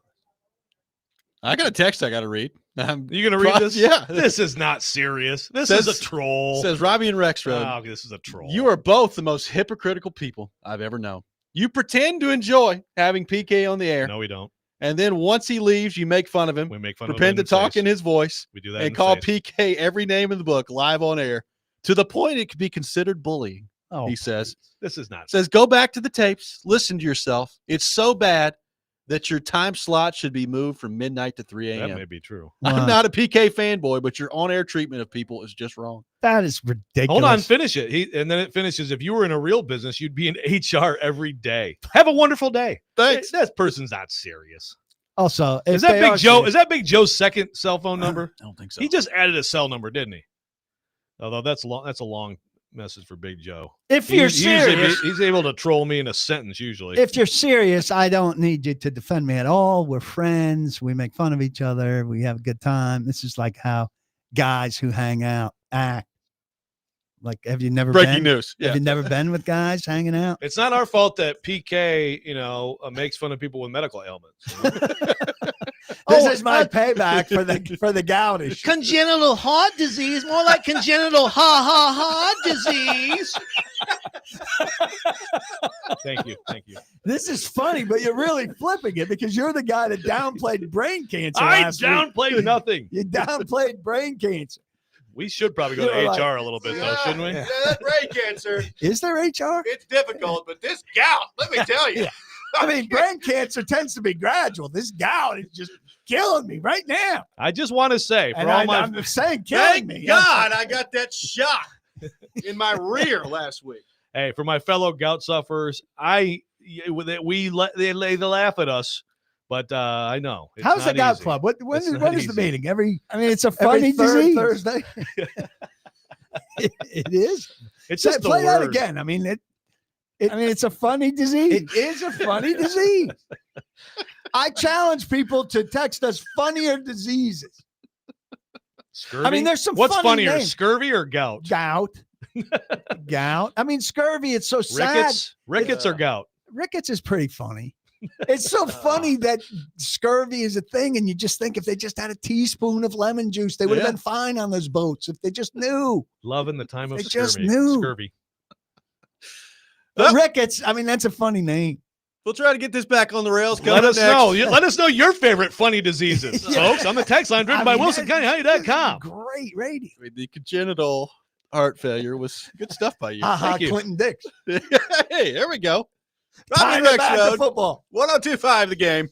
I got a text I got to read. You going to read this? Yeah. This is not serious. This is a troll. Says Robby and Rexrode. Oh, this is a troll. You are both the most hypocritical people I've ever known. You pretend to enjoy having PK on the air. No, we don't. And then once he leaves, you make fun of him. We make fun of him. Pretend to talk in his voice. We do that and call PK every name in the book live on air to the point it could be considered bullying. Oh, he says. This is not. Says, go back to the tapes. Listen to yourself. It's so bad that your time slot should be moved from midnight to 3 a.m. That may be true. I'm not a PK fanboy, but your on-air treatment of people is just wrong. That is ridiculous. Hold on, finish it. And then it finishes. If you were in a real business, you'd be in HR every day. Have a wonderful day. Thanks. That person's not serious. Also, is that Big Joe? Is that Big Joe's second cell phone number? I don't think so. He just added a cell number, didn't he? Although that's a long message for Big Joe. If you're serious, he's able to troll me in a sentence usually. If you're serious, I don't need you to defend me at all. We're friends. We make fun of each other. We have a good time. This is like how guys who hang out act. Like, have you never breaking news? Yeah. Have you never been with guys hanging out? It's not our fault that PK, makes fun of people with medical ailments. This is my payback for the gout issue. Congenital heart disease, more like congenital heart disease. Thank you. This is funny, but you're really flipping it because you're the guy that downplayed brain cancer. I downplayed nothing. You downplayed brain cancer. We should probably go to HR a little bit, though, shouldn't we? Yeah, that brain cancer. Is there HR? It's difficult, but this gout, let me tell you. Brain cancer tends to be gradual. This gout is just killing me right now. I just want to say, I'm saying killing me. God, I got that shot in my rear last week. Hey, for my fellow gout sufferers, they laugh at us. But I know. How's the gout club? When is the meeting? It's a funny disease. Thursday. It is. It's just play the that word. again. It's a funny disease. It is a funny disease. I challenge people to text us funnier diseases. Scurvy? There's some. What's funny funnier, names. scurvy or gout? Gout. Scurvy. It's so sad. Rickets or gout? Rickets is pretty funny. It's so funny that scurvy is a thing, and you just think if they just had a teaspoon of lemon juice, they would have been fine on those boats if they just knew. Love in the time of they scurvy. Just knew. Scurvy. But Rickets, that's a funny name. We'll try to get this back on the rails. Let us know. Let us know your favorite funny diseases, folks, on the text line driven by WilsonCountyHockey.com. Great radio. The congenital heart failure was good stuff by you. Thank you. Clinton Dix. Hey, there we go. Time Robby back Rexrode, to football. 102.5 The Game.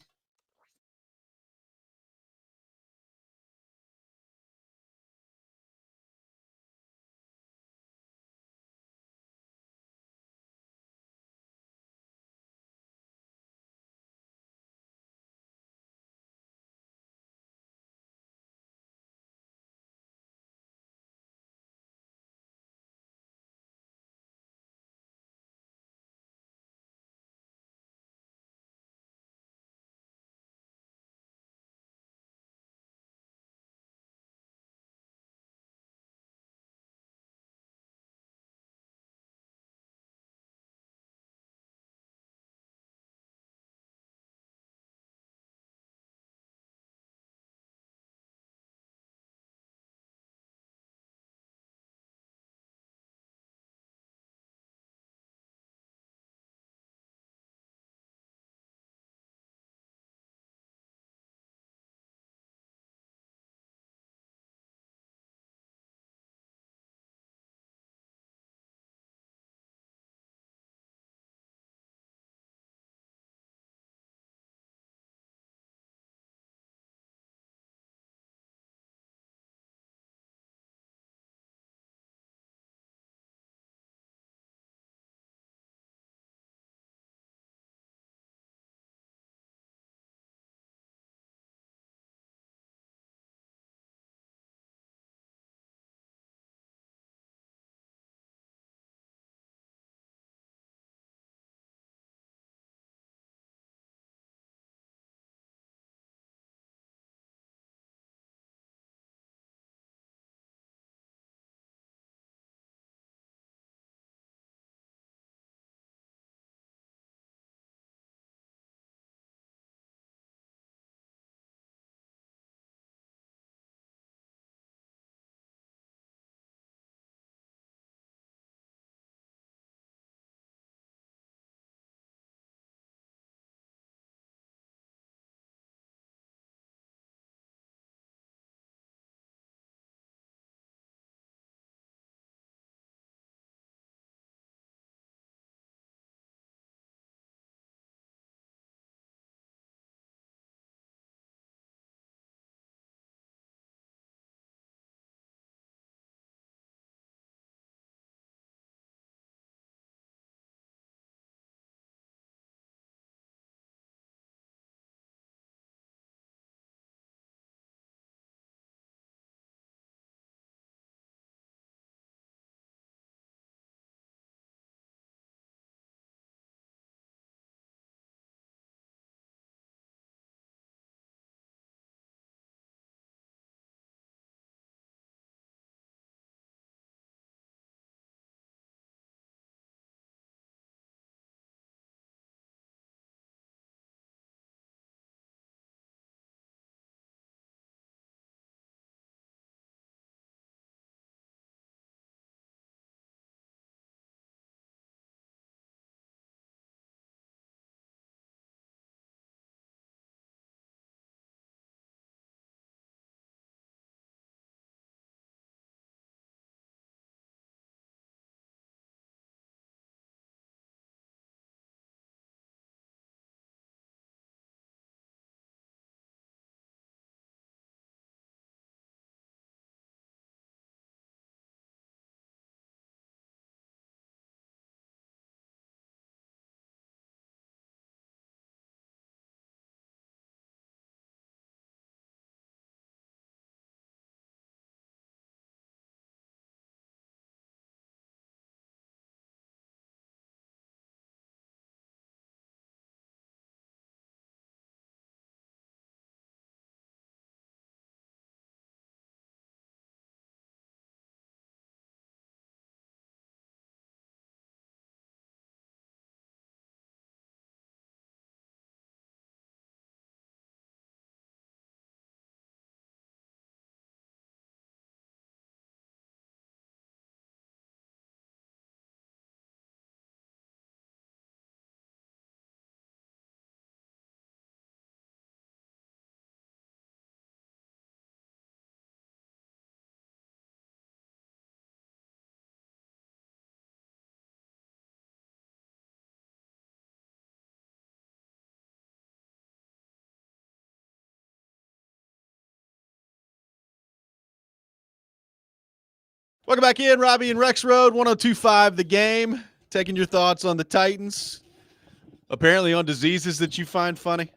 Welcome back in, Robby and Rexrode, 102.5 The Game. Taking your thoughts on the Titans. Apparently on diseases that you find funny.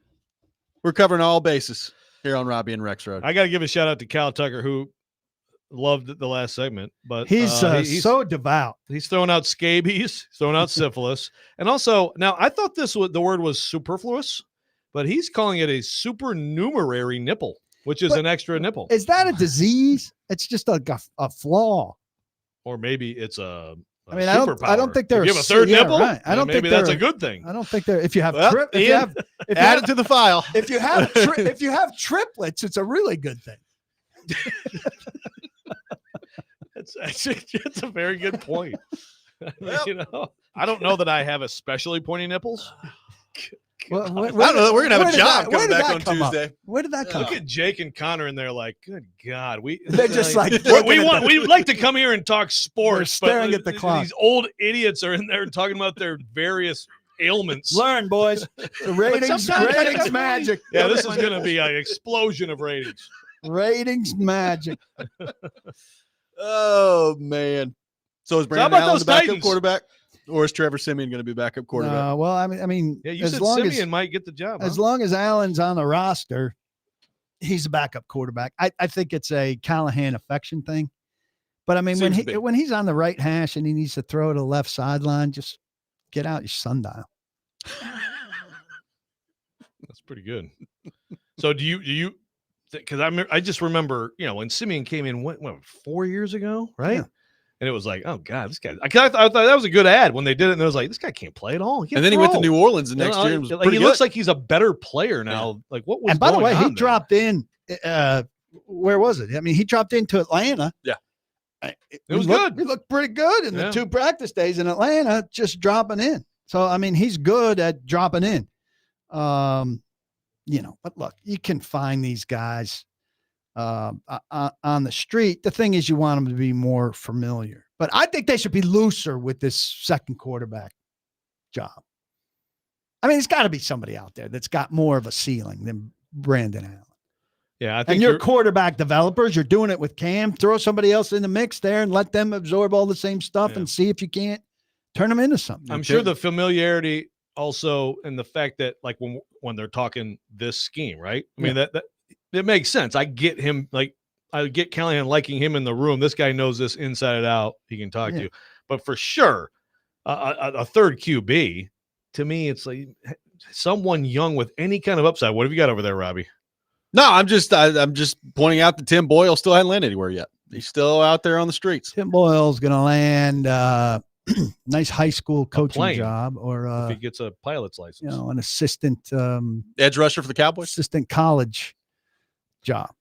We're covering all bases here on Robby and Rexrode. I got to give a shout out to Cal Tucker, who loved the last segment, but he's so devout. He's throwing out scabies, he's throwing out syphilis, and also now I thought the word was superfluous, but he's calling it a supernumerary nipple, which is an extra nipple. Is that a disease? It's just like a flaw, or maybe it's a I mean, I don't think they're you have a third nipple. Right. I don't maybe think that's a good thing. I don't think they're. If you have, add it to the file. If you have triplets, it's a really good thing. That's a very good point. I don't know that I have especially pointy nipples. I don't know. We're gonna have a job coming back on Tuesday. Where did that come? Look at Jake and Connor in there, like, good God, they're just like we'd like to come here and talk sports. We're staring at the clock. These old idiots are in there talking about their various ailments. Learn, boys. The ratings magic. Yeah, this is gonna be an explosion of ratings. Ratings magic. Oh man! So is Brandon Allen the backup quarterback, or is Trevor Siemian going to be backup quarterback? Well, I mean, yeah, you said Siemian might get the job. As long as Allen's on the roster, he's a backup quarterback. I think it's a Callahan affection thing, but I mean, when he's on the right hash and he needs to throw to the left sideline, just get out your sundial. That's pretty good. So do you? Because I just remember, when Siemian came in, what 4 years ago, right? Yeah. And it was like, oh God, this guy. I thought that was a good ad when they did it, and it was like, this guy can't play at all. And then he went to New Orleans the next year. And was he looks like he's a better player now. Yeah. Like what was? And by the way, he there? dropped in. Where was it? I mean, he dropped into Atlanta. Yeah, it was good. He looked pretty good in the 2 practice days in Atlanta, just dropping in. So I mean, he's good at dropping in. But look, you can find these guys on the street. The thing is, you want them to be more familiar. But I think they should be looser with this second quarterback job. I mean, it's got to be somebody out there that's got more of a ceiling than Brandon Allen. Yeah, I think and you're quarterback developers. You're doing it with Cam. Throw somebody else in the mix there and let them absorb all the same stuff and see if you can't turn them into something. I'm sure the familiarity also, and the fact that like when they're talking this scheme, right? I mean, that it makes sense. I get him, like I get Callahan liking him in the room. This guy knows this inside and out. He can talk to you. But for sure, a third QB, to me, it's like someone young with any kind of upside. What have you got over there, Robby? No, I'm just pointing out that Tim Boyle still hadn't landed anywhere yet. He's still out there on the streets. Tim Boyle's going to land nice high school coaching job, or if he gets a pilot's license, an assistant edge rusher for the Cowboys, assistant college job.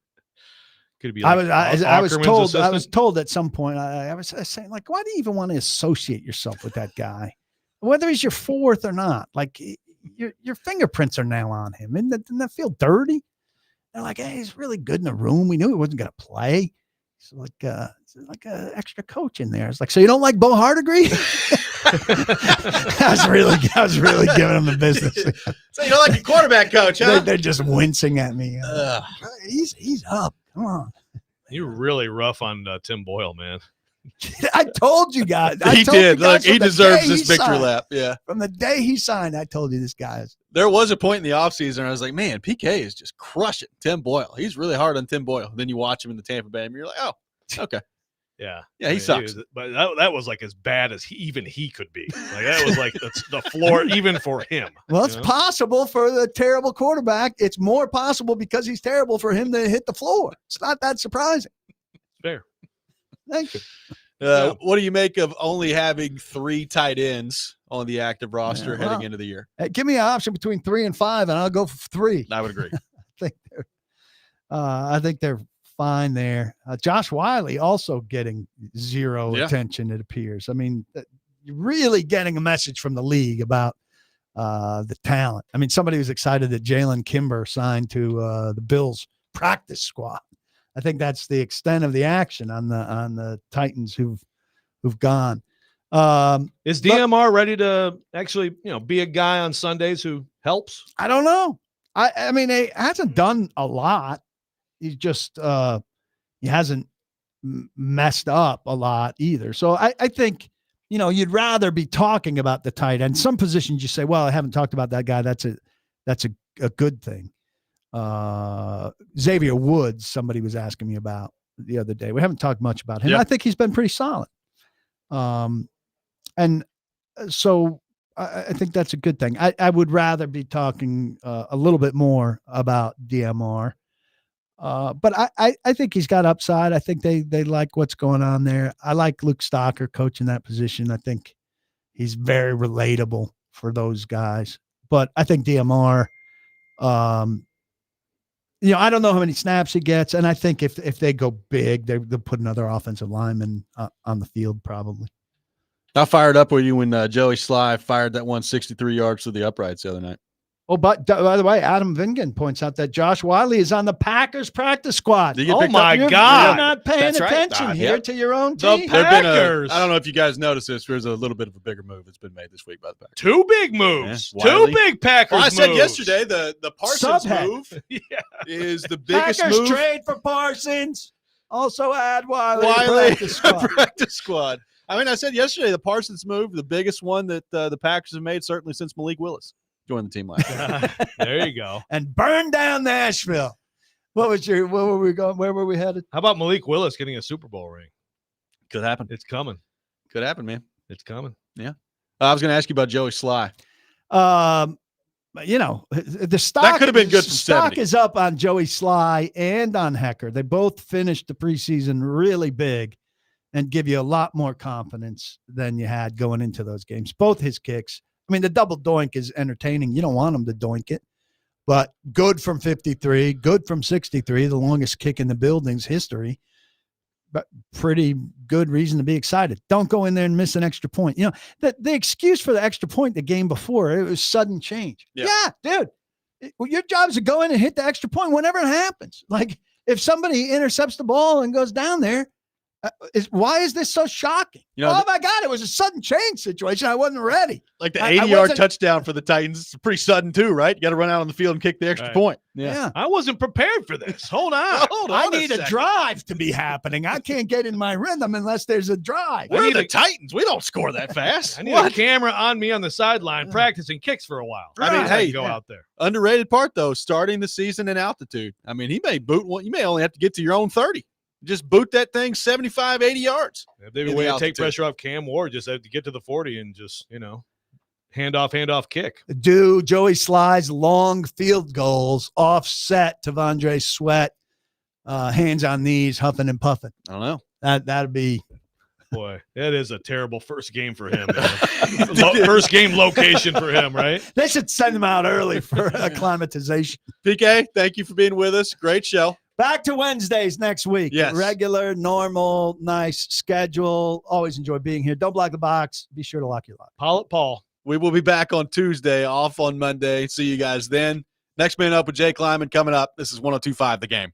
Could it be? Like I was told at some point. I was saying, like, why do you even want to associate yourself with that guy, whether he's your fourth or not? Like, your fingerprints are now on him, and doesn't that feel dirty? They're like, hey, he's really good in the room. We knew he wasn't going to play. He's like an extra coach in there. It's like, so you don't like Bo Hardegree? I was really giving him the business. So you don't like your quarterback coach, huh? They're just wincing at me. He's up. Come on. You're really rough on Tim Boyle, man. I told you guys. He did. Look, he deserves this victory lap. Yeah. From the day he signed, I told you this guy is. There was a point in the offseason I was like, man, PK is just crushing Tim Boyle. He's really hard on Tim Boyle. Then you watch him in the Tampa Bay, and you're like, oh, okay. Yeah. Yeah, he sucks. But that was like as bad as he could be. Like that was like the floor even for him. Well, it's possible for the terrible quarterback. It's more possible because he's terrible for him to hit the floor. It's not that surprising. Fair. Thank you. What do you make of only having 3 tight ends on the active roster heading into the year? Give me an option between 3 and 5, and I'll go for 3. I would agree. I think they're fine there. Josh Wiley also getting zero attention, it appears. I mean, you're really getting a message from the league about the talent. I mean, somebody was excited that Jalen Kimber signed to the Bills practice squad. I think that's the extent of the action on the Titans who've gone. Is DMR ready to actually, be a guy on Sundays who helps? I don't know. I mean, he hasn't done a lot. He's just he hasn't messed up a lot either. So I think, you'd rather be talking about the tight end. Some positions you say, well, I haven't talked about that guy. That's a good thing. Xavier Woods, somebody was asking me about the other day. We haven't talked much about him. Yep. I think he's been pretty solid. And so I think that's a good thing. I would rather be talking a little bit more about DMR. But I think he's got upside. I think they like what's going on there. I like Luke Stocker coaching that position. I think he's very relatable for those guys. But I think DMR, I don't know how many snaps he gets. And I think if they go big, they'll put another offensive lineman on the field probably. I fired up with you when Joey Sly fired that 163 yards to the uprights the other night. Oh, but by the way, Adam Vingan points out that Josh Wiley is on the Packers practice squad. Oh my God! You're not paying attention here to your own team. The Packers. I don't know if you guys noticed this. There's a little bit of a bigger move that's been made this week by the Packers. 2 big moves. Yeah. 2 big Packers Well, I said moves. yesterday the Parsons Subhead. move is the biggest Packers move. trade for Parsons. Also add Wiley to practice squad. practice squad. I mean, I said yesterday the Parsons move, the biggest one that the Packers have made certainly since Malik Willis joined the team last year. There you go. And burn down Nashville. Where were we going? Where were we headed? How about Malik Willis getting a Super Bowl ring? Could happen. It's coming. Could happen, man. It's coming. Yeah. I was going to ask you about Joey Sly. The stock That could have been good from stock 70. is up on Joey Sly and on Hecker. They both finished the preseason really big and give you a lot more confidence than you had going into those games. Both his kicks. I mean, the double doink is entertaining. You don't want him to doink it, but good from 53, good from 63, the longest kick in the building's history. But pretty good reason to be excited. Don't go in there and miss an extra point. The excuse for the extra point the game before, it was sudden change. Yeah dude. Your job is to go in and hit the extra point whenever it happens. Like if somebody intercepts the ball and goes down there, why is this so shocking? Oh my God, it was a sudden change situation. I wasn't ready. Like the 80-yard touchdown for the Titans. It's pretty sudden too, right? You got to run out on the field and kick the extra point. Yeah. I wasn't prepared for this. Hold on. I need a drive to be happening. I can't get in my rhythm unless there's a drive. We're the Titans. We don't score that fast. I need a camera on me on the sideline practicing kicks for a while. I mean, hey, go out there. Underrated part though, starting the season in altitude. I mean, he may boot one. You may only have to get to your own 30. Just boot that thing 75, 80 yards. If they way to take pressure off Cam Ward, just have to get to the 40 and just, hand off kick. Do Joey Sly's long field goals offset T'Vondre Sweat, hands on knees, huffing and puffing? I don't know. That'd be. Boy, that is a terrible first game for him. First game location for him, right? They should send him out early for acclimatization. PK, thank you for being with us. Great show. Back to Wednesdays next week. Yes. Regular, normal, nice schedule. Always enjoy being here. Don't block the box. Be sure to lock your lock. Paul. We will be back on Tuesday, off on Monday. See you guys then. Next Man Up with Jay Kleiman coming up. This is 102.5 The Game.